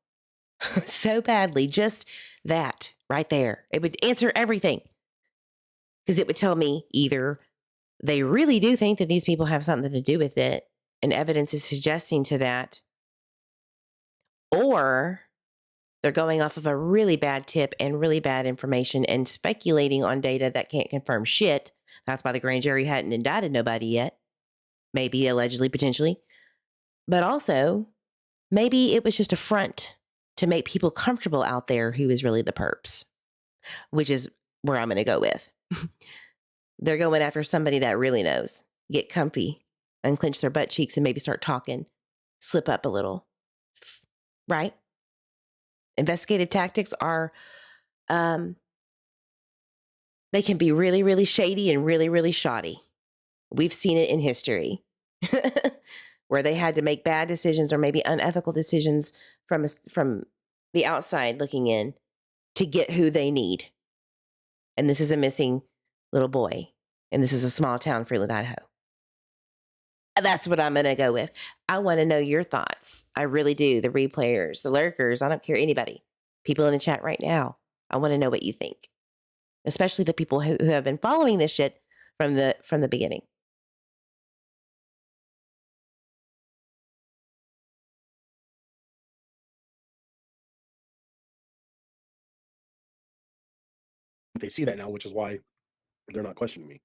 so badly. Just that right there. It would answer everything. Because it would tell me either they really do think that these people have something to do with it, and evidence is suggesting to that, or they're going off of a really bad tip and really bad information and speculating on data that can't confirm shit. That's why the grand jury hadn't indicted nobody yet. Maybe, allegedly, potentially. But also, maybe it was just a front to make people comfortable out there who is really the perps, which is where I'm going to go with. They're going after somebody that really knows. Get comfy, unclench their butt cheeks, and maybe start talking. Slip up a little. Right? Investigative tactics are, they can be really, really shady and really, really shoddy. We've seen it in history where they had to make bad decisions or maybe unethical decisions from the outside looking in to get who they need. And this is a missing little boy. And this is a small town, Fruitland, Idaho. That's what I'm going to go with. I want to know your thoughts. I really do. The replayers, the lurkers, I don't care, anybody. People in the chat right now. I want to know what you think. Especially the people who have been following this shit from the beginning. they see that now, which is why they're not questioning me.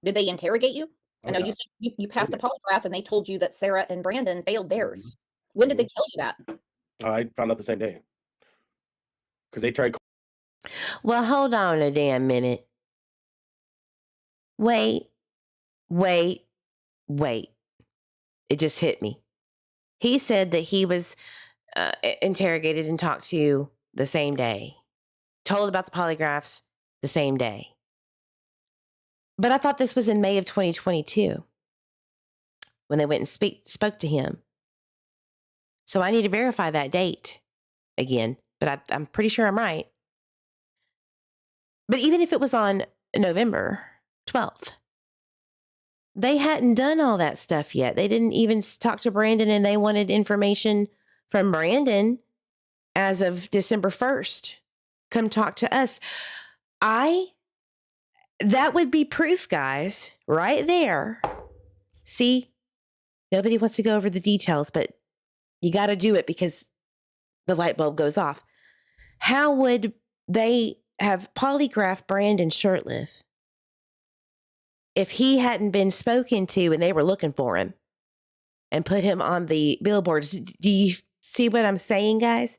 Did they interrogate you? I Oh, know yeah. you said you passed yeah. a polygraph and they told you that Sarah and Brandon failed theirs. When did they tell you that? I found out the same day. Because they tried. Well, hold on a damn minute. Wait. It just hit me. He said that he was interrogated and talked to the same day. Told about the polygraphs the same day. But I thought this was in May of 2022 when they went and spoke to him. So I need to verify that date again, but I'm pretty sure I'm right. But even if it was on November 12th, they hadn't done all that stuff yet. They didn't even talk to Brandon, and they wanted information from Brandon as of December 1st. Come talk to us. That would be proof, guys, right there. See, nobody wants to go over the details, but you got to do it because the light bulb goes off. How would they have polygraphed Brandon Shirtlift if he hadn't been spoken to and they were looking for him and put him on the billboards? Do you see what I'm saying, guys?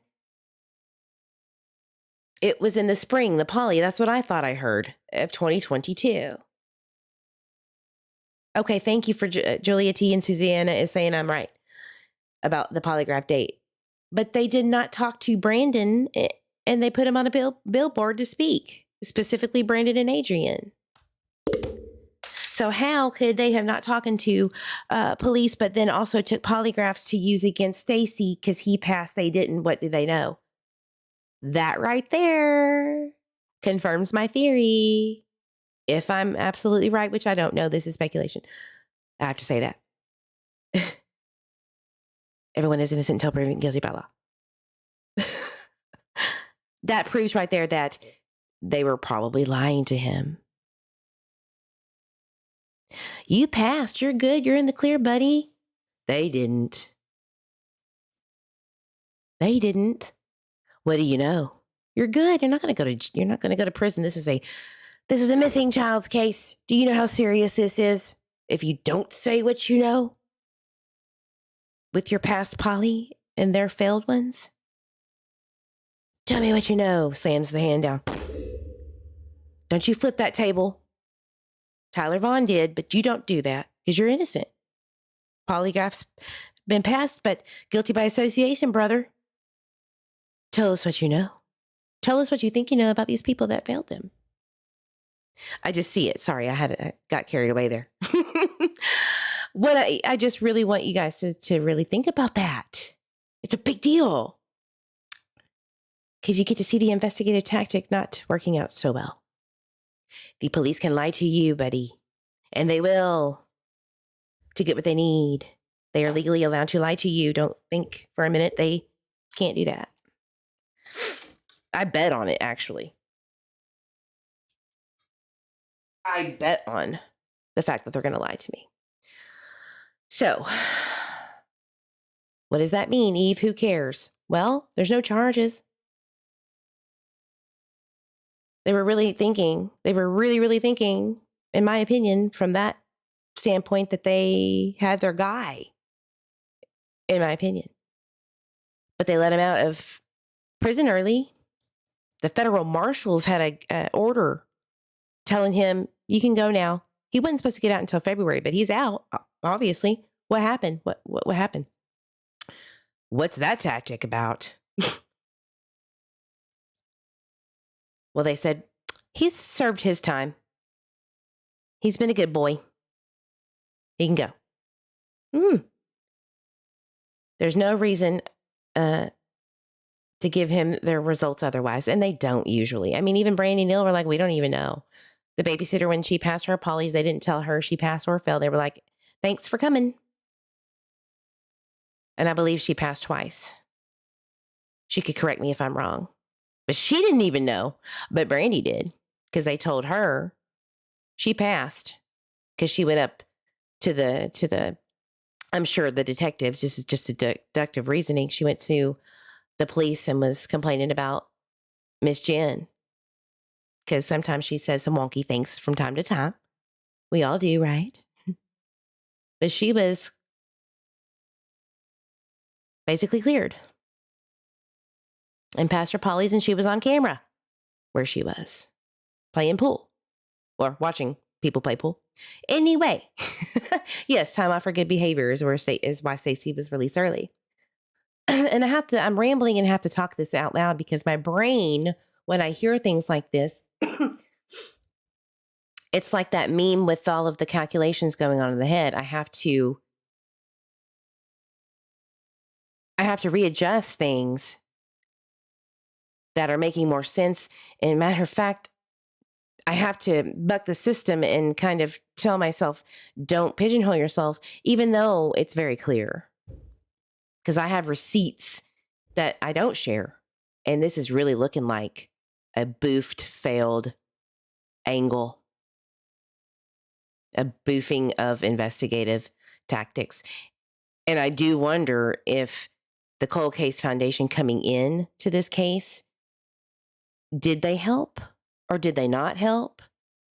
It was in the spring, the poly. That's what I thought I heard of 2022. Okay, thank you for Julia T. and Susanna is saying I'm right about the polygraph date. But they did not talk to Brandon, and they put him on a billboard to speak, specifically Brandon and Adrien. So So how could they have not talking to police, but then also took polygraphs to use against Stacey because he passed, they didn't? What did they know? That right there confirms my theory. If I'm absolutely right, which I don't know, this is speculation. I have to say that. Everyone is innocent until proven guilty by law. That proves right there that they were probably lying to him. You passed. You're good. You're in the clear, buddy. They didn't. They didn't. What do you know? You're good. You're not going to go to prison. This is a missing child's case. Do you know how serious this is? If you don't say what you know with your past Polly and their failed ones, tell me what you know. Slams the hand down. Don't you flip that table. Tyler Vaughan did, but you don't do that because you're innocent. Polygraph's been passed, but guilty by association, brother. Tell us what you know. Tell us what you think you know about these people that failed them. I just see it. Sorry, I got carried away there. What I just really want you guys to really think about that. It's a big deal. Because you get to see the investigative tactic not working out so well. The police can lie to you, buddy. And they will. To get what they need. They are legally allowed to lie to you. Don't think for a minute they can't do that. I bet on it, actually. I bet on the fact that they're going to lie to me. So, what does that mean, Eve? Who cares? Well, there's no charges. They were really thinking, in my opinion, from that standpoint, that they had their guy, in my opinion. But they let him out of prison early. The federal marshals had a order telling him, you can go now. He wasn't supposed to get out until February, but he's out, obviously. What happened? What happened? What's that tactic about? Well, they said, he's served his time. He's been a good boy. He can go. There's no reason to give him their results otherwise. And they don't usually. I mean, even Brandy Neal were like, we don't even know. The babysitter, when she passed her polys, they didn't tell her she passed or failed. They were like, thanks for coming. And I believe she passed twice. She could correct me if I'm wrong. But she didn't even know. But Brandy did. Because they told her she passed. Because she went up to the I'm sure the detectives, this is just a deductive reasoning. She went to the police and was complaining about Miss Jen. Because sometimes she says some wonky things from time to time. We all do, right? But she was basically cleared. And passed her polys, and she was on camera where she was playing pool or watching people play pool. Anyway, yes, time off for good behavior is why Stacey was released early. And I'm rambling and have to talk this out loud because my brain, when I hear things like this, it's like that meme with all of the calculations going on in the head. I have to readjust things that are making more sense. And matter of fact, I have to buck the system and kind of tell myself, don't pigeonhole yourself, even though it's very clear. Because I have receipts that I don't share. And this is really looking like a boofed, failed angle. A boofing of investigative tactics. And I do wonder if the Cold Case Foundation coming in to this case, did they help or did they not help?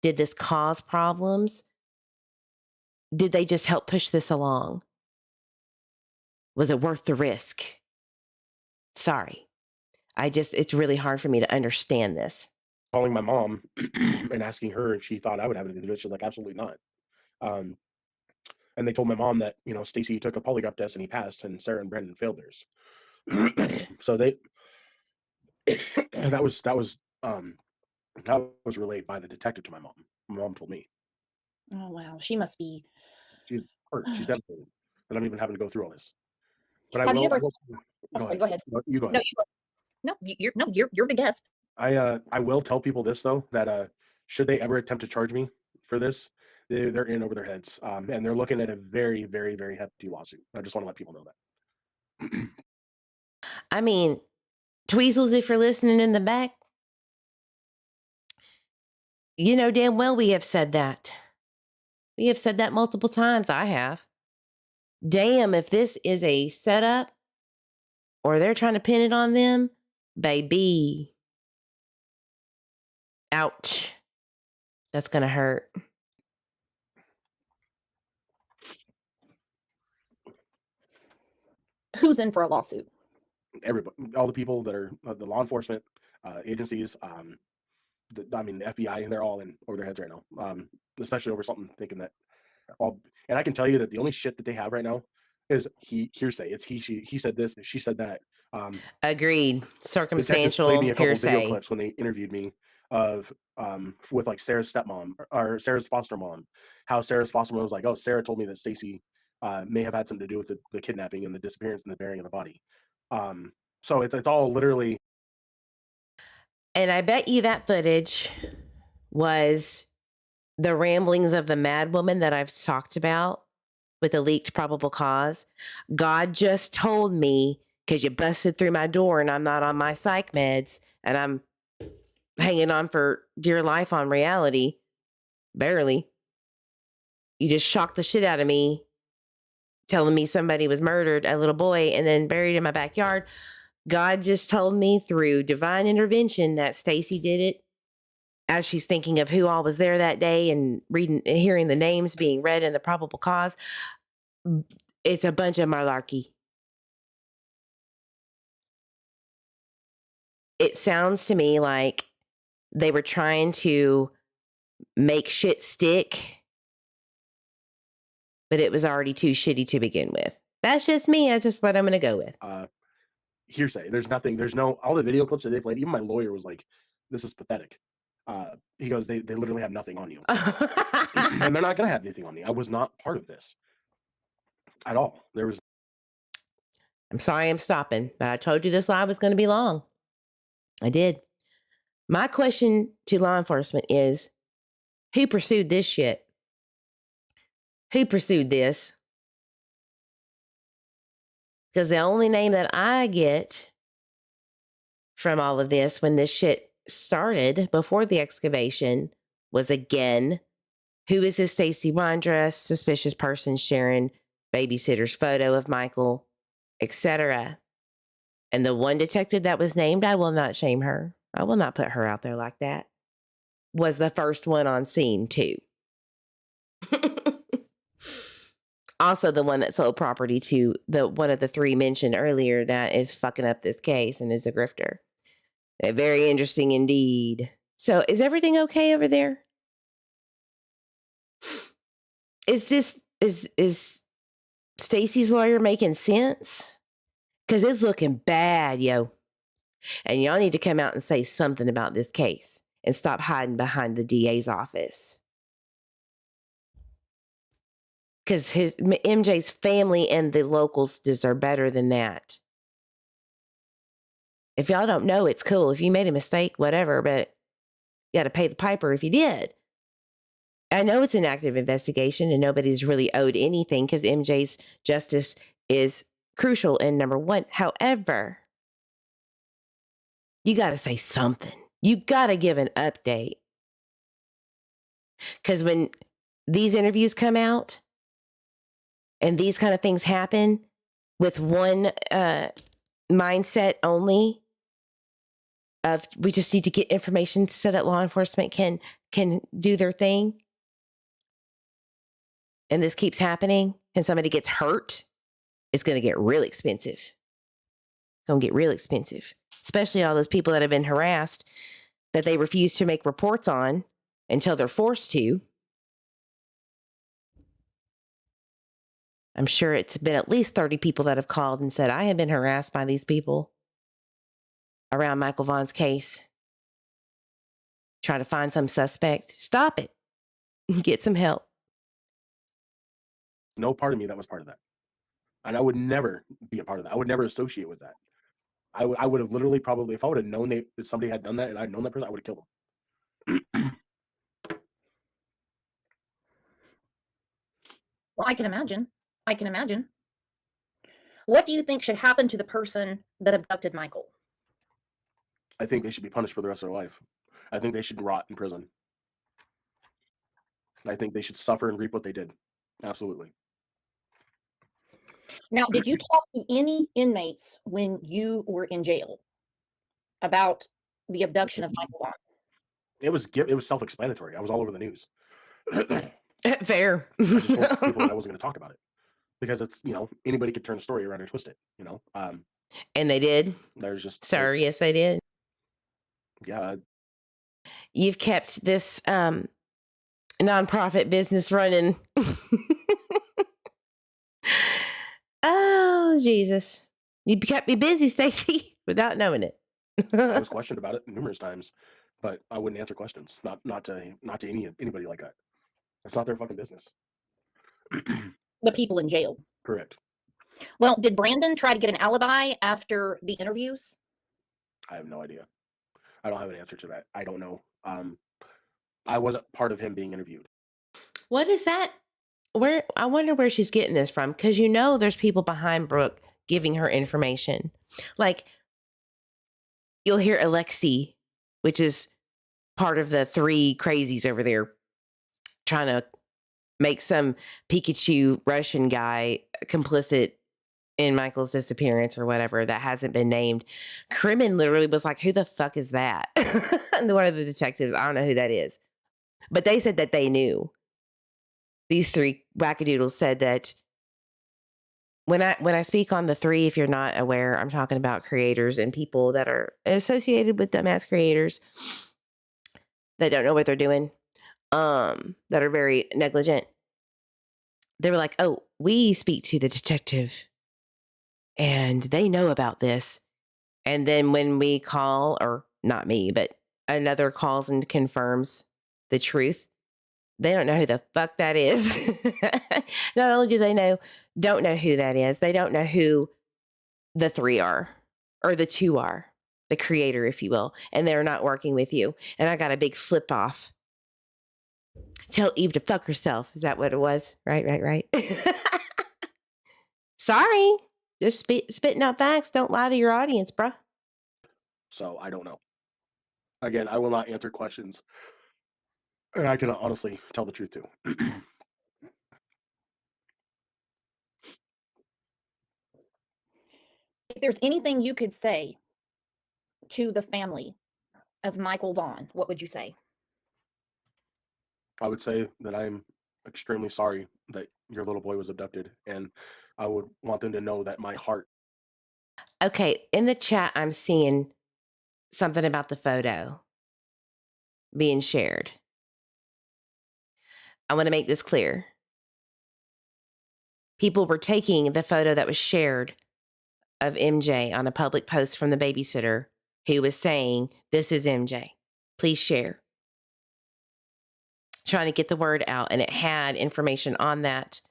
Did this cause problems? Did they just help push this along? Was it worth the risk? Sorry. It's really hard for me to understand this. Calling my mom and asking her if she thought I would have anything to do with it. She's like, absolutely not. And they told my mom that, Stacey took a polygraph test and he passed, and Sarah and Brandon failed theirs. So that was relayed by the detective to my mom. My mom told me. Oh wow, she must be. She's hurt. She's devastated that I'm even having to go through all this. But I Have you will. ever? Oh, Go sorry, ahead. go ahead. No, you go No, ahead. you're the guest. I will tell people this though, that should they ever attempt to charge me for this, they're in over their heads, and they're looking at a very, very, very hefty lawsuit. I just want to let people know that. I mean, Tweezles, if you're listening in the back, you know damn well we have said that. We have said that multiple times. I have. Damn, if this is a setup or they're trying to pin it on them, baby. Ouch. That's going to hurt. Who's in for a lawsuit? Everybody, all the people that are the law enforcement agencies, the FBI, they're all in over their heads right now, especially over something thinking that all. And I can tell you that the only shit that they have right now is hearsay. It's he said this, she said that. Agreed. Detectives played Circumstantial me a couple video hearsay. clips when they interviewed me of with like Sarah's stepmom or Sarah's foster mom, how Sarah's foster mom was like, oh, Sarah told me that Stacey may have had something to do with the kidnapping and the disappearance and the burying of the body. So it's all literally. And I bet you that footage was the ramblings of the mad woman that I've talked about with the leaked probable cause. God just told me because you busted through my door and I'm not on my psych meds and I'm hanging on for dear life on reality. Barely. You just shocked the shit out of me telling me somebody was murdered, a little boy, and then buried in my backyard. God just told me through divine intervention that Stacey did it as she's thinking of who all was there that day and hearing the names being read in the probable cause. It's a bunch of malarkey. It sounds to me like they were trying to make shit stick, but it was already too shitty to begin with. That's just me. That's just what I'm going to go with. Hearsay. There's nothing. There's no. All the video clips that they played. Even my lawyer was like, "This is pathetic." He goes, "They literally have nothing on you, and they're not gonna have anything on me. I was not part of this at all. There was." I'm sorry I'm stopping, but I told you this live was going to be long. I did. My question to law enforcement is, who pursued this shit? Who pursued this? Because the only name that I get from all of this when this shit started before the excavation was, again, who is this Stacey Wondra, suspicious person sharing babysitter's photo of Michael, etc. And the one detective that was named, I will not shame her. I will not put her out there like that, was the first one on scene too. Also the one that sold property to the one of the three mentioned earlier that is fucking up this case and is a grifter. Very interesting indeed. So is everything okay over there? Is Stacey's lawyer making sense? Because it's looking bad, yo. And y'all need to come out and say something about this case and stop hiding behind the DA's office. Because MJ's family and the locals deserve better than that. If y'all don't know, it's cool. If you made a mistake, whatever, but you got to pay the piper if you did. I know it's an active investigation and nobody's really owed anything because MJ's justice is crucial and number one. However, you got to say something. You got to give an update. Because when these interviews come out and these kind of things happen with one mindset only of we just need to get information so that law enforcement can do their thing, and this keeps happening and somebody gets hurt, it's going to get real expensive. It's going to get real expensive, especially all those people that have been harassed that they refuse to make reports on until they're forced to. I'm sure it's been at least 30 people that have called and said, I have been harassed by these people around Michael Vaughan's case. Try to find some suspect. Stop it. Get some help. no part of me that was part of that. And I would never be a part of that. I would never associate with that. I would have literally probably, if I would have known that somebody had done that and I'd known that person, I would have killed them. Well, I can imagine. I can imagine. What do you think should happen to the person that abducted Michael? I think they should be punished for the rest of their life. I think they should rot in prison. I think they should suffer and reap what they did. Absolutely. Now, did you talk to any inmates when you were in jail about the abduction of Michael Vaughan? It was self-explanatory. I was all over the news. Fair. I just told people that I wasn't going to talk about it because it's, anybody could turn a story around and twist it, And they did. There's just Sorry, yes, they did. Yeah. You've kept this nonprofit business running. Oh, Jesus. You kept me busy, Stacey, without knowing it. I was questioned about it numerous times, but I wouldn't answer questions. Not to anybody like that. That's not their fucking business. The people in jail. Correct. Well, did Brandon try to get an alibi after the interviews? I have no idea. I don't have an answer to that. I don't know. I wasn't part of him being interviewed. What is that? I wonder where she's getting this from, because there's people behind Brooke giving her information. Like, you'll hear Alexi, which is part of the three crazies over there, trying to make some Pikachu Russian guy complicit in Michael's disappearance or whatever that hasn't been named. Crimin literally was like, who the fuck is that? And one of the detectives, I don't know who that is. But they said that they knew. These three wackadoodles said that when I speak on the three, if you're not aware, I'm talking about creators and people that are associated with dumbass creators that don't know what they're doing, that are very negligent. They were like, oh, we speak to the detective and they know about this. And then when we call, or not me, but another calls and confirms the truth, they don't know who the fuck that is. Not only do they don't know who that is, they don't know who the three are, or the two are, the creator, if you will, and they're not working with you. And I got a big flip off. Tell Eve to fuck herself. Is that what it was? Right. Sorry. Just spitting out facts. Don't lie to your audience, bruh. So I don't know. Again, I will not answer questions. And I can honestly tell the truth too. If there's anything you could say to the family of Michael Vaughan, what would you say? I would say that I'm extremely sorry that your little boy was abducted, and I would want them to know that my heart. Okay, in the chat, I'm seeing something about the photo being shared. I want to make this clear. People were taking the photo that was shared of MJ on a public post from the babysitter who was saying, this is MJ. Please share. Trying to get the word out. And it had information on that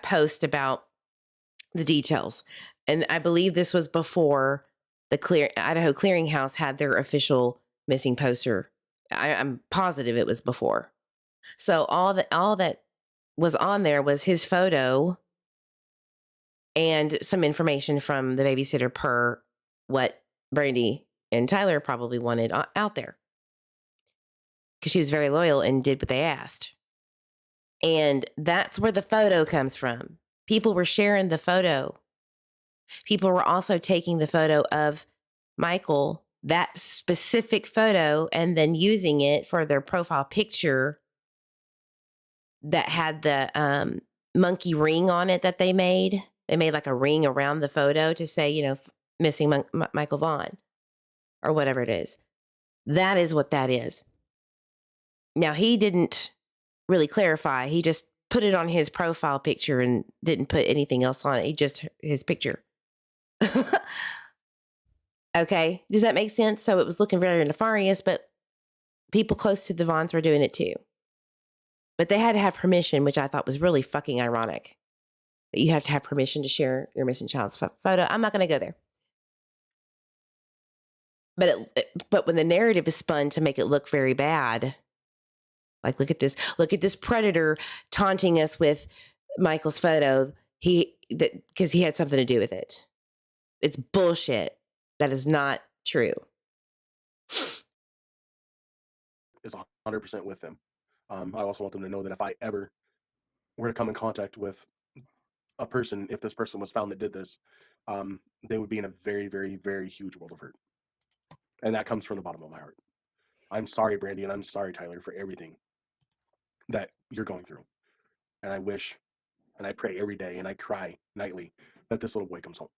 post about the details. And I believe this was before the Idaho Clearinghouse had their official missing poster. I'm positive it was before. So all that was on there was his photo and some information from the babysitter per what Brandy and Tyler probably wanted out there. Because she was very loyal and did what they asked. And that's where the photo comes from. People were sharing the photo. People were also taking the photo of Michael, that specific photo, and then using it for their profile picture that had the monkey ring on it that they made. They made like a ring around the photo to say, missing Michael Vaughan or whatever it is. That is what that is. Now, he didn't really clarify. He just put it on his profile picture and didn't put anything else on it. He just his picture. Okay. Does that make sense? So it was looking very nefarious, but people close to the Vaughns were doing it too. But they had to have permission, which I thought was really fucking ironic. that you have to have permission to share your missing child's photo. I'm not going to go there. But when the narrative is spun to make it look very bad, like look at this predator taunting us with Michael's photo, because he had something to do with it. It's bullshit. That is not true. Is 100% with them. I also want them to know that if I ever were to come in contact with a person, if this person was found that did this, they would be in a very, very, very huge world of hurt. And that comes from the bottom of my heart. I'm sorry, Brandy, and I'm sorry, Tyler, for everything that you're going through. And I wish, and I pray every day, and I cry nightly that this little boy comes home.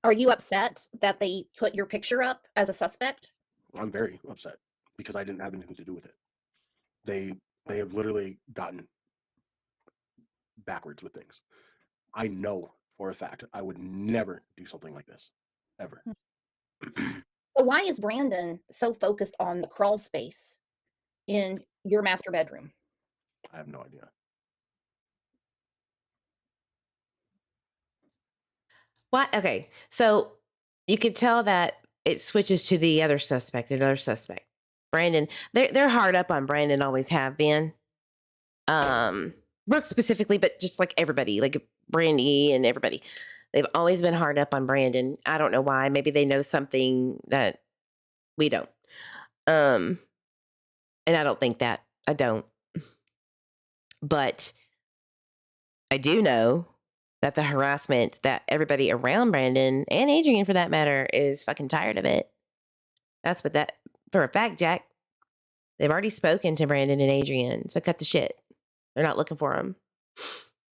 Are you upset that they put your picture up as a suspect? I'm very upset because I didn't have anything to do with it. They have literally gotten backwards with things. I know for a fact I would never do something like this, ever. So why is Brandon so focused on the crawl space in your master bedroom? I have no idea. What? Okay, so you could tell that it switches to the other suspect. Brandon. They're hard up on Brandon. Always have been. Brooke specifically, but just like everybody, like Brandy and everybody, they've always been hard up on Brandon. I don't know why. Maybe they know something that we don't. And I don't think that. I don't. But I do know that the harassment that everybody around Brandon and Adrien, for that matter, is fucking tired of it. That's what that, for a fact, Jack. They've already spoken to Brandon and Adrien, so cut the shit. They're not looking for him.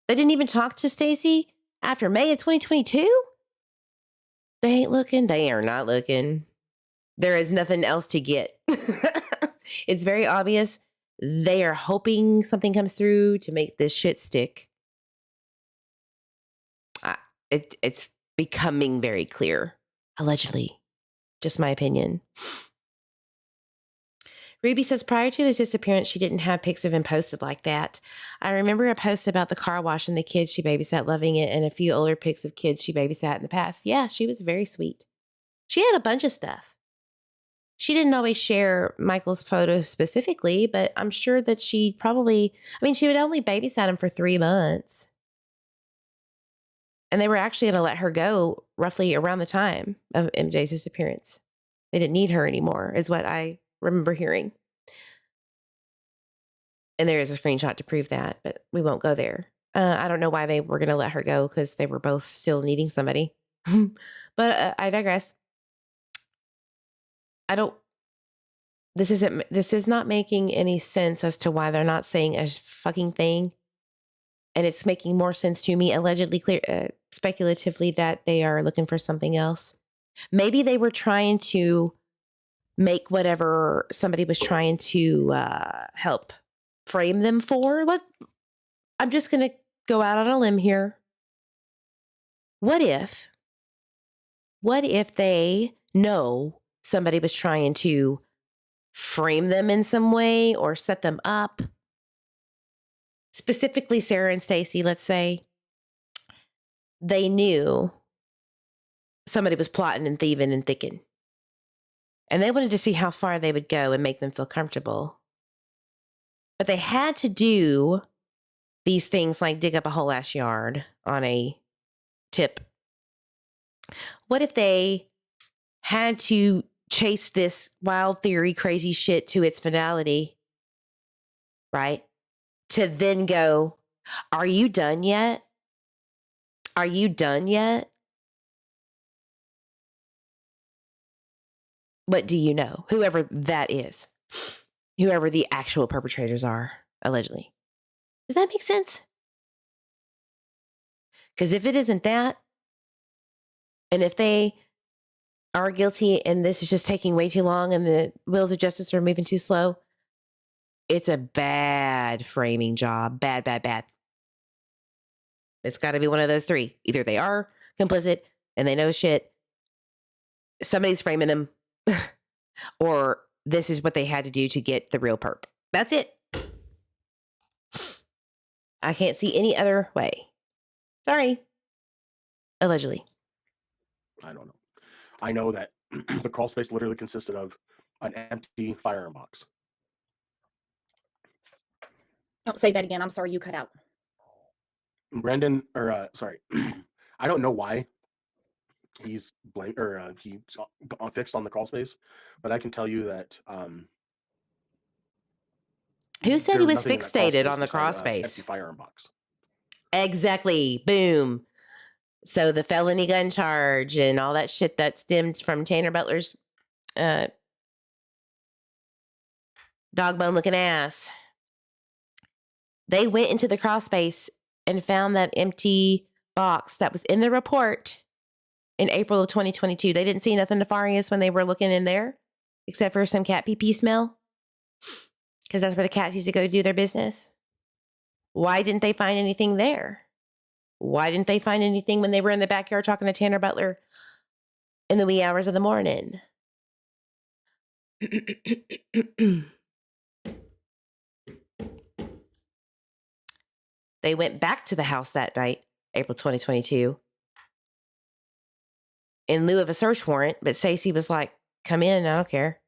They didn't even talk to Stacey after May of 2022? They ain't looking. They are not looking. There is nothing else to get. It's very obvious. They are hoping something comes through to make this shit stick. It's becoming very clear. Allegedly. Just my opinion. Ruby says prior to his disappearance, she didn't have pics of him posted like that. I remember a post about the car wash and the kids she babysat loving it, and a few older pics of kids she babysat in the past. Yeah, she was very sweet. She had a bunch of stuff. She didn't always share Michael's photos specifically, but I'm sure that she probably, she would only babysat him for 3 months. And they were actually going to let her go roughly around the time of MJ's disappearance. They didn't need her anymore, is what I remember hearing. And there is a screenshot to prove that, but we won't go there. I don't know why they were going to let her go, because they were both still needing somebody. But I digress. This is not making any sense as to why they're not saying a fucking thing. And it's making more sense to me, allegedly, speculatively, that they are looking for something else. Maybe they were trying to make whatever somebody was trying to help frame them for. I'm just going to go out on a limb here. What if they know somebody was trying to frame them in some way or set them up? Specifically, Sarah and Stacey, let's say, they knew somebody was plotting and thieving and thicking. And they wanted to see how far they would go and make them feel comfortable. But they had to do these things like dig up a whole ass yard on a tip. What if they had to chase this wild theory, crazy shit to its finality, right? To then go, are you done yet? Are you done yet? What do you know? Whoever that is, whoever the actual perpetrators are, allegedly. Does that make sense? Because if it isn't that, and if they are guilty and this is just taking way too long and the wheels of justice are moving too slow, it's a bad framing job. Bad, bad, bad. It's got to be one of those three. Either they are complicit and they know shit, somebody's framing them, or this is what they had to do to get the real perp. That's it. I can't see any other way. Sorry. Allegedly. I don't know. I know that the crawl space literally consisted of an empty firearm box. Don't say that again. I'm sorry, you cut out. Brandon, or sorry, I don't know why he's blank or he's fixed on the crawl space, but I can tell you that Who said he there's was nothing in that crawl fixated space on the beside crawl a space? empty firearm box. Exactly. Boom. So the felony gun charge and all that shit that stemmed from Tanner Butler's dog bone looking ass. They went into the crawl space and found that empty box that was in the report in April of 2022. They didn't see nothing nefarious when they were looking in there, except for some cat pee smell, because that's where the cats used to go do their business. Why didn't they find anything there? Why didn't they find anything when they were in the backyard talking to Tanner Butler in the wee hours of the morning? They went back to the house that night, April 2022, in lieu of a search warrant, but Stacey was like, come in, I don't care.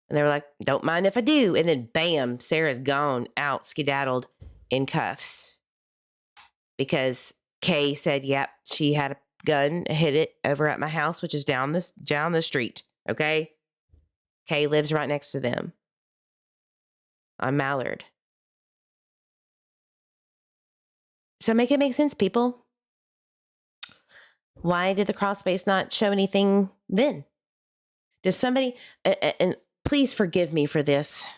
And they were like, don't mind if I do. And then bam, Sarah's gone, out, skedaddled in cuffs. Because Kay said, yep, she had a gun, hid it over at my house, which is down the street. Okay. Kay lives right next to them on Mallard. So make it make sense, people. Why did the crawl space not show anything then? Does somebody, and please forgive me for this,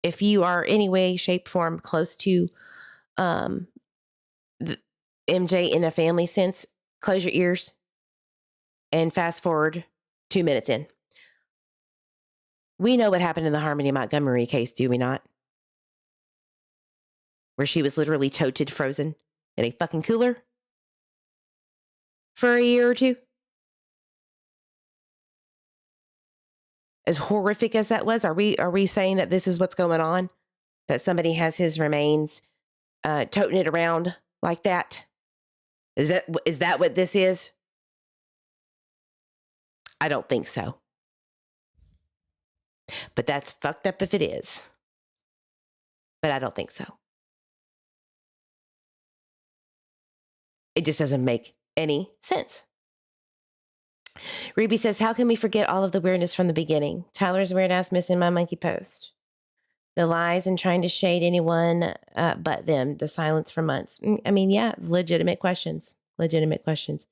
if you are any way, shape, form close to the MJ in a family sense, close your ears and fast forward 2 minutes in. We know what happened in the Harmony Montgomery case, do we not? Where she was literally toted frozen in a fucking cooler for a year or two. As horrific as that was, are we saying that this is what's going on? That somebody has his remains toting it around like that? Is that what this is? I don't think so. But that's fucked up if it is. But I don't think so. It just doesn't make any sense. Ruby says, how can we forget all of the weirdness from the beginning? Tyler's weird ass missing my monkey post. The lies and trying to shade anyone but them. The silence for months. I mean, yeah, legitimate questions. Legitimate questions.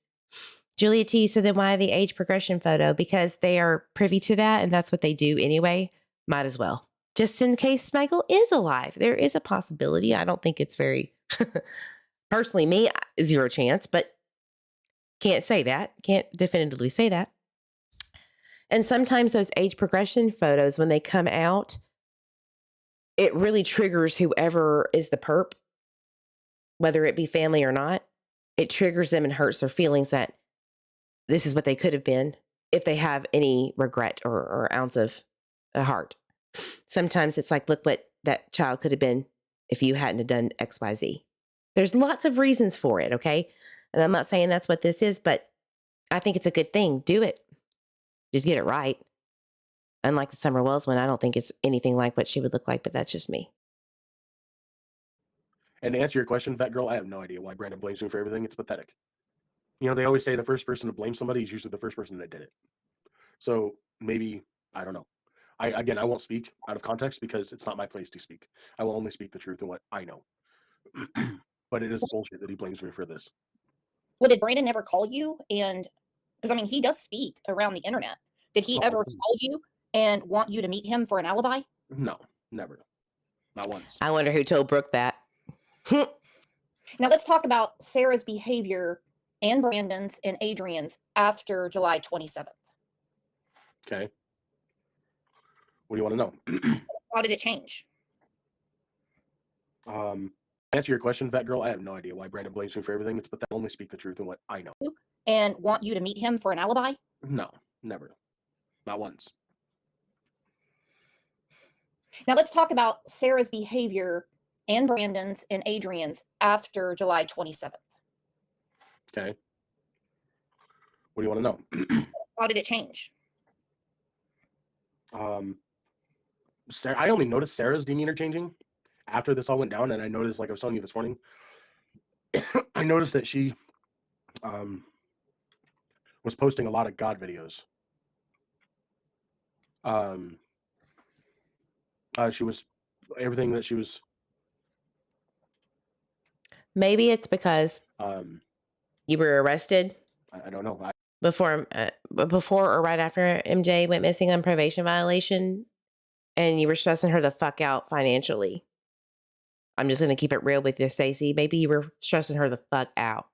Julia T said, then why the age progression photo? Because they are privy to that and that's what they do anyway. Might as well. Just in case Michael is alive. There is a possibility. I don't think it's very... Personally, me, 0 chance, but can't say that. Can't definitively say that. And sometimes those age progression photos, when they come out, it really triggers whoever is the perp, whether it be family or not. It triggers them and hurts their feelings that this is what they could have been if they have any regret or ounce of a heart. Sometimes it's like, look what that child could have been if you hadn't have done X, Y, Z. There's lots of reasons for it, okay? And I'm not saying that's what this is, but I think it's a good thing. Do it. Just get it right. Unlike the Summer Wells one, I don't think it's anything like what she would look like, but that's just me. And to answer your question, Fat Girl, I have no idea why Brandon blames me for everything. It's pathetic. You know, they always say the first person to blame somebody is usually the first person that did it. So maybe, I don't know. I won't speak out of context because it's not my place to speak. I will only speak the truth and what I know. But it is bullshit that he blames me for this. Well, did Brandon ever call you? And because I mean, he does speak around the internet. Did he ever call you and want you to meet him for an alibi? No, never. Not once. I wonder who told Brooke that. Now let's talk about Sarah's behavior and Brandon's and Adrien's after July 27th. Okay. What do you want to know? How did it change? Answer your question, Fat Girl, I have no idea why Brandon blames me for everything. It's but I only speak the truth and what I know. And want you to meet him for an alibi? No, never. Not once. Now let's talk about Sarah's behavior and Brandon's and Adrien's after July 27th. Okay. What do you want to know? How did it change? Sarah, I only noticed Sarah's demeanor changing after this all went down, and I noticed, like I was telling you this morning, I noticed that she was posting a lot of God videos. She was everything that she was. Maybe it's because you were arrested. I don't know. Before or right after MJ went missing on probation violation, and you were stressing her the fuck out financially. I'm just going to keep it real with you, Stacey. Maybe you were stressing her the fuck out.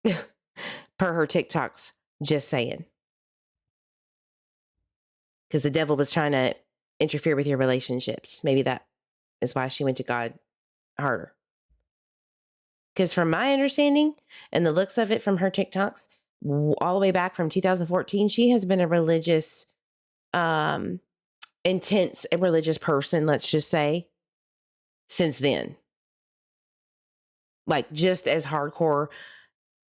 Per her TikToks, just saying. Because the devil was trying to interfere with your relationships. Maybe that is why she went to God harder. Because from my understanding and the looks of it from her TikToks, all the way back from 2014, she has been a religious, intense religious person, let's just say, since then. Like just as hardcore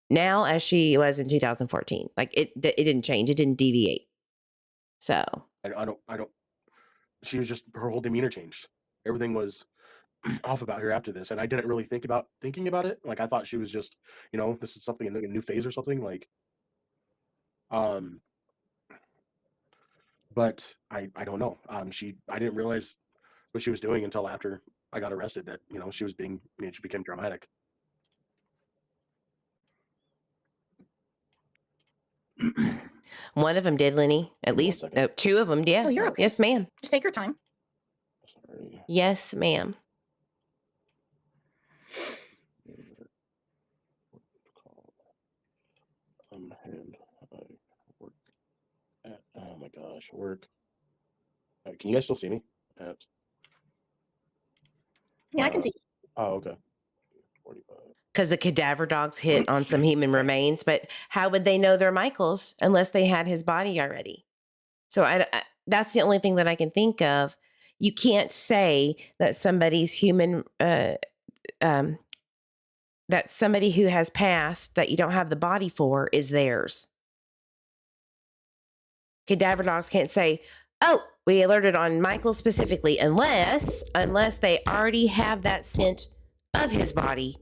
now as she was in 2014. Like it didn't change. It didn't deviate. So I don't. She was just, her whole demeanor changed. Everything was off about her after this, and I didn't really thinking about it. Like I thought she was just, this is something, a new phase or something. Like, but I don't know. I didn't realize what she was doing until after I got arrested. That she was being, she became dramatic. one of them did, Lenny. At least two of them. Yes. Oh, you're okay. Yes, ma'am. Just take your time. Sorry. Yes, ma'am. And I work at, oh my gosh, work. Can you guys still see me? Yeah, I can see. Oh, okay. 45. Because the cadaver dogs hit on some human remains, but how would they know they're Michael's unless they had his body already? So I that's the only thing that I can think of. You can't say that somebody's human, that somebody who has passed that you don't have the body for is theirs. Cadaver dogs can't say, oh, we alerted on Michael specifically, unless they already have that scent of his body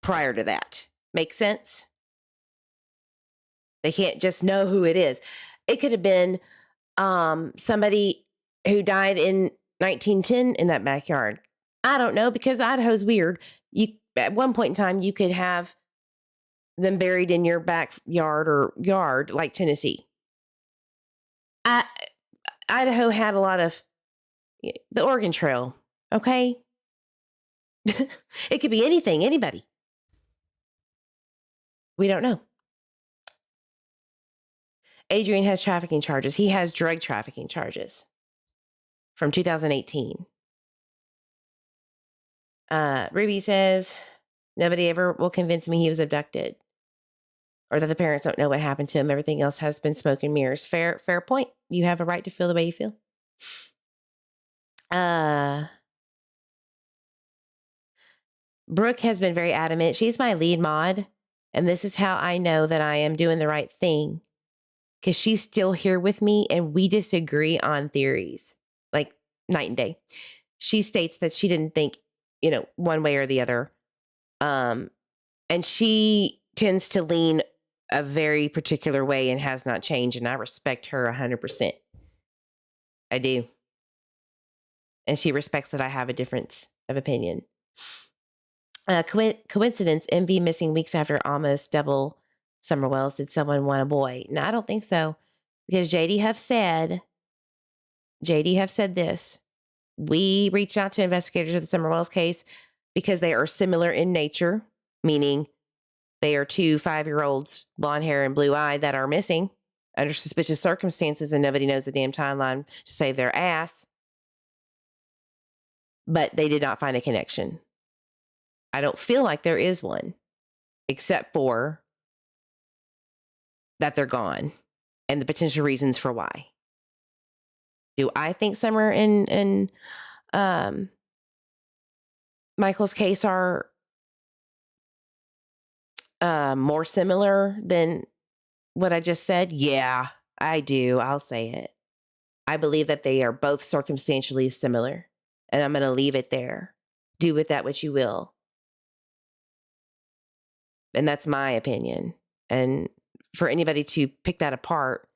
prior to that. Make sense? They can't just know who it is. It could have been somebody who died in 1910 in that backyard. I don't know, because Idaho's weird. At one point in time, you could have them buried in your backyard or yard like Tennessee. Idaho had a lot of the Oregon Trail, okay? It could be anything, anybody. We don't know. Adrien has trafficking charges. He has drug trafficking charges from 2018. Ruby says, nobody ever will convince me he was abducted or that the parents don't know what happened to him. Everything else has been smoke and mirrors. Fair point. You have a right to feel the way you feel. Brooke has been very adamant. She's my lead mod. And this is how I know that I am doing the right thing. Because she's still here with me and we disagree on theories, like night and day. She states that she didn't think, one way or the other. And she tends to lean a very particular way and has not changed. And I respect her 100%. I do. And she respects that I have a difference of opinion. Coincidence, MV missing weeks after almost double Summer Wells. Did someone want a boy? No, I don't think so. Because JD Huff said this. We reached out to investigators of the Summer Wells case because they are similar in nature, meaning they are two 5-year-olds, blonde hair and blue eye, that are missing under suspicious circumstances, and nobody knows the damn timeline to save their ass. But they did not find a connection. I don't feel like there is one, except for that they're gone and the potential reasons for why. Do I think Summer and Michael's case are more similar than what I just said? Yeah, I do. I'll say it. I believe that they are both circumstantially similar, and I'm going to leave it there. Do with that what you will. And that's my opinion. And for anybody to pick that apart,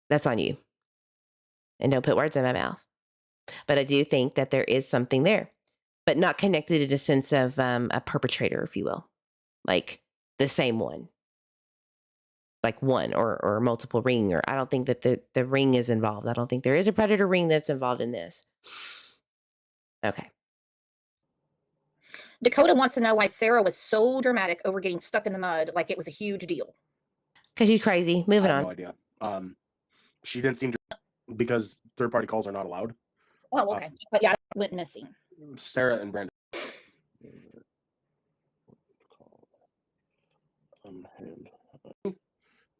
that's on you. And don't put words in my mouth. But I do think that there is something there, but not connected in a sense of a perpetrator, if you will, like the same one, like one or multiple ring. Or I don't think that the ring is involved. I don't think there is a predator ring that's involved in this. Okay. Dakota wants to know why Sarah was so dramatic over getting stuck in the mud, like it was a huge deal. Because she's crazy. Moving I have on. no idea. She didn't seem to, because third-party calls are not allowed. Oh, okay. But yeah, I went missing. Sarah and Brandon.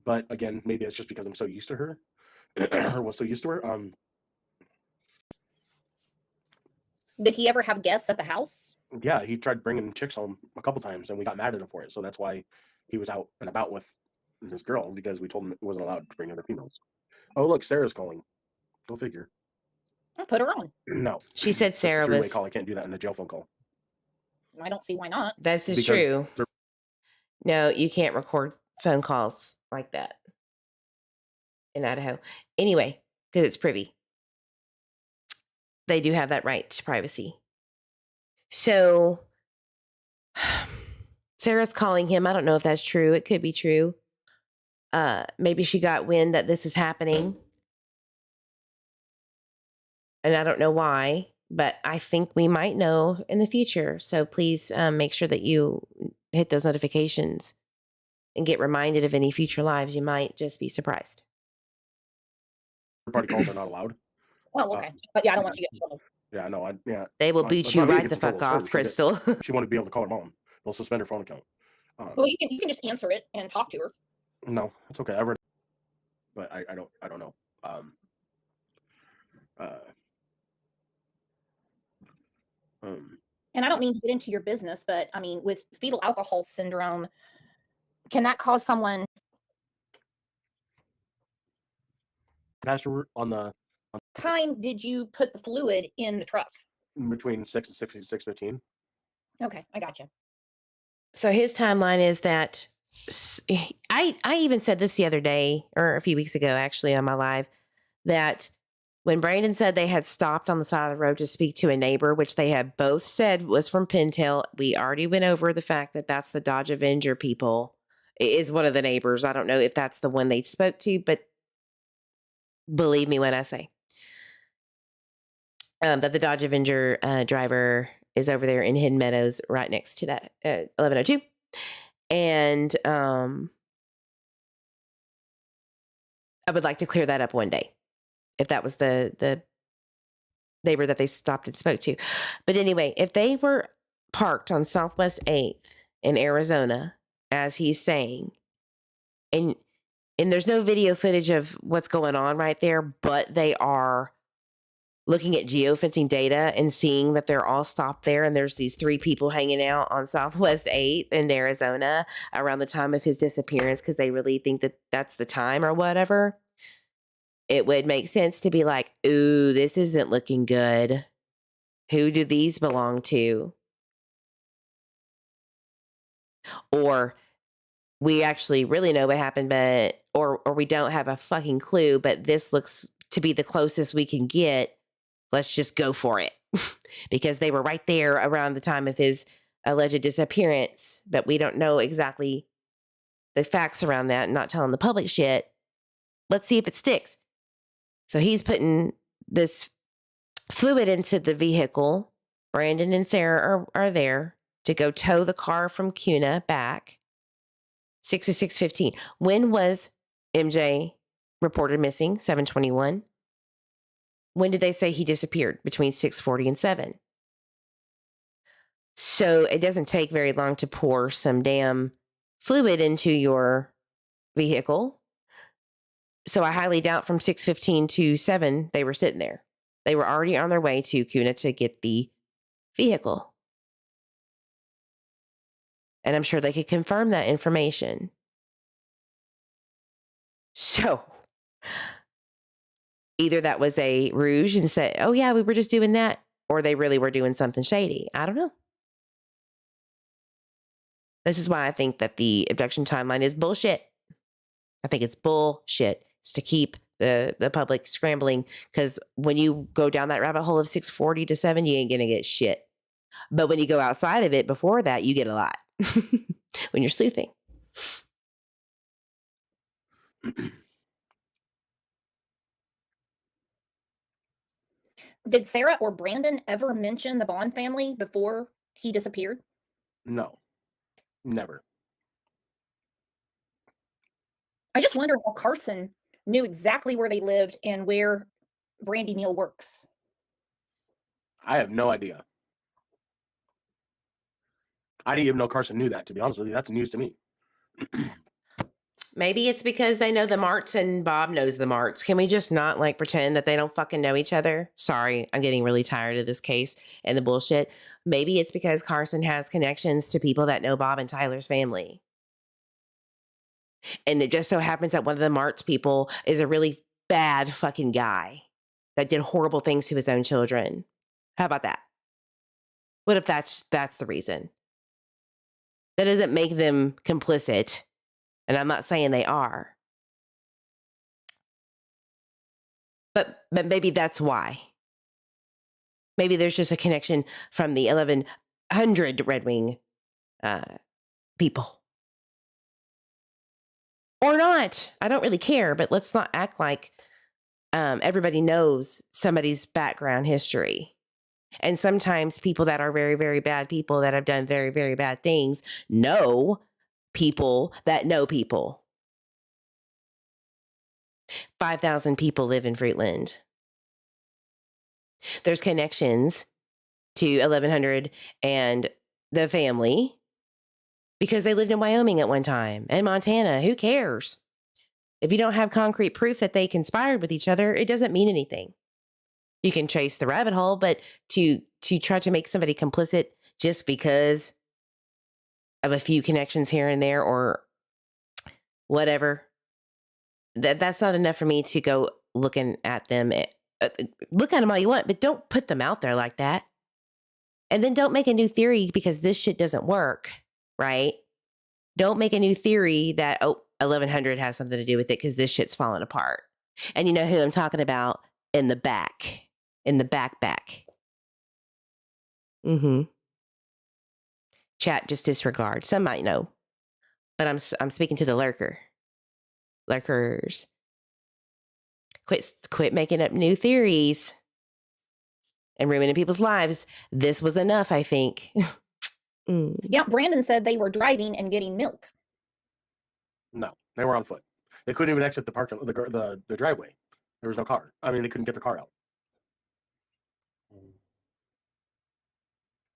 But again, maybe it's just because I'm so used to her, or was so used to her. Did he ever have guests at the house? Yeah, he tried bringing chicks home a couple times, and we got mad at him for it. So that's why he was out and about with this girl, because we told him it wasn't allowed to bring other females. Oh, look, Sarah's calling. Go figure. I'll put her on. No. She said It's a Sarah three-way was. call. I can't do that in a jail phone call. I don't see why not. This is Because true. they're- No, you can't record phone calls like that in Idaho. Anyway, because it's privy. They do have that right to privacy. So Sarah's calling him. I don't know if that's true. It could be true. Maybe she got wind that this is happening. And I don't know why, but I think we might know in the future. So please make sure that you hit those notifications and get reminded of any future lives. You might just be surprised. third-party calls are not allowed. Oh, okay. But yeah, I don't want you to get in trouble. Yeah, no, yeah. They will Well, boot it's you not me right that the gets in fuck trouble, off, it's her. Crystal. She wanted to be able to call her mom. They'll suspend her phone account. Well, you can just answer it and talk to her. No, it's okay. I read, but I don't know. And I don't mean to get into your business, but I mean, with fetal alcohol syndrome, can that cause someone? Pastor, on the Time did you put the fluid in the truck? between 6 and 6:15. Okay, I got you. So his timeline is that I even said this the other day, or a few weeks ago, actually, on my live, that when Brandon said they had stopped on the side of the road to speak to a neighbor, which they had both said was from Pintail, we already went over the fact that that's the Dodge Avenger people. It is one of the neighbors. I don't know if that's the one they spoke to, but believe me when I say that the Dodge Avenger driver is over there in Hidden Meadows, right next to that 1102. And I would like to clear that up one day, if that was the neighbor that they stopped and spoke to. But anyway, if they were parked on Southwest 8th in Arizona, as he's saying, and there's no video footage of what's going on right there, but they are looking at geofencing data and seeing that they're all stopped there, and there's these 3 people hanging out on Southwest 8th in Arizona around the time of his disappearance because they really think that that's the time or whatever. It would make sense to be like, ooh, this isn't looking good. Who do these belong to? Or we actually really know what happened, but or we don't have a fucking clue, but this looks to be the closest we can get. Let's just go for it. Because they were right there around the time of his alleged disappearance, but we don't know exactly the facts around that and not telling the public shit. Let's see if it sticks. So he's putting this fluid into the vehicle. Brandon and Sarah are there to go tow the car from Cuna back. 6 to 6:15. When was MJ reported missing? 7:21. When did they say he disappeared? Between 6:40 and 7. So it doesn't take very long to pour some damn fluid into your vehicle. So I highly doubt from 6:15 to 7 they were sitting there. They were already on their way to Kuna to get the vehicle. And I'm sure they could confirm that information. So either that was a rouge and said, oh yeah, we were just doing that, or they really were doing something shady. I don't know. This is why I think that the abduction timeline is bullshit. I think it's bullshit. It's to keep the public scrambling, because when you go down that rabbit hole of 640 to 7, you ain't going to get shit. But when you go outside of it before that, you get a lot when you're sleuthing. Did Sarah or Brandon ever mention the Vaughan family before he disappeared? No, never. I just wonder if Carson knew exactly where they lived and where Brandy Neal works. I have no idea. I didn't even know Carson knew that, to be honest with you. That's news to me. Maybe it's because they know the Marts and Bob knows the Marts. Can we just not like pretend that they don't fucking know each other? Sorry, I'm getting really tired of this case and the bullshit. Maybe it's because Carson has connections to people that know Bob and Tyler's family. And it just so happens that one of the Marts people is a really bad fucking guy that did horrible things to his own children. How about that? What if that's the reason? That doesn't make them complicit. And I'm not saying they are. But maybe that's why. Maybe there's just a connection from the 1100 Red Wing people. Or not. I don't really care, but let's not act like everybody knows somebody's background history. And sometimes people that are very, very bad people that have done very, very bad things know people that know people. 5,000 people live in Fruitland. There's connections to 1100 and the family because they lived in Wyoming at one time and Montana. Who cares? If you don't have concrete proof that they conspired with each other, it doesn't mean anything. You can trace the rabbit hole, but to try to make somebody complicit just because of a few connections here and there or whatever, that's not enough for me to go looking at them. Look at them all you want, but don't put them out there like that. And then don't make a new theory because this shit doesn't work, right? Don't make a new theory that, 1100 has something to do with it because this shit's falling apart. And you know who I'm talking about in the back. Mm-hmm. Chat, just disregard. Some might know, but I'm speaking to the lurkers. Quit making up new theories and ruining people's lives. This was enough, I think. Yeah, Brandon said they were driving and getting milk. No, they were on foot. They couldn't even exit the driveway. There was no car. I mean, they couldn't get the car out.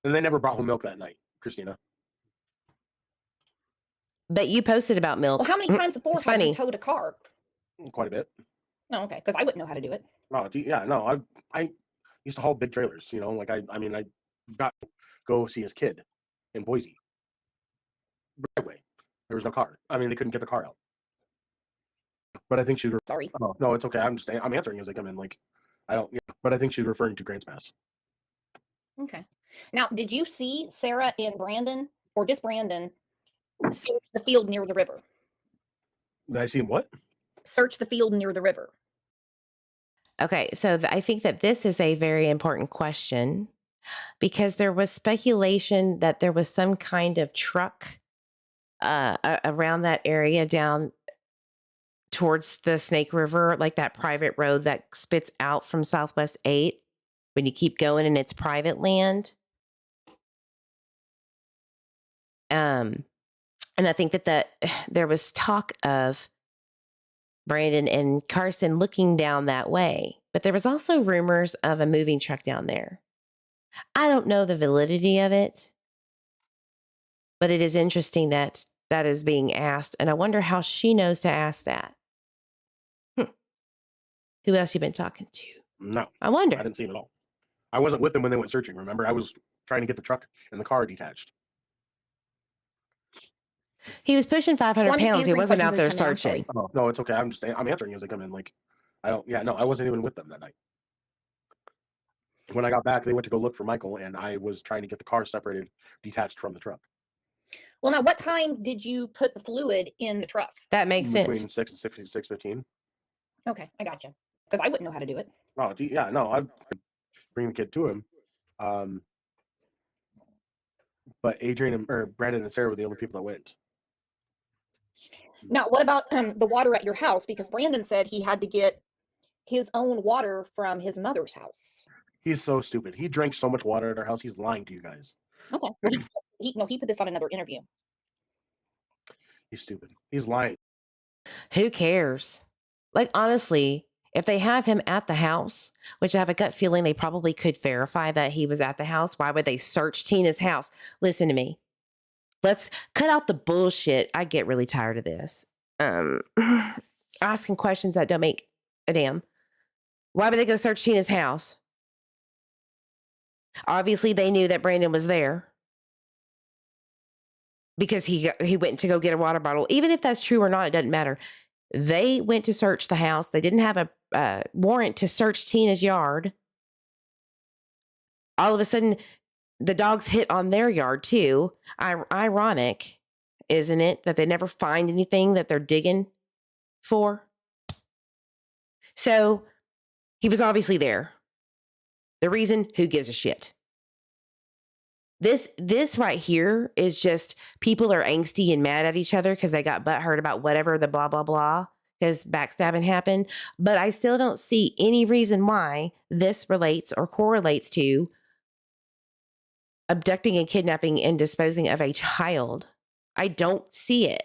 And they never brought home milk that night, Christina. But you posted about milk. Well, how many times before have you towed a car? Quite a bit. No, okay, because I wouldn't know how to do it. Oh, yeah, no, I used to haul big trailers, like I got to go see his kid in Boise. Driveway. There was no car. I mean, they couldn't get the car out. But I think she's sorry. Oh, no, it's okay. I'm answering as they come in. Like, I don't. Yeah, but I think she's referring to Grants Pass. Okay. Now, did you see Sarah and Brandon, or just Brandon, search the field near the river? Did I see him what? Search the field near the river. Okay, so I think that this is a very important question because there was speculation that there was some kind of truck around that area down towards the Snake River, like that private road that spits out from Southwest 8 when you keep going and it's private land. And I think that there was talk of Brandon and Carson looking down that way, but there was also rumors of a moving truck down there. I don't know the validity of it, but it is interesting that that is being asked, and I wonder how she knows to ask that. Who else you been talking to? No, I I wonder. didn't see him at all. I wasn't with them when they went searching. Remember, I was trying to get the truck and the car detached. He was pushing 500 Well, I'm just pounds. He answering wasn't questions out as there they come in. I'm sorry. searching. Oh no, it's okay. I'm answering as they come in. Like, I don't. Yeah, no, I wasn't even with them that night. When I got back, they went to go look for Michael, and I was trying to get the car separated, detached from the truck. Well, now, what time did you put the fluid in the truck? That makes Between sense. 6 and 6:15. Okay, I got you. Because I wouldn't know how to do it. Oh, yeah, no, I'd bring the kid to him. But Adrien or Brandon and Sarah were the only people that went. Now, what about the water at your house? Because Brandon said he had to get his own water from his mother's house. He's so stupid. He drank so much water at our house. He's lying to you guys. Okay. Well, he put this on another interview. He's stupid. He's lying. Who cares? Like, honestly, if they have him at the house, which I have a gut feeling they probably could verify that he was at the house, why would they search Tina's house? Listen to me. Let's cut out the bullshit. I get really tired of this. Asking questions that don't make a damn. Why would they go search Tina's house? Obviously, they knew that Brandon was there because he went to go get a water bottle. Even if that's true or not, it doesn't matter. They went to search the house. They didn't have a warrant to search Tina's yard. All of a sudden, the dogs hit on their yard too. Ironic, isn't it, that they never find anything that they're digging for? So he was obviously there. The reason, who gives a shit? This right here is just people are angsty and mad at each other because they got butthurt about whatever the blah, blah, blah, because backstabbing happened. But I still don't see any reason why this relates or correlates to abducting and kidnapping and disposing of a child. I don't see it.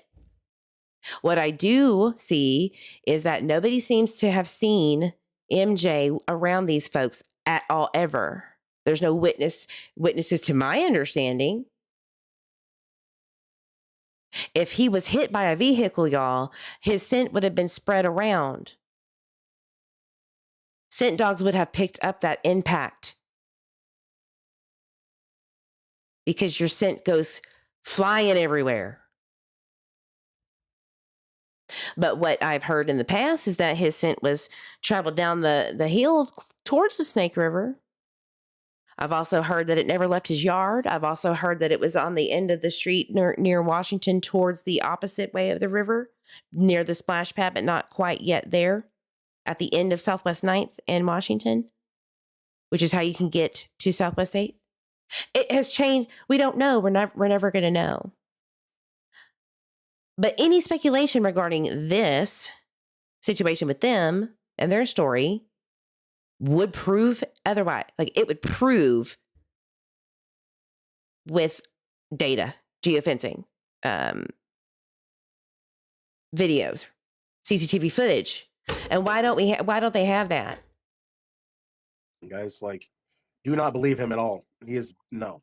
What I do see is that nobody seems to have seen MJ around these folks at all ever. There's no witnesses to my understanding. If he was hit by a vehicle, y'all, his scent would have been spread around. Scent dogs would have picked up that impact because your scent goes flying everywhere. But what I've heard in the past is that his scent was traveled down the hill towards the Snake River. I've also heard that it never left his yard. I've also heard that it was on the end of the street near Washington towards the opposite way of the river, near the splash pad, but not quite yet there, at the end of Southwest 9th and Washington, which is how you can get to Southwest 8th. It has changed. We don't know. We're never going to know. But any speculation regarding this situation with them and their story would prove otherwise. Like, it would prove with data, geofencing, videos, CCTV footage. And why don't they have that? You guys, like, do not believe him at all. He is no.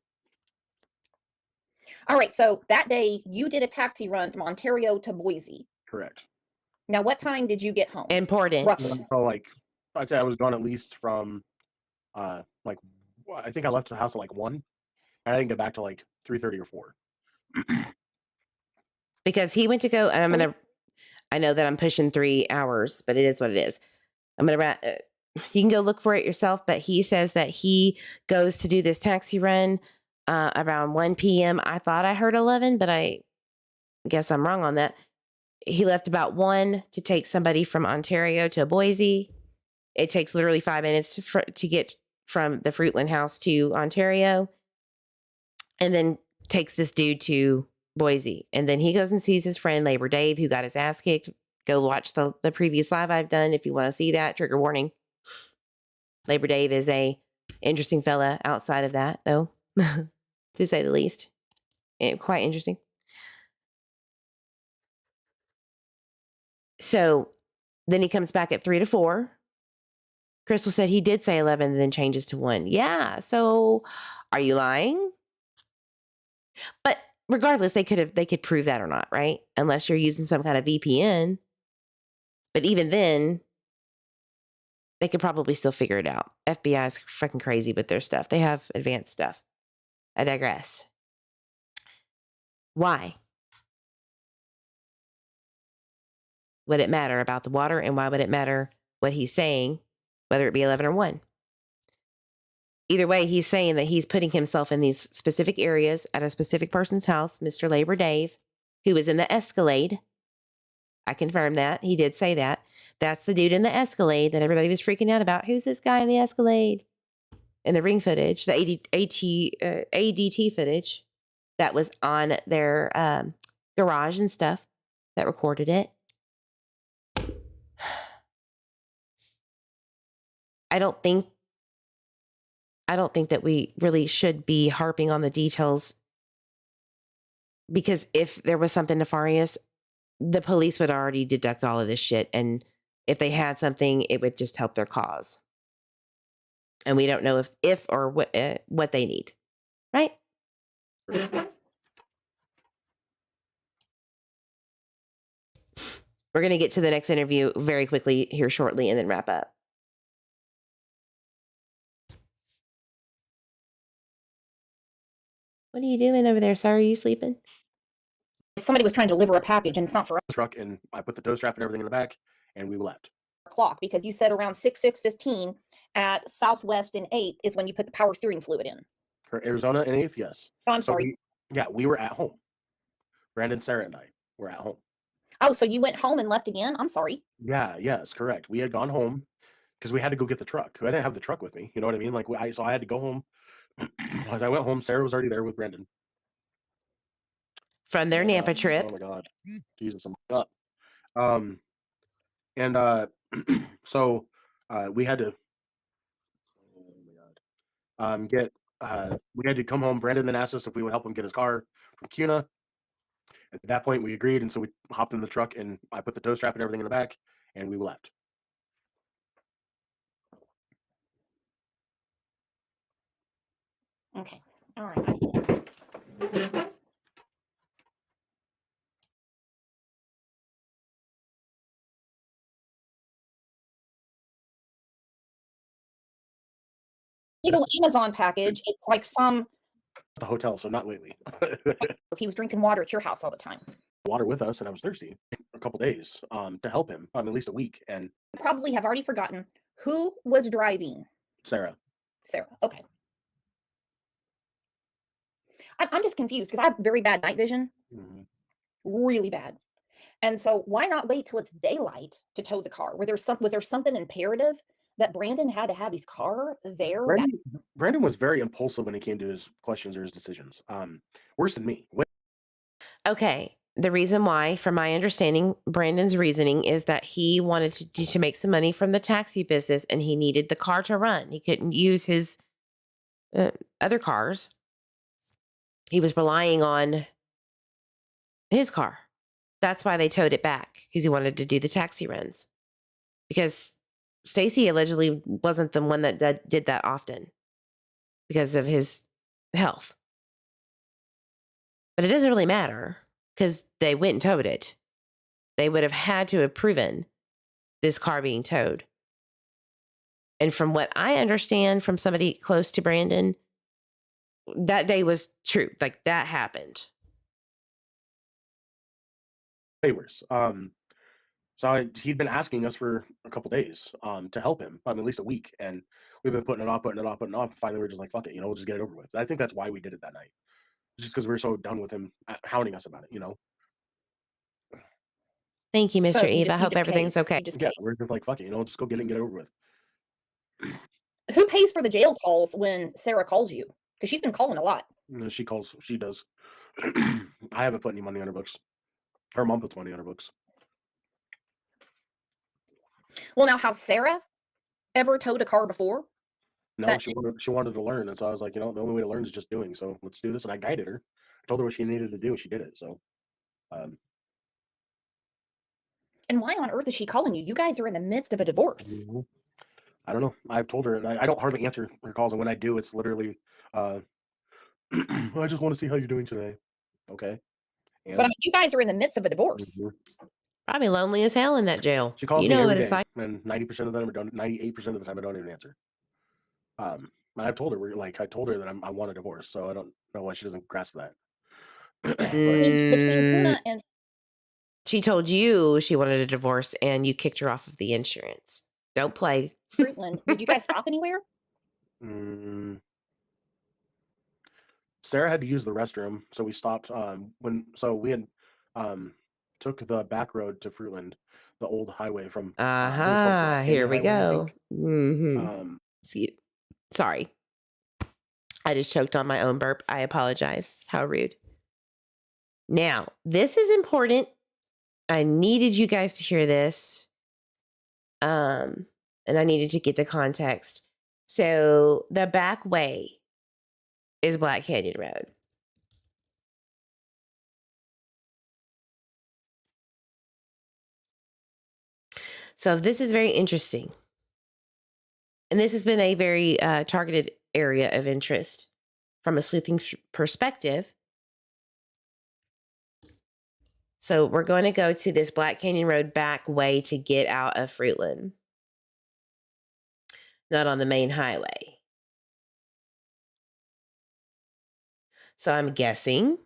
All right, so that day you did a taxi run from Ontario to Boise. Correct. Now, what time did you get home? Important. Roughly. So, like, I'd say I was gone at least from, like, I think I left the house at like 1, and I didn't get back to like 3:30 or 4. Because he went to go, and I know that I'm pushing 3 hours, but it is what it is. You can go look for it yourself, but he says that he goes to do this taxi run around 1 p.m. I thought I heard 11, but I guess I'm wrong on that. He left about 1 to take somebody from Ontario to Boise. It takes literally 5 minutes to get from the Fruitland house to Ontario, and then takes this dude to Boise. And then he goes and sees his friend Labor Dave, who got his ass kicked. Go watch the previous live I've done if you want to see that. Trigger warning. Labor Dave is a interesting fella outside of that, though, to say the least. Quite interesting. So then he comes back at 3 to 4. Crystal said he did say 11 and then changes to 1. Yeah. So are you lying? But regardless, they could prove that or not, right? Unless you're using some kind of VPN. But even then, they could probably still figure it out. FBI is fucking crazy with their stuff. They have advanced stuff. I digress. Why would it matter about the water, and why would it matter what he's saying, whether it be 11 or 1? Either way, he's saying that he's putting himself in these specific areas at a specific person's house, Mr. Labor Dave, who was in the Escalade. I confirm that. He did say that. That's the dude in the Escalade that everybody was freaking out about. Who's this guy in the Escalade? In the ring footage, the ADT footage that was on their garage and stuff that recorded it. I don't think that we really should be harping on the details, because if there was something nefarious, the police would already deduct all of this shit. And if they had something, it would just help their cause. And we don't know if or what they need, right? We're going to get to the next interview very quickly here shortly and then wrap up. What are you doing over there, sir? Are you sleeping? Somebody was trying to deliver a package, and it's not for Truck, and I put the tow strap and everything in the back, and we left. clock, because you said around 6:15 at Southwest and 8th is when you put the power steering fluid in. For Arizona and 8th, yes. Oh, I'm So sorry. we were at home. Brandon, Sarah, and I were at home. Oh, so you went home and left again? I'm sorry. Yeah, yes, correct. We had gone home because we had to go get the truck. I didn't have the truck with me. You know what I mean? Like, so I had to go home. As I went home, Sarah was already there with Brandon. From their Nampa trip. Oh my God. Jesus, I'm up. So we had to we had to come home. Brandon then asked us if we would help him get his car from CUNA. At that point, we agreed, and so we hopped in the truck, and I put the tow strap and everything in the back, and we left. Okay. All right. Legal Amazon package. It's like The hotel, so not lately. if he was drinking water at your house all the time. Water with us, and I was thirsty a couple days to help him, at least a week. And Probably have already forgotten who was driving. Sarah. Okay. I'm just confused because I have very bad night vision, really bad. And so why not wait till it's daylight to tow the car? Was there something imperative that Brandon had to have his car there? Brandon was very impulsive when it came to his questions or his decisions. Worse than me. Okay. The reason why, from my understanding, Brandon's reasoning is that he wanted to make some money from the taxi business, and he needed the car to run. He couldn't use his other cars. He was relying on his car. That's why they towed it back, because he wanted to do the taxi runs. Because Stacey allegedly wasn't the one that did that often because of his health. But it doesn't really matter, because they went and towed it. They would have had to have proven this car being towed. And from what I understand from somebody close to Brandon, that day was true. Like, that happened. Favors. So he'd been asking us for a couple days to help him, at least a week, and we've been putting it off. Finally, we're just like, fuck it, we'll just get it over with. I think that's why we did it that night, just because we were so done with him hounding us about it. Thank you, Mr. Eve. I hope everything's okay. Yeah, we're just like, fuck it, just go get it and get it over with. Who pays for the jail calls when Sarah calls you? Because she's been calling a lot. She calls. She does. I haven't put any money on her books. Her mom puts money on her books. Well, now, has Sarah ever towed a car before? No, she wanted to learn, and so I was like, the only way to learn is just doing. So let's do this, and I guided her. I told her what she needed to do, and she did it. So. And why on earth is she calling you? You guys are in the midst of a divorce. I don't know. I've told her, and I don't hardly answer her calls, and when I do, it's literally, I just want to see how you're doing today. Okay. But I mean, you guys are in the midst of a divorce. Probably lonely as hell in that jail. She calls You me know every what it's day, like. and 90% of them don't. 98% of the time, I don't even answer. And I've told her I told her that I want a divorce, so I don't know why she doesn't grasp that. But Between Kuna and She told you she wanted a divorce, and you kicked her off of the insurance. Don't play. Fruitland, did you guys stop anywhere? Sarah had to use the restroom, so we stopped. We had took the back road to Fruitland, the old highway from. I think it's called Black Here Canyon we Highway, I go. think. See, sorry. I just choked on my own burp. I apologize. How rude. Now, this is important. I needed you guys to hear this. And I needed to get the context. So the back way is Black Canyon Road. So this is very interesting. And this has been a very targeted area of interest from a sleuthing perspective. So we're going to go to this Black Canyon Road back way to get out of Fruitland. Not on the main highway. So I'm guessing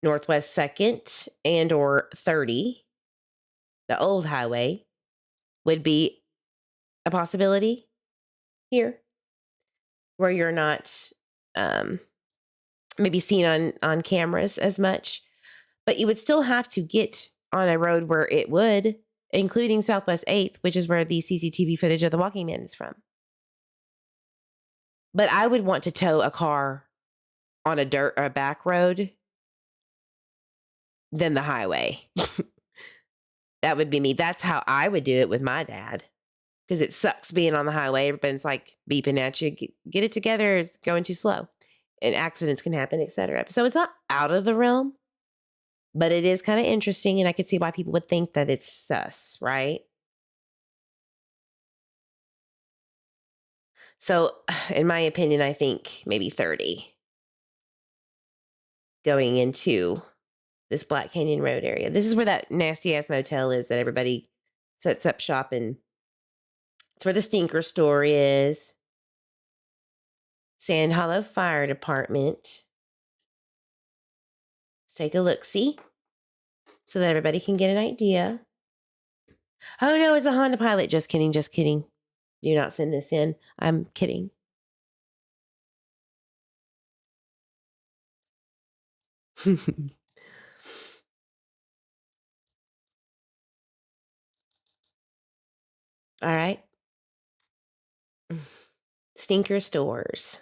Northwest 2nd and or 30, the old highway, would be a possibility here where you're not maybe seen on cameras as much, but you would still have to get on a road where it would, including Southwest 8th, which is where the CCTV footage of the walking man is from. But I would want to tow a car on a back road than the highway. That would be me. That's how I would do it with my dad. Because it sucks being on the highway. Everybody's like beeping at you. Get it together. It's going too slow. And accidents can happen, etc. So it's not out of the realm. But it is kind of interesting. And I could see why people would think that it's sus, right? So in my opinion, I think maybe 30. Going into this Black Canyon Road area. This is where that nasty ass motel is that everybody sets up shop in. It's where the stinker store is. Sand Hollow Fire Department. Let's take a look-see so that everybody can get an idea. Oh no, it's a Honda Pilot. Just kidding, just kidding. Do not send this in. I'm kidding. All right. Stinker stores.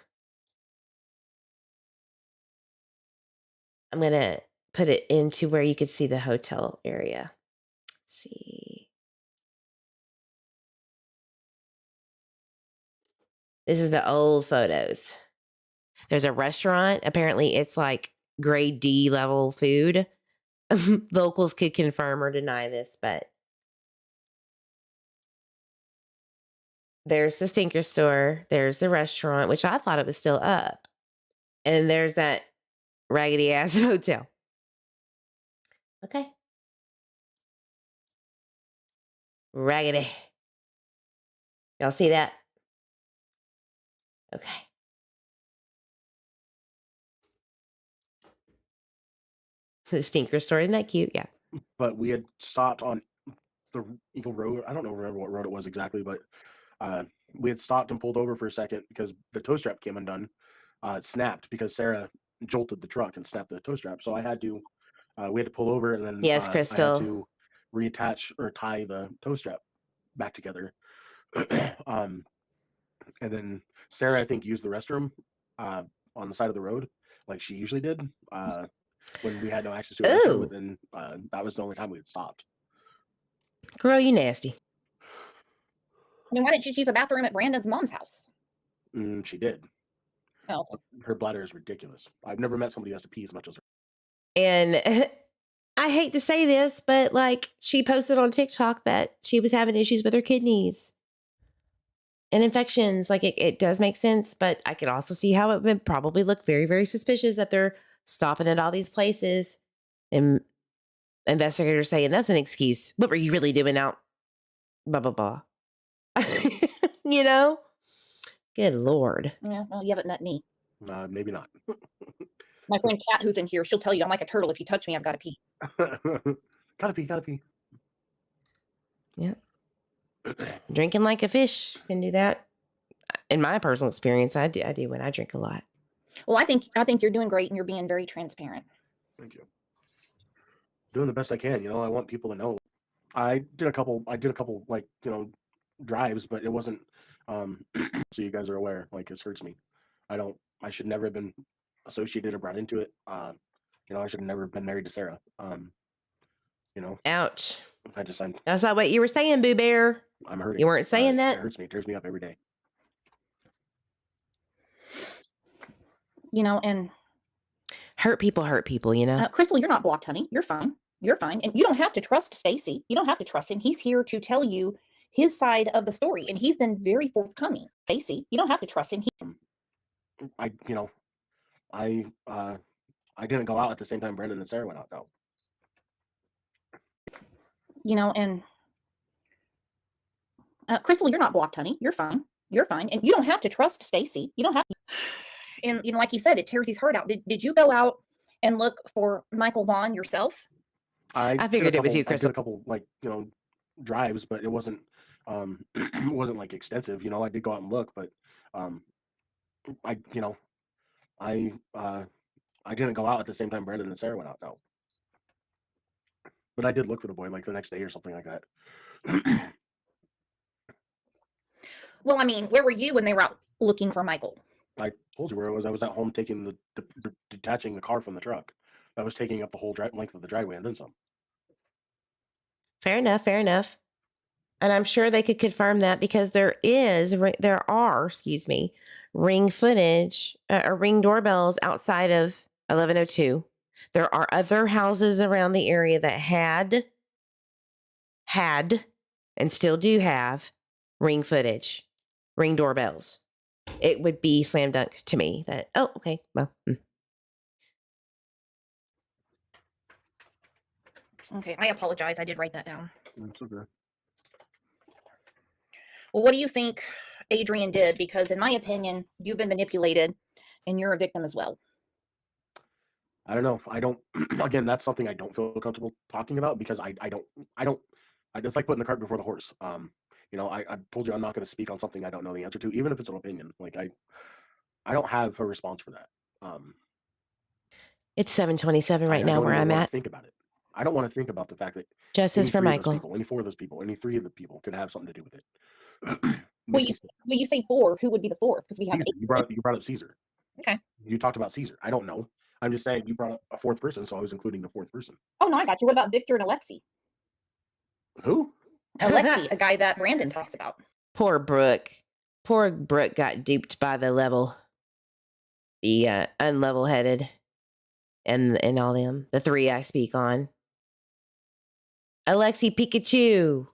I'm going to put it into where you could see the hotel area. Let's see. This is the old photos. There's a restaurant. Apparently it's like grade D level food. Locals could confirm or deny this, but there's the stinker store. There's the restaurant, which I thought it was still up. And there's that raggedy ass hotel. Okay. Raggedy. Y'all see that? Okay. The stinker store, isn't that cute? Yeah. But we had stopped on the evil road. I don't remember what road it was exactly, but we had stopped and pulled over for a second because the tow strap came undone. It snapped because Sarah jolted the truck and snapped the tow strap. So we had to pull over, and then Yes, I Crystal. had to reattach or tie the tow strap back together. And then Sarah, I think, used the restroom on the side of the road like she usually did when we had no access to a restroom. But then that was the only time we had stopped. Girl, you nasty. I mean, why didn't she use a bathroom at Brandon's mom's house? She did. Oh, okay. Her bladder is ridiculous. I've never met somebody who has to pee as much as her. And I hate to say this, but like she posted on TikTok that she was having issues with her kidneys and infections. Like it does make sense, but I could also see how it would probably look very, very suspicious that they're stopping at all these places and investigator saying that's an excuse. What were you really doing out? Blah, blah, blah. You know? Good Lord. Yeah, well, you haven't met me. Maybe not. My friend Kat, who's in here, she'll tell you I'm like a turtle. If you touch me, I've got to pee. Gotta pee. Yeah. Drinking like a fish can do that. In my personal experience, I do when I drink a lot. Well, I think you're doing great and you're being very transparent. Thank you. Doing the best I can. I want people to know. I did a couple like, drives, but it wasn't, so you guys are aware, like, this hurts me. I should never have been associated or brought into it. I should have never been married to Sarah. Ouch. I'm That's not what you were saying, Boo Bear. I'm hurting. You weren't saying that? It hurts me. It tears me up every day. And hurt people, Crystal, you're not blocked, honey. You're fine. And you don't have to trust Stacey. You don't have to trust him. He's here to tell you his side of the story, and he's been very forthcoming. Stacey, you don't have to trust him. I didn't go out at the same time Brendan and Sarah went out, though. And Crystal, you're not blocked, honey. You're fine. And you don't have to trust Stacey. You don't have to. And, like he said, it tears his heart out. Did you go out and look for Michael Vaughan yourself? I figured it was you, Crystal. I did a couple, like, drives, but it wasn't it wasn't like extensive. I did go out and look, but I didn't go out at the same time Brendan and Sarah went out, no. But I did look for the boy like the next day or something like that. Well, I mean, where were you when they were out looking for Michael? I told you where I was. I was at home taking detaching the car from the truck. I was taking up the whole length of the driveway and then some. Fair enough. And I'm sure they could confirm that because there are ring footage or ring doorbells outside of 1102. There are other houses around the area that had and still do have ring footage, ring doorbells. It would be slam dunk to me that, oh, okay, well. Okay, I apologize. I did write that down. That's okay. Well, what do you think Adrien did? Because in my opinion, you've been manipulated and you're a victim as well. I don't know. I don't, again, that's something I don't feel comfortable talking about because it's like putting the cart before the horse. I told you I'm not going to speak on something I don't know the answer to, even if it's an opinion. Like I don't have a response for that. It's 7:27 right now where I'm at. Think about it. I don't want to think about the fact that justice for Michael. Any four of those people, any three of the people could have something to do with it. Well, you say four. Who would be the fourth? Because we have you brought up Caesar. Okay. You talked about Caesar. I don't know. I'm just saying you brought up a fourth person, so I was including the fourth person. Oh no, I got you. What about Victor and Alexi? Who? Alexi, a guy that Brandon talks about. Poor Brooke. Poor Brooke got duped by the unlevel-headed and all them. The three I speak on. Alexi Pikachu.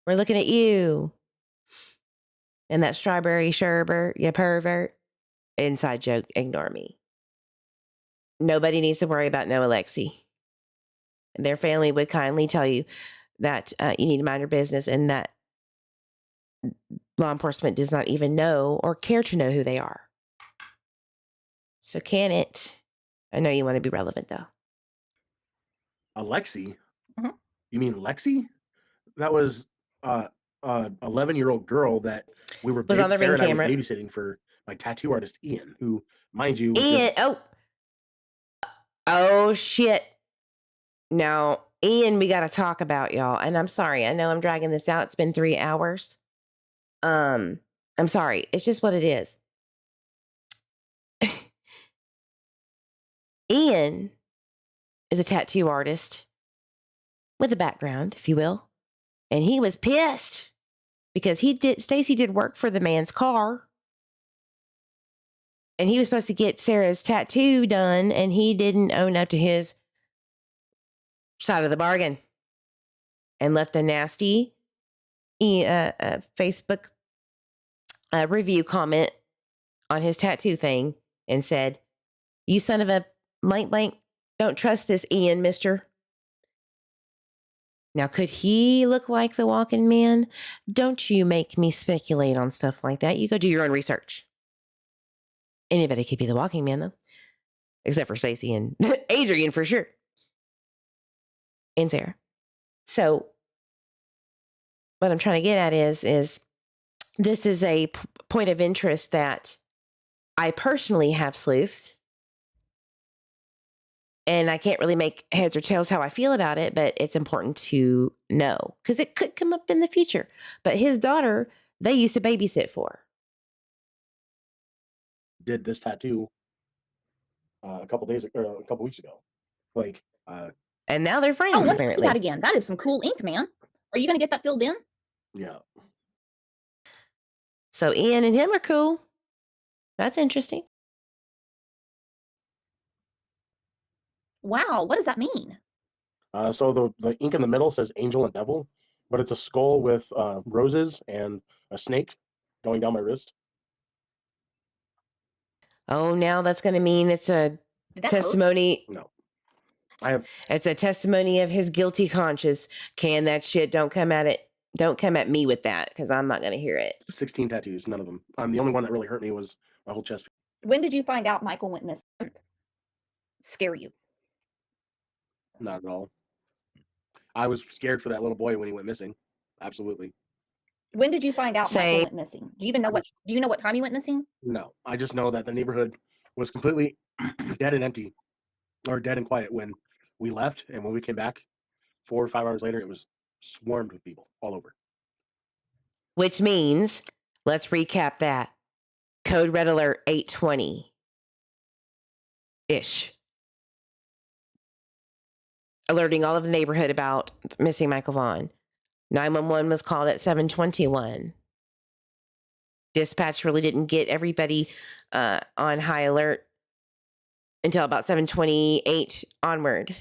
We're looking at you. And that strawberry sherbet, you pervert. Inside joke, ignore me. Nobody needs to worry about no Alexi. Their family would kindly tell you that you need to mind your business and that law enforcement does not even know or care to know who they are. So can it? I know you want to be relevant though. Alexi? Mm-hmm. You mean Lexi? That was 11-year-old girl that we were was on the ring camera babysitting for my tattoo artist Ian, who, mind you, oh shit. Now, Ian, we got to talk about y'all. And I'm sorry. I know I'm dragging this out. It's been 3 hours. I'm sorry. It's just what it is. Ian is a tattoo artist with a background, if you will. And he was pissed because Stacey did work for the man's car. And he was supposed to get Sarah's tattoo done, and he didn't own up to his side of the bargain and left a nasty Facebook review comment on his tattoo thing and said, "You son of a blank blank, Don't trust this Ian, mister. Now, could he look like the walking man? Don't you make me speculate on stuff like that. You go do your own research. Anybody could be the walking man, though. Except for Stacey and Adrien, for sure. And Sarah. So, what I'm trying to get at is this is a point of interest that I personally have sleuthed. And I can't really make heads or tails how I feel about it, but it's important to know because it could come up in the future. But his daughter, they used to babysit for. Did this tattoo a couple weeks ago. Like, And now they're friends, Oh, let me see apparently. that again. That is some cool ink, man. Are you going to get that filled in? yeah. So Ian and him are cool. That's interesting. Wow, what does that mean? So the ink in the middle says angel and devil, but it's a skull with roses and a snake going down my wrist. Oh, now that's going to mean it's a Did that hurt? testimony. No. It's a testimony of his guilty conscience. Can that shit? Don't come at me with that because I'm not going to hear it. 16 tattoos, none of them. The only one that really hurt me was my whole chest. When did you find out Michael went missing? Scare you? Not at all. I was scared for that little boy when he went missing. Absolutely. When did you find out Same. Michael went missing? Do you know what time he went missing? No, I just know that the neighborhood was completely dead and empty, or dead and quiet when we left, and when we came back 4 or 5 hours later, it was swarmed with people all over. Which means, let's recap that. Code Red Alert 820-ish. Alerting all of the neighborhood about missing Michael Vaughan. 911 was called at 7:21. Dispatch really didn't get everybody on high alert until about 7:28 onward.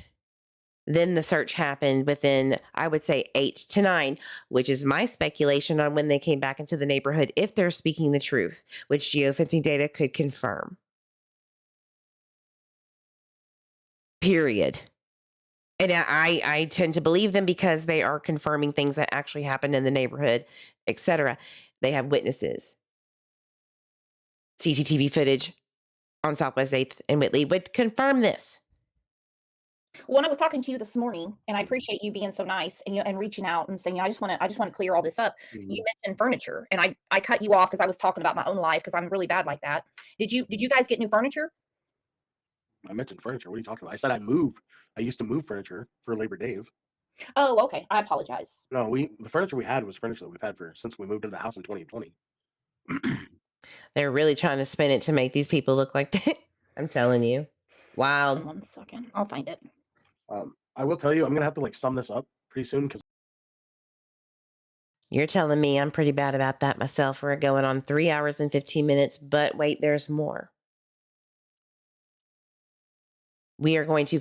Then the search happened within, I would say, 8 to 9, which is my speculation on when they came back into the neighborhood, if they're speaking the truth, which geofencing data could confirm. Period. And I tend to believe them because they are confirming things that actually happened in the neighborhood, etc. They have witnesses. CCTV footage on Southwest 8th and Whitley would confirm this. When I was talking to you this morning, and I appreciate you being so nice and reaching out and saying, I just want to clear all this up. Mhm. You mentioned furniture, and I cut you off because I was talking about my own life because I'm really bad like that. Did you guys get new furniture? I mentioned furniture. What are you talking about? I said I used to move furniture for Labor Dave. Oh, okay. I apologize. No, the furniture we had was furniture that we've had since we moved into the house in 2020. They're really trying to spin it to make these people look like that. I'm telling you. Wild. 1 second. I'll find it. I will tell you, I'm gonna have to sum this up pretty soon because You're telling me I'm pretty bad about that myself. We're going on 3 hours and 15 minutes, but wait, there's more. We are going to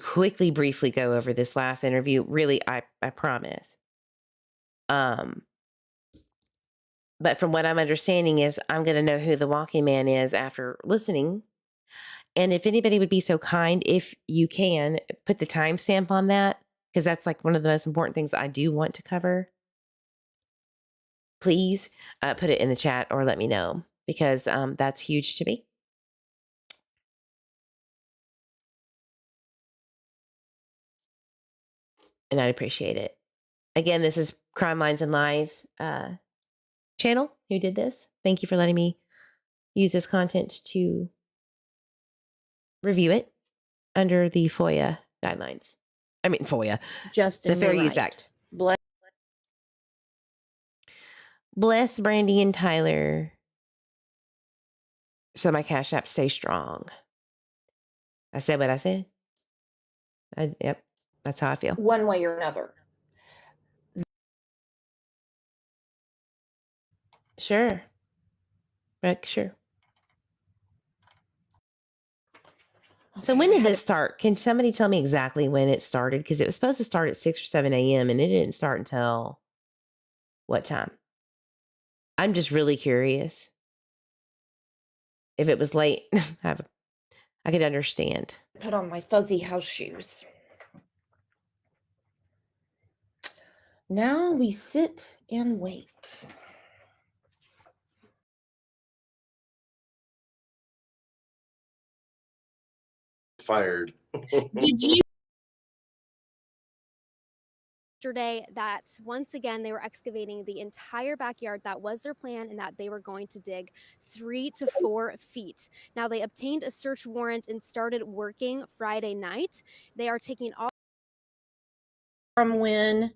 briefly go over this last interview. Really, I promise. But from what I'm understanding is I'm going to know who the walking man is after listening. And if anybody would be so kind, if you can, put the timestamp on that, because that's one of the most important things I do want to cover. Please put it in the chat or let me know, because that's huge to me. And I'd appreciate it. Again, this is Crime Lines and Lies channel who did this. Thank you for letting me use this content to review it under the FOIA guidelines. I mean, FOIA. Justin, The Fair you're Use right. Act. Bless Brandy and Tyler. So my Cash App stay strong. I said what I said. Yep. That's how I feel. One way or another. Sure. Rick, sure. So when did this start? Can somebody tell me exactly when it started? Because it was supposed to start at 6 or 7 a.m. and it didn't start until what time? I'm just really curious. If it was late, I I could understand. Put on my fuzzy house shoes. Now we sit and wait. Fired. Did you? Yesterday that once again they were excavating the entire backyard. That was their plan, and that they were going to dig 3 to 4 feet. Now they obtained a search warrant and started working Friday night. They are taking all From when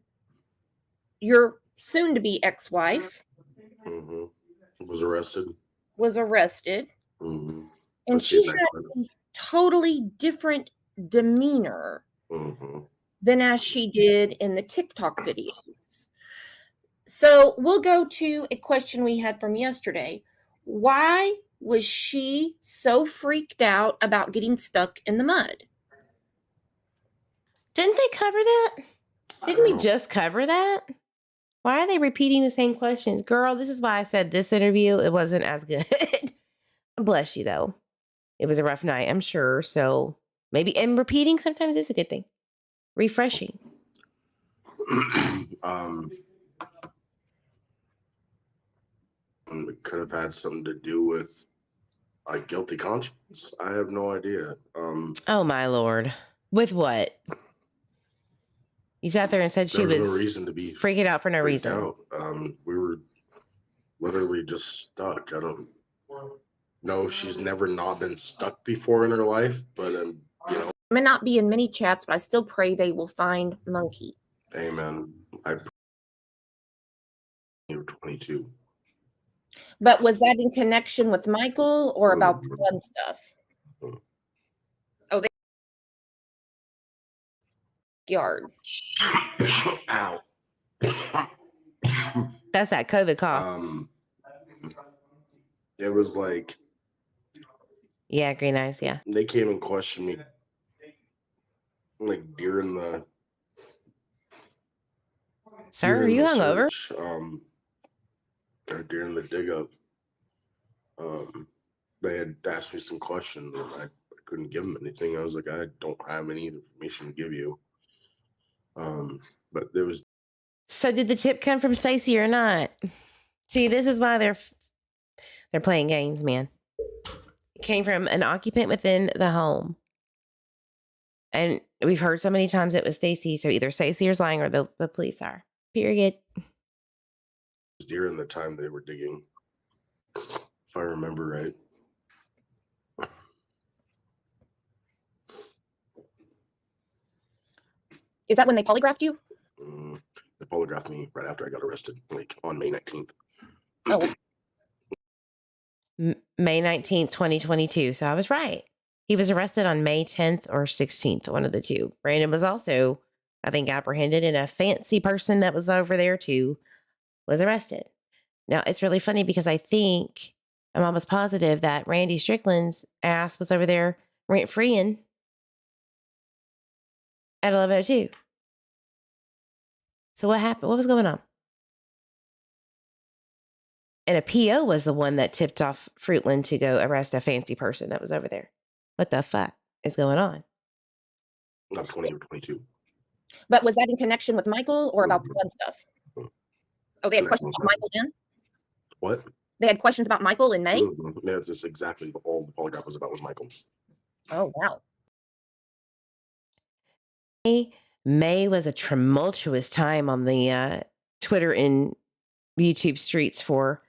your soon-to-be ex-wife Was arrested. was arrested, Mm-hmm. and she had a totally different demeanor than as she did in the TikTok videos. So we'll go to a question we had from yesterday. Why was she so freaked out about getting stuck in the mud? Didn't they cover that? Didn't we just cover that? Why are they repeating the same questions? Girl, this is why I said this interview, it wasn't as good. Bless you, though. It was a rough night, I'm sure. So maybe, and repeating sometimes is a good thing. Refreshing. It could have had something to do with a guilty conscience. I have no idea. Oh, my Lord. With what? You sat there and said she was no reason to be freaking out for no reason. Out. We were literally just stuck. I don't know. She's never not been stuck before in her life, but you know. I may not be in many chats, but I still pray they will find Monkey. Amen. You were 22. But was that in connection with Michael or about the gun stuff? Oh, they yard. Ow. That's that COVID cough. It was like, yeah, green eyes, yeah. They came and questioned me like during the Sir, are you hungover? During the dig up. They had asked me some questions and I couldn't give them anything. I was like, I don't have any information to give you. But there was. So did the tip come from Stacey or not? See, this is why they're playing games, man. It came from an occupant within the home. And we've heard so many times it was Stacey. So either Stacey is lying or the police are. Period. During the time they were digging, if I remember right. Is that when they polygraphed you? They polygraphed me right after I got arrested, like on May 19th. Oh. May 19th, 2022. So I was right. He was arrested on May 10th or 16th, one of the two. Brandon was also, I think, apprehended, and a fancy person that was over there too was arrested. Now, it's really funny because I think, I'm almost positive that Randy Strickland's ass was over there rent-freeing at 11:02. So what happened? What was going on? And a PO was the one that tipped off Fruitland to go arrest a fancy person that was over there. What the fuck is going on? Not 20 or 22. But was that in connection with Michael or about the gun stuff? Oh, they had questions about Michael then? What? They had questions about Michael in May? Yeah, that's exactly what all the polygraph was about, was Michael. Oh, wow. May was a tumultuous time on the Twitter and YouTube streets for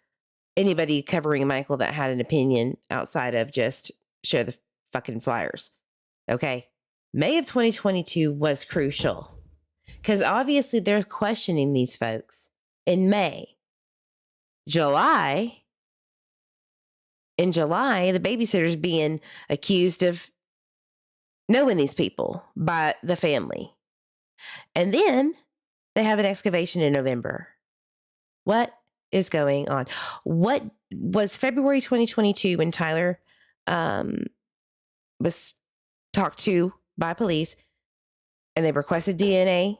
anybody covering Michael that had an opinion outside of just share the fucking flyers. Okay. May of 2022 was crucial because obviously they're questioning these folks in May. In July, the babysitter's being accused of knowing these people by the family. And then they have an excavation in November. What is going on? What was February 2022 when Tyler was talked to by police and they requested DNA,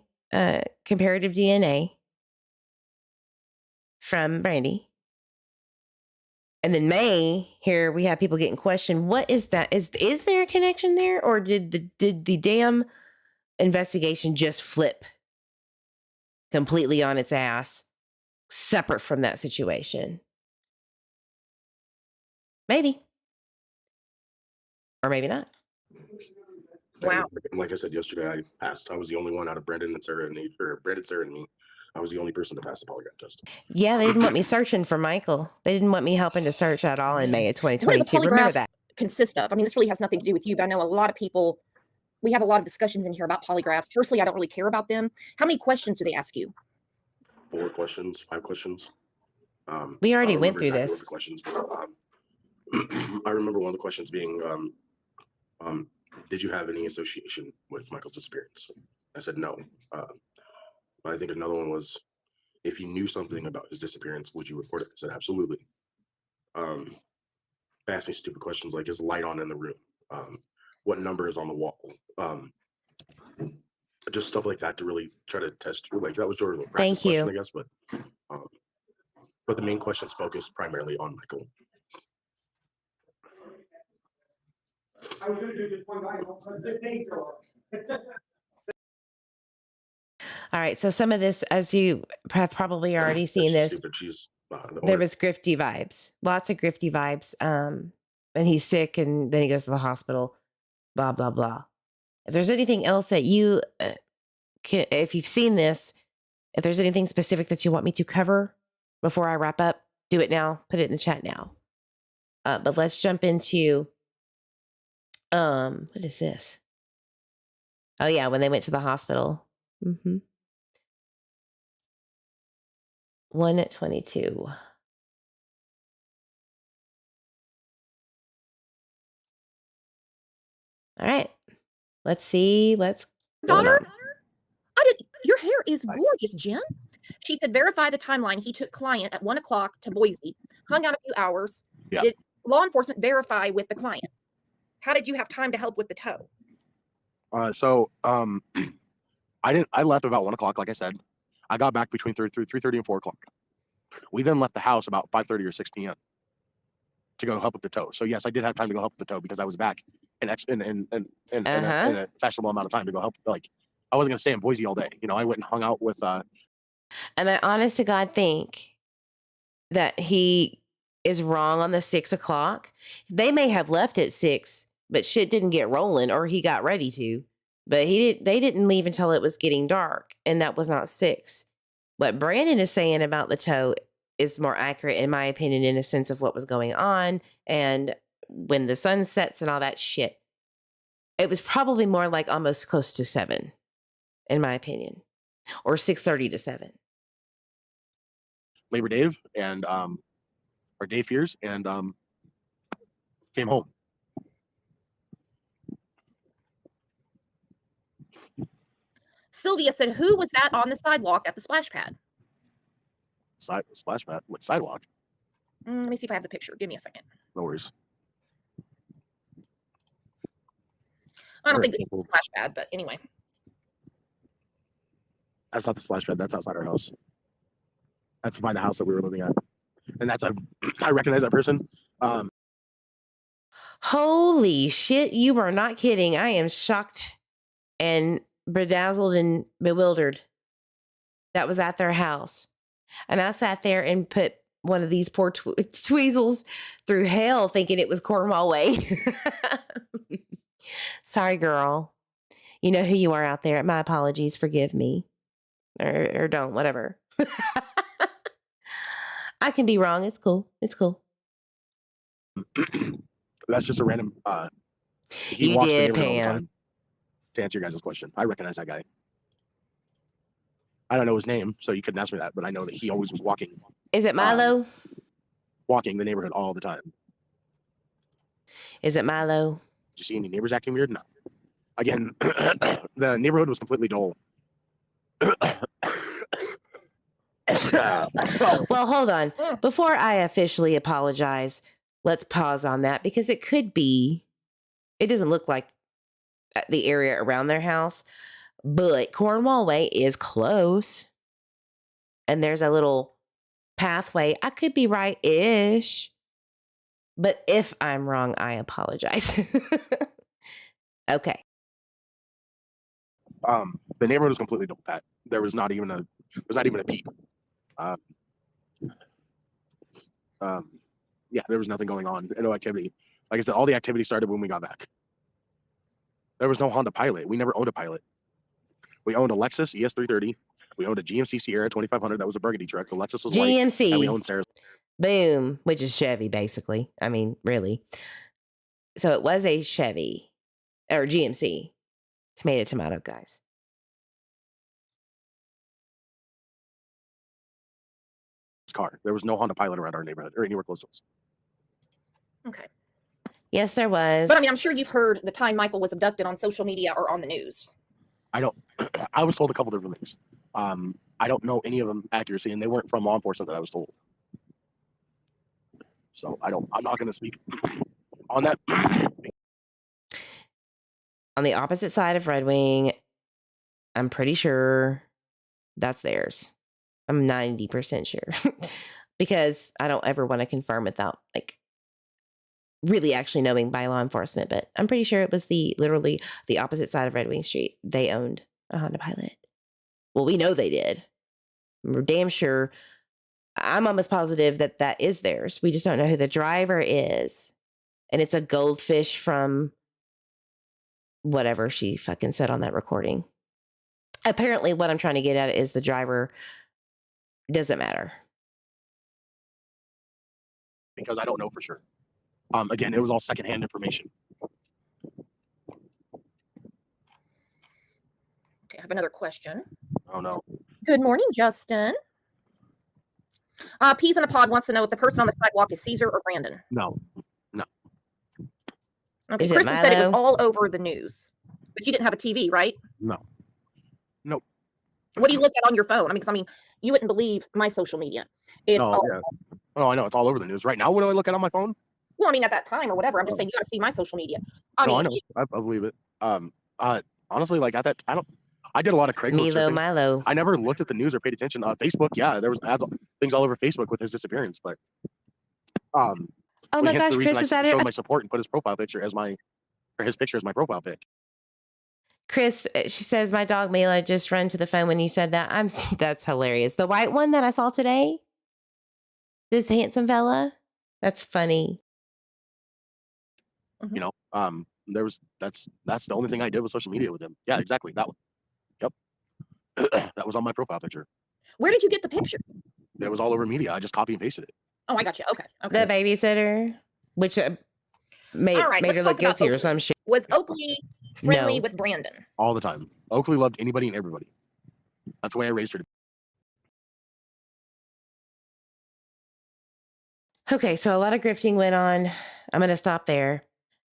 comparative DNA from Brandy. And then May, here we have people getting questioned. What is that? Is there a connection there, or did the damn investigation just flip completely on its ass, separate from that situation? Maybe, or maybe not. Wow. Like I said yesterday, I passed. I was the only one out of Brandon and Sarah and me. I was the only person to pass the polygraph test. Yeah, they didn't want me searching for Michael. They didn't want me helping to search at all in May of What does a 2022. Remember polygraph that. consist of? I mean, this really has nothing to do with you, but I know a lot of people, we have a lot of discussions in here about polygraphs. Personally, I don't really care about them. How many questions do they ask you? 4 questions, 5 questions. We I already don't went remember through exactly this. what the questions, but I remember one of the questions being, did you have any association with Michael's disappearance? I said no. But I think another one was, if you knew something about his disappearance, would you report it? I said absolutely. They asked me stupid questions like, is the light on in the room? What number is on the wall? Just stuff like that to really try to test you. Like, that was sort of a practice Thank you. question, I guess, but the main questions focused primarily on Michael. I was going to do this one guy. All right. So some of this, as you have probably already seen She's this, stupid. She's the there owner. was grifty vibes, lots of grifty vibes. And he's sick, and then he goes to the hospital. Blah blah blah. If there's anything else that you, if you've seen this, if there's anything specific that you want me to cover before I wrap up, do it now. Put it in the chat now. But let's jump into, what is this? Oh yeah, when they went to the hospital. 1:22. All right. Let's see what's going Daughter? on. Your hair is gorgeous, Jen. She said, verify the timeline. He took client at 1 o'clock to Boise, hung out a few hours. Yeah. Did law enforcement verify with the client? How did you have time to help with the tow? I left about 1 o'clock, like I said. I got back between 3:30 and 4 o'clock. We then left the house about 5:30 or 6 p.m. to go help with the tow. So yes, I did have time to go help with the tow because I was back in a fashionable amount of time to go help. Like, I wasn't gonna stay in Boise all day. You know, I went and hung out with. And I honest to God think that he is wrong on the 6 o'clock. They may have left at 6, but shit didn't get rolling, or he got ready to. But they didn't leave until it was getting dark, and that was not 6. What Brandon is saying about the tow is more accurate, in my opinion, in a sense of what was going on and when the sun sets and all that shit. It was probably more like almost close to 7, in my opinion, or 6:30 to 7. Labor Dave and or Dave Fears and came home. Sylvia said, who was that on the sidewalk at the splash pad? Splash pad? What sidewalk? Let me see if I have the picture. Give me a second. No worries. I don't think this is a splash pad, but anyway. That's not the splash pad. That's outside our house. That's by the house that we were living at. And I recognize that person. Holy shit, you are not kidding. I am shocked and bedazzled and bewildered. That was at their house. And I sat there and put one of these poor tweezels through hell thinking it was Cornwall Way. Sorry, girl. You know who you are out there. My apologies. Forgive me. Or don't, whatever. I can be wrong. It's cool. It's cool. That's just a random. You did, Pam. To answer your guys' question, I recognize that guy. I don't know his name, so you couldn't ask me that, but I know that he always was walking. Is it Milo? Walking the neighborhood all the time. Is it Milo? Did you see any neighbors acting weird? No. Again, the neighborhood was completely dull. Well, hold on. Before I officially apologize, let's pause on that because it could be, it doesn't look like the area around their house, but Cornwall Way is close. And there's a little pathway. I could be right-ish. But if I'm wrong, I apologize. Okay. The neighborhood was completely dull, Pat. There was not even a peep. Uh, yeah, there was nothing going on. No activity. Like I said, all the activity started when we got back. There was no Honda Pilot. We never owned a Pilot. We owned a Lexus ES330. We owned a GMC Sierra 2500. That was a burgundy truck. The Lexus was white. And we GMC. owned Sarah's. Boom, which is Chevy, basically. I mean, really. So it was a Chevy or GMC. Tomato, guys. car. There was no Honda Pilot around our neighborhood or anywhere close to us. Okay. Yes, there was. But I mean, I'm sure you've heard the time Michael was abducted on social media or on the news. I was told a couple different things. I don't know any of them accuracy, and they weren't from law enforcement that I was told. So I'm not going to speak on that. On the opposite side of Red Wing, I'm pretty sure that's theirs. I'm 90% sure because I don't ever want to confirm without like really actually knowing by law enforcement, but I'm pretty sure it was literally the opposite side of Red Wing Street. They owned a Honda Pilot. Well, we know they did. We're damn sure. I'm almost positive that that is theirs. We just don't know who the driver is. And it's a goldfish from whatever she fucking said on that recording. Apparently what I'm trying to get at is the driver doesn't matter. Because I don't know for sure. Again, it was all secondhand information. Okay, I have another question. Oh no. Good morning, Justin. Peas in a Pod wants to know if the person on the sidewalk is Caesar or Brandon. No. Okay, Is it Kristen said it was Milo? all over the news, but you didn't have a TV, right? No. Nope. What do you look at on your phone? I mean, because I mean, you wouldn't believe my social media. It's No, all, yeah. Oh, I know. It's all over the news. Right now, what do I look at on my phone? well, I mean, at that time or whatever. I'm just saying you got to see my social media. I No, I mean, know. I believe it. Honestly, like at that, I did a lot of Craigslist Milo surfing. Milo. I never looked at the news or paid attention. Facebook, yeah, there was ads, things all over Facebook with his disappearance. But Oh my hence gosh, the reason Chris is I at showed it. my support and put his profile picture as his picture as my profile pic. Chris, she says, my dog Milo just ran to the phone when you said that. That's hilarious. The white one that I saw today, this handsome fella, that's funny. You know, that's the only thing I did with social media with him. Yeah, exactly, that one. Yep. That was on my profile picture. where did you get the picture? It was all over media. I just copy and pasted it. Oh, I got you. Okay. The babysitter, which made All right, her let's look talk about guilty or some shit. Was Oakley friendly No. with Brandon? All the time. Oakley loved anybody and everybody. That's the way I raised her. Okay, so a lot of grifting went on. I'm going to stop there.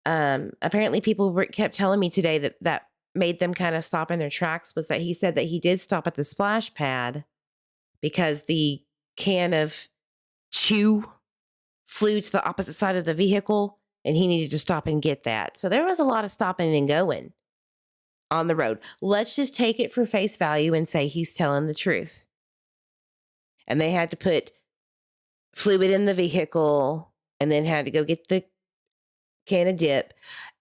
Apparently people kept telling me today that made them kind of stop in their tracks was that he said that he did stop at the splash pad because the can of chew flew to the opposite side of the vehicle and he needed to stop and get that. So there was a lot of stopping and going on the road. Let's just take it for face value and say he's telling the truth. And they had to put fluid in the vehicle and then had to go get the can of dip.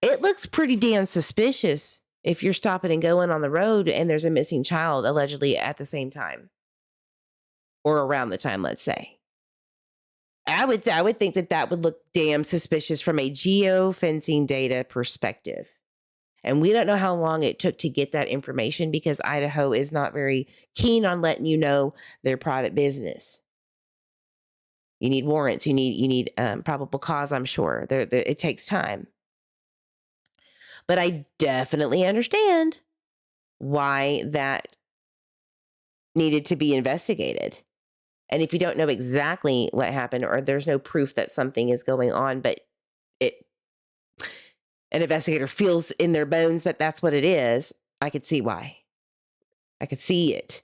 It looks pretty damn suspicious if you're stopping and going on the road and there's a missing child allegedly at the same time or around the time, let's say. I would think that would look damn suspicious from a geofencing data perspective. And we don't know how long it took to get that information because Idaho is not very keen on letting you know their private business. You need warrants. You need probable cause, I'm sure. It takes time. But I definitely understand why that needed to be investigated. And if you don't know exactly what happened or there's no proof that something is going on, but an investigator feels in their bones that that's what it is, I could see why. I could see it.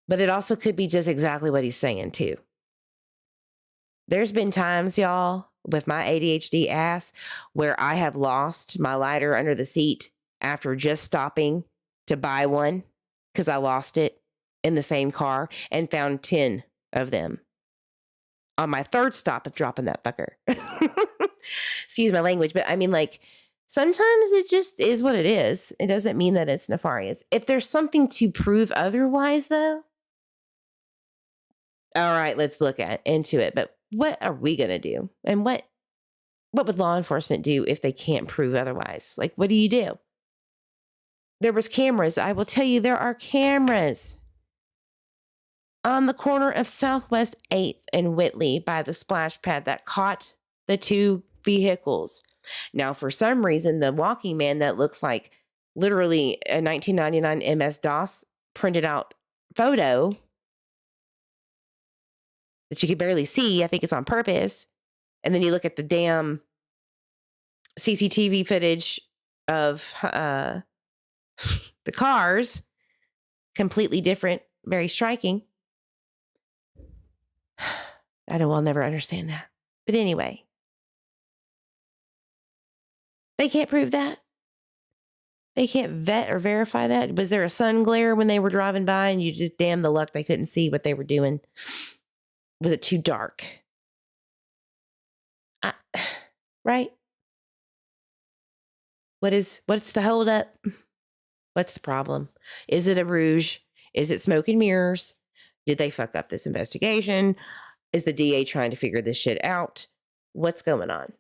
But it also could be just exactly what he's saying too. There's been times, y'all, with my ADHD ass where I have lost my lighter under the seat after just stopping to buy one because I lost it in the same car and found 10 of them. on my third stop of dropping that fucker. Excuse my language, but I mean, like, sometimes it just is what it is. It doesn't mean that it's nefarious. If there's something to prove otherwise, though, all right, let's look into it. But what are we going to do? And what would law enforcement do if they can't prove otherwise? Like, what do you do? There was cameras. I will tell you, there are cameras on the corner of Southwest 8th and Whitley by the splash pad that caught the two vehicles. Now, for some reason, the walking man that looks like literally a 1999 MS-DOS printed out photo that you could barely see. I think it's on purpose. And then you look at the damn CCTV footage of the cars, completely different, very striking. I'll never understand that. But anyway, they can't prove that. They can't vet or verify that. Was there a sun glare when they were driving by and you just damn the luck they couldn't see what they were doing? Was it too dark? Right? What's the holdup? What's the problem? Is it a rouge? Is it smoke and mirrors? Did they fuck up this investigation? Is the DA trying to figure this shit out? What's going on?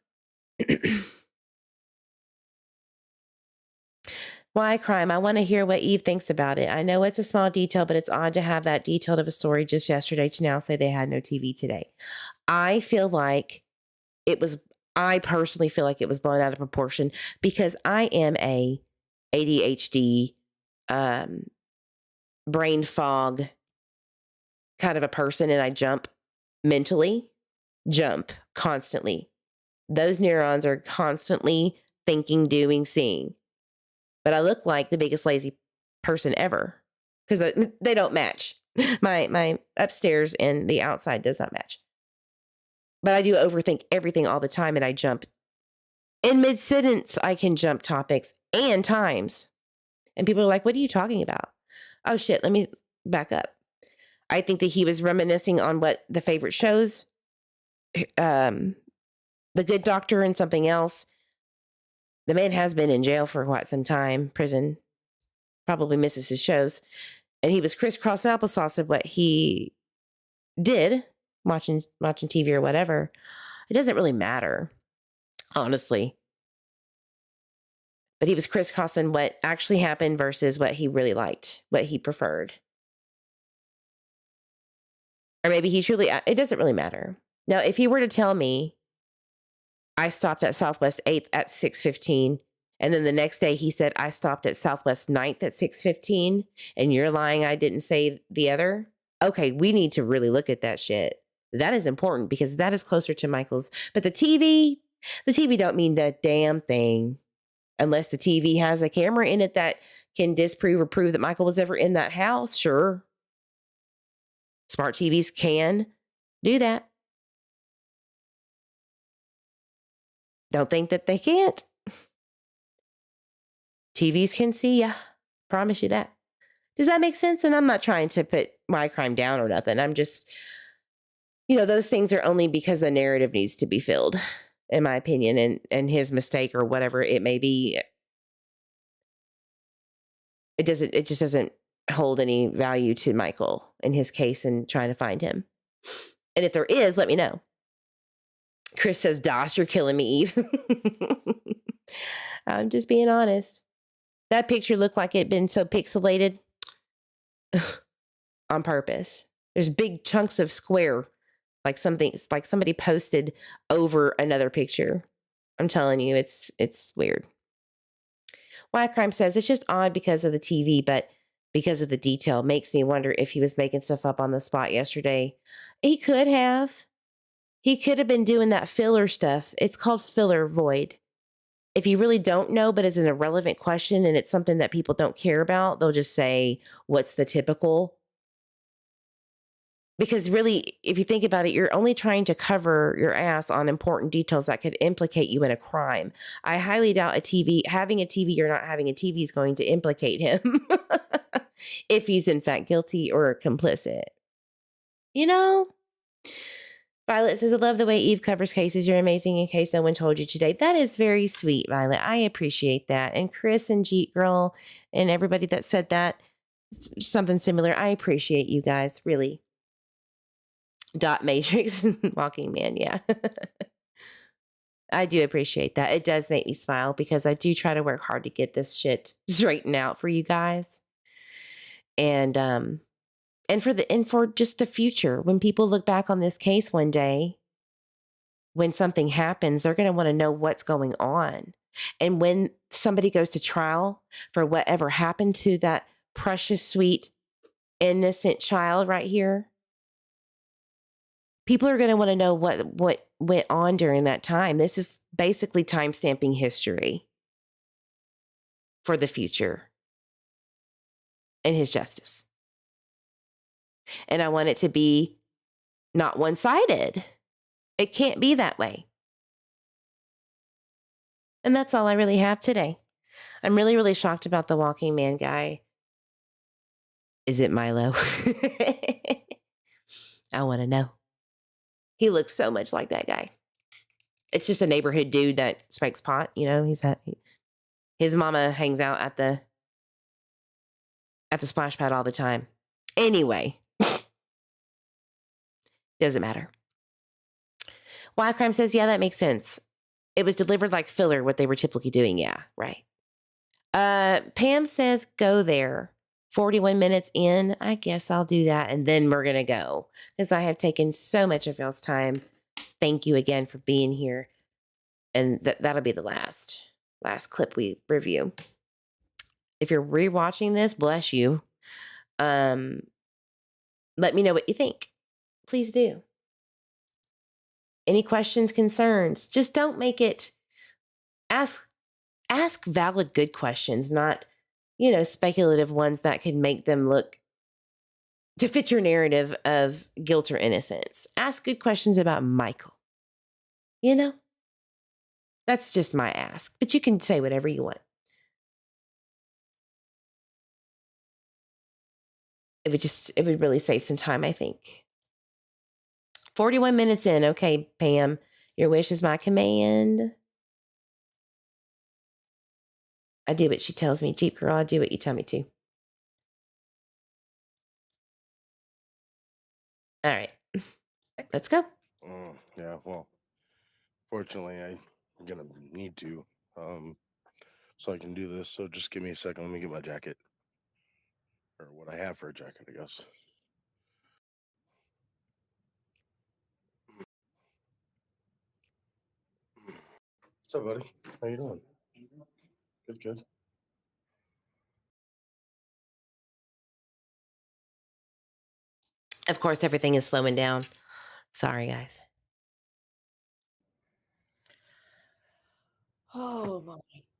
Why crime? I want to hear what Eve thinks about it. I know it's a small detail, but it's odd to have that detailed of a story just yesterday to now say they had no TV today. I personally feel like it was blown out of proportion because I am a ADHD, brain fog kind of a person, and I jump constantly. Those neurons are constantly thinking, doing, seeing. But I look like the biggest lazy person ever because they don't match. My upstairs and the outside does not match. But I do overthink everything all the time, and I jump. In mid-sentence, I can jump topics and times. And people are like, what are you talking about? Oh, shit, let me back up. I think that he was reminiscing on what the favorite shows, The Good Doctor and something else. The man has been in jail for quite some time, prison, probably misses his shows. And he was crisscross applesauce of what he did, watching TV or whatever. It doesn't really matter, honestly. But he was crisscrossing what actually happened versus what he really liked, what he preferred. Or maybe he truly, it doesn't really matter. Now, if he were to tell me, I stopped at Southwest 8th at 6:15, and then the next day he said, I stopped at Southwest 9th at 6:15, and you're lying, I didn't say the other. Okay, we need to really look at that shit. That is important because that is closer to Michael's. But the TV don't mean that damn thing. Unless the TV has a camera in it that can disprove or prove that Michael was ever in that house, sure. Smart TVs can do that. Don't think that they can't. TVs can see ya. Promise you that. Does that make sense? And I'm not trying to put my crime down or nothing. I'm just, those things are only because the narrative needs to be filled, in my opinion, and his mistake or whatever it may be. It just doesn't hold any value to Michael in his case and trying to find him. And if there is, let me know. Chris says, DOS, you're killing me, Eve. I'm just being honest. That picture looked like it'd been so pixelated on purpose. There's big chunks of square, like somebody posted over another picture. I'm telling you, it's weird. Why Crime says it's just odd because of the TV, but because of the detail makes me wonder if he was making stuff up on the spot yesterday. He could have. He could have been doing that filler stuff. It's called filler void. If you really don't know, but it's an irrelevant question and it's something that people don't care about, they'll just say, what's the typical? Because really, if you think about it, you're only trying to cover your ass on important details that could implicate you in a crime. I highly doubt having a TV or not having a TV is going to implicate him if he's in fact guilty or complicit. Violet says, I love the way Eve covers cases. You're amazing in case no one told you today. That is very sweet, Violet. I appreciate that. And Chris and Jeet Girl and everybody that said that, something similar. I appreciate you guys, really. Dot Matrix and Walking Man, yeah. I do appreciate that. It does make me smile because I do try to work hard to get this shit straightened out for you guys. And for just the future, when people look back on this case one day, when something happens, they're going to want to know what's going on. And when somebody goes to trial for whatever happened to that precious, sweet, innocent child right here, people are going to want to know what went on during that time. This is basically time stamping history for the future and his justice. And I want it to be not one-sided. It can't be that way. And that's all I really have today. I'm really, really shocked about the Walking Man guy. Is it Milo? I want to know. He looks so much like that guy. It's just a neighborhood dude that smokes pot. You know, his mama hangs out at the splash pad all the time. Anyway, doesn't matter. Wild Crime says, yeah, that makes sense. It was delivered like filler, what they were typically doing. Yeah, right. Pam says, go there. 41 minutes in. I guess I'll do that. And then we're going to go because I have taken so much of y'all's time. Thank you again for being here. And that'll be the last clip we review. If you're rewatching this, bless you. Let me know what you think. Please do. Any questions, concerns? Just don't make it. Ask valid, good questions, not, speculative ones that can make them look to fit your narrative of guilt or innocence. Ask good questions about Michael. That's just my ask, but you can say whatever you want. It would really save some time, I think. 41 minutes in. Okay, Pam, your wish is my command. I do what she tells me. Jeep Girl, I do what you tell me to. All right. Let's go. Yeah, well, fortunately, I'm going to need to, so I can do this. So just give me a second. Let me get my jacket. Or what I have for a jacket, I guess. What's up, buddy? How you doing? Good. Of course, everything is slowing down. Sorry, guys. Oh my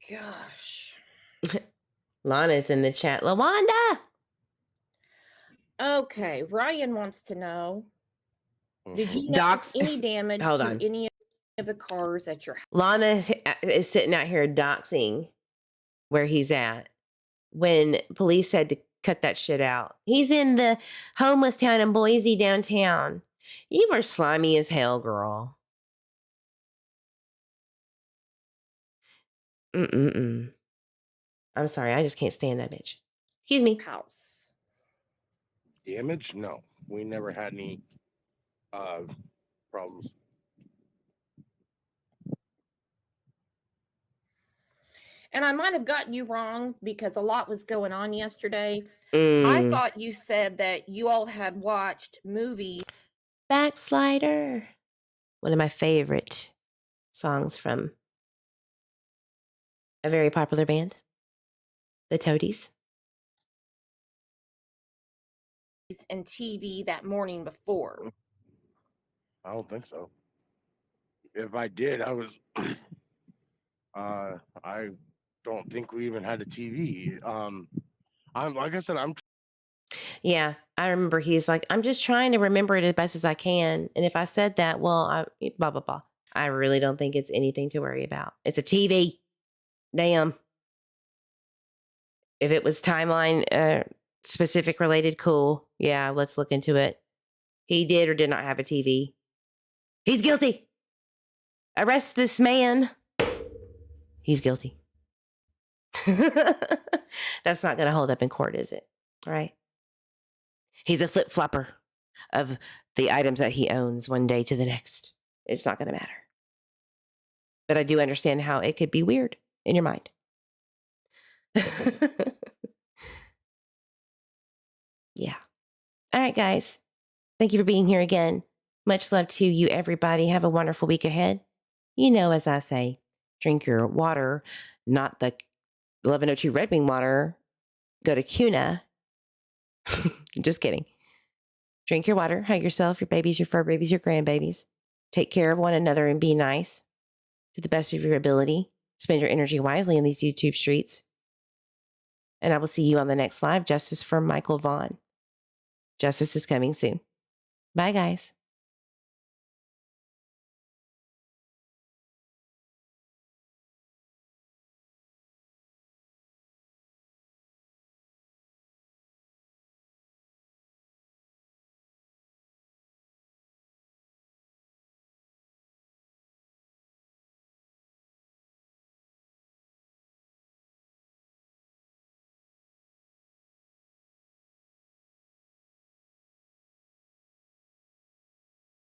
gosh. Lana's in the chat. LaWanda! Okay, Ryan wants to know, did you Docs- notice any damage Hold to on. any of the cars at your house? Lana is sitting out here doxing where he's at when police said to cut that shit out. He's in the homeless town in Boise downtown. You are slimy as hell, girl. I'm sorry. I just can't stand that bitch. Excuse me. House. Damage? No, we never had any problems. And I might have gotten you wrong because a lot was going on yesterday. I Mm. thought you said that you all had watched movies. Backslider. One of my favorite songs from a very popular band, the Toadies. And TV that morning before. I don't think so. If I did, I was. I don't think we even had a TV. I'm like I said, I'm. Yeah, I remember he's like, I'm just trying to remember it as best as I can. And if I said that, well, blah, blah, blah. I really don't think it's anything to worry about. It's a TV. Damn. If it was timeline specific related, cool. Yeah, let's look into it. He did or did not have a TV. He's guilty. Arrest this man. He's guilty. That's not going to hold up in court, is it? Right? He's a flip-flopper of the items that he owns one day to the next. It's not going to matter. But I do understand how it could be weird in your mind. Yeah. All right, guys. Thank you for being here again. Much love to you, everybody. Have a wonderful week ahead. You know, as I say, drink your water, not the 1102 Red Wing water. Go to Cuna. Just kidding. Drink your water, hug yourself, your babies, your fur babies, your grandbabies. Take care of one another and be nice to the best of your ability. Spend your energy wisely in these YouTube streets. And I will see you on the next live. Justice for Michael Vaughan. Justice is coming soon. Bye, guys.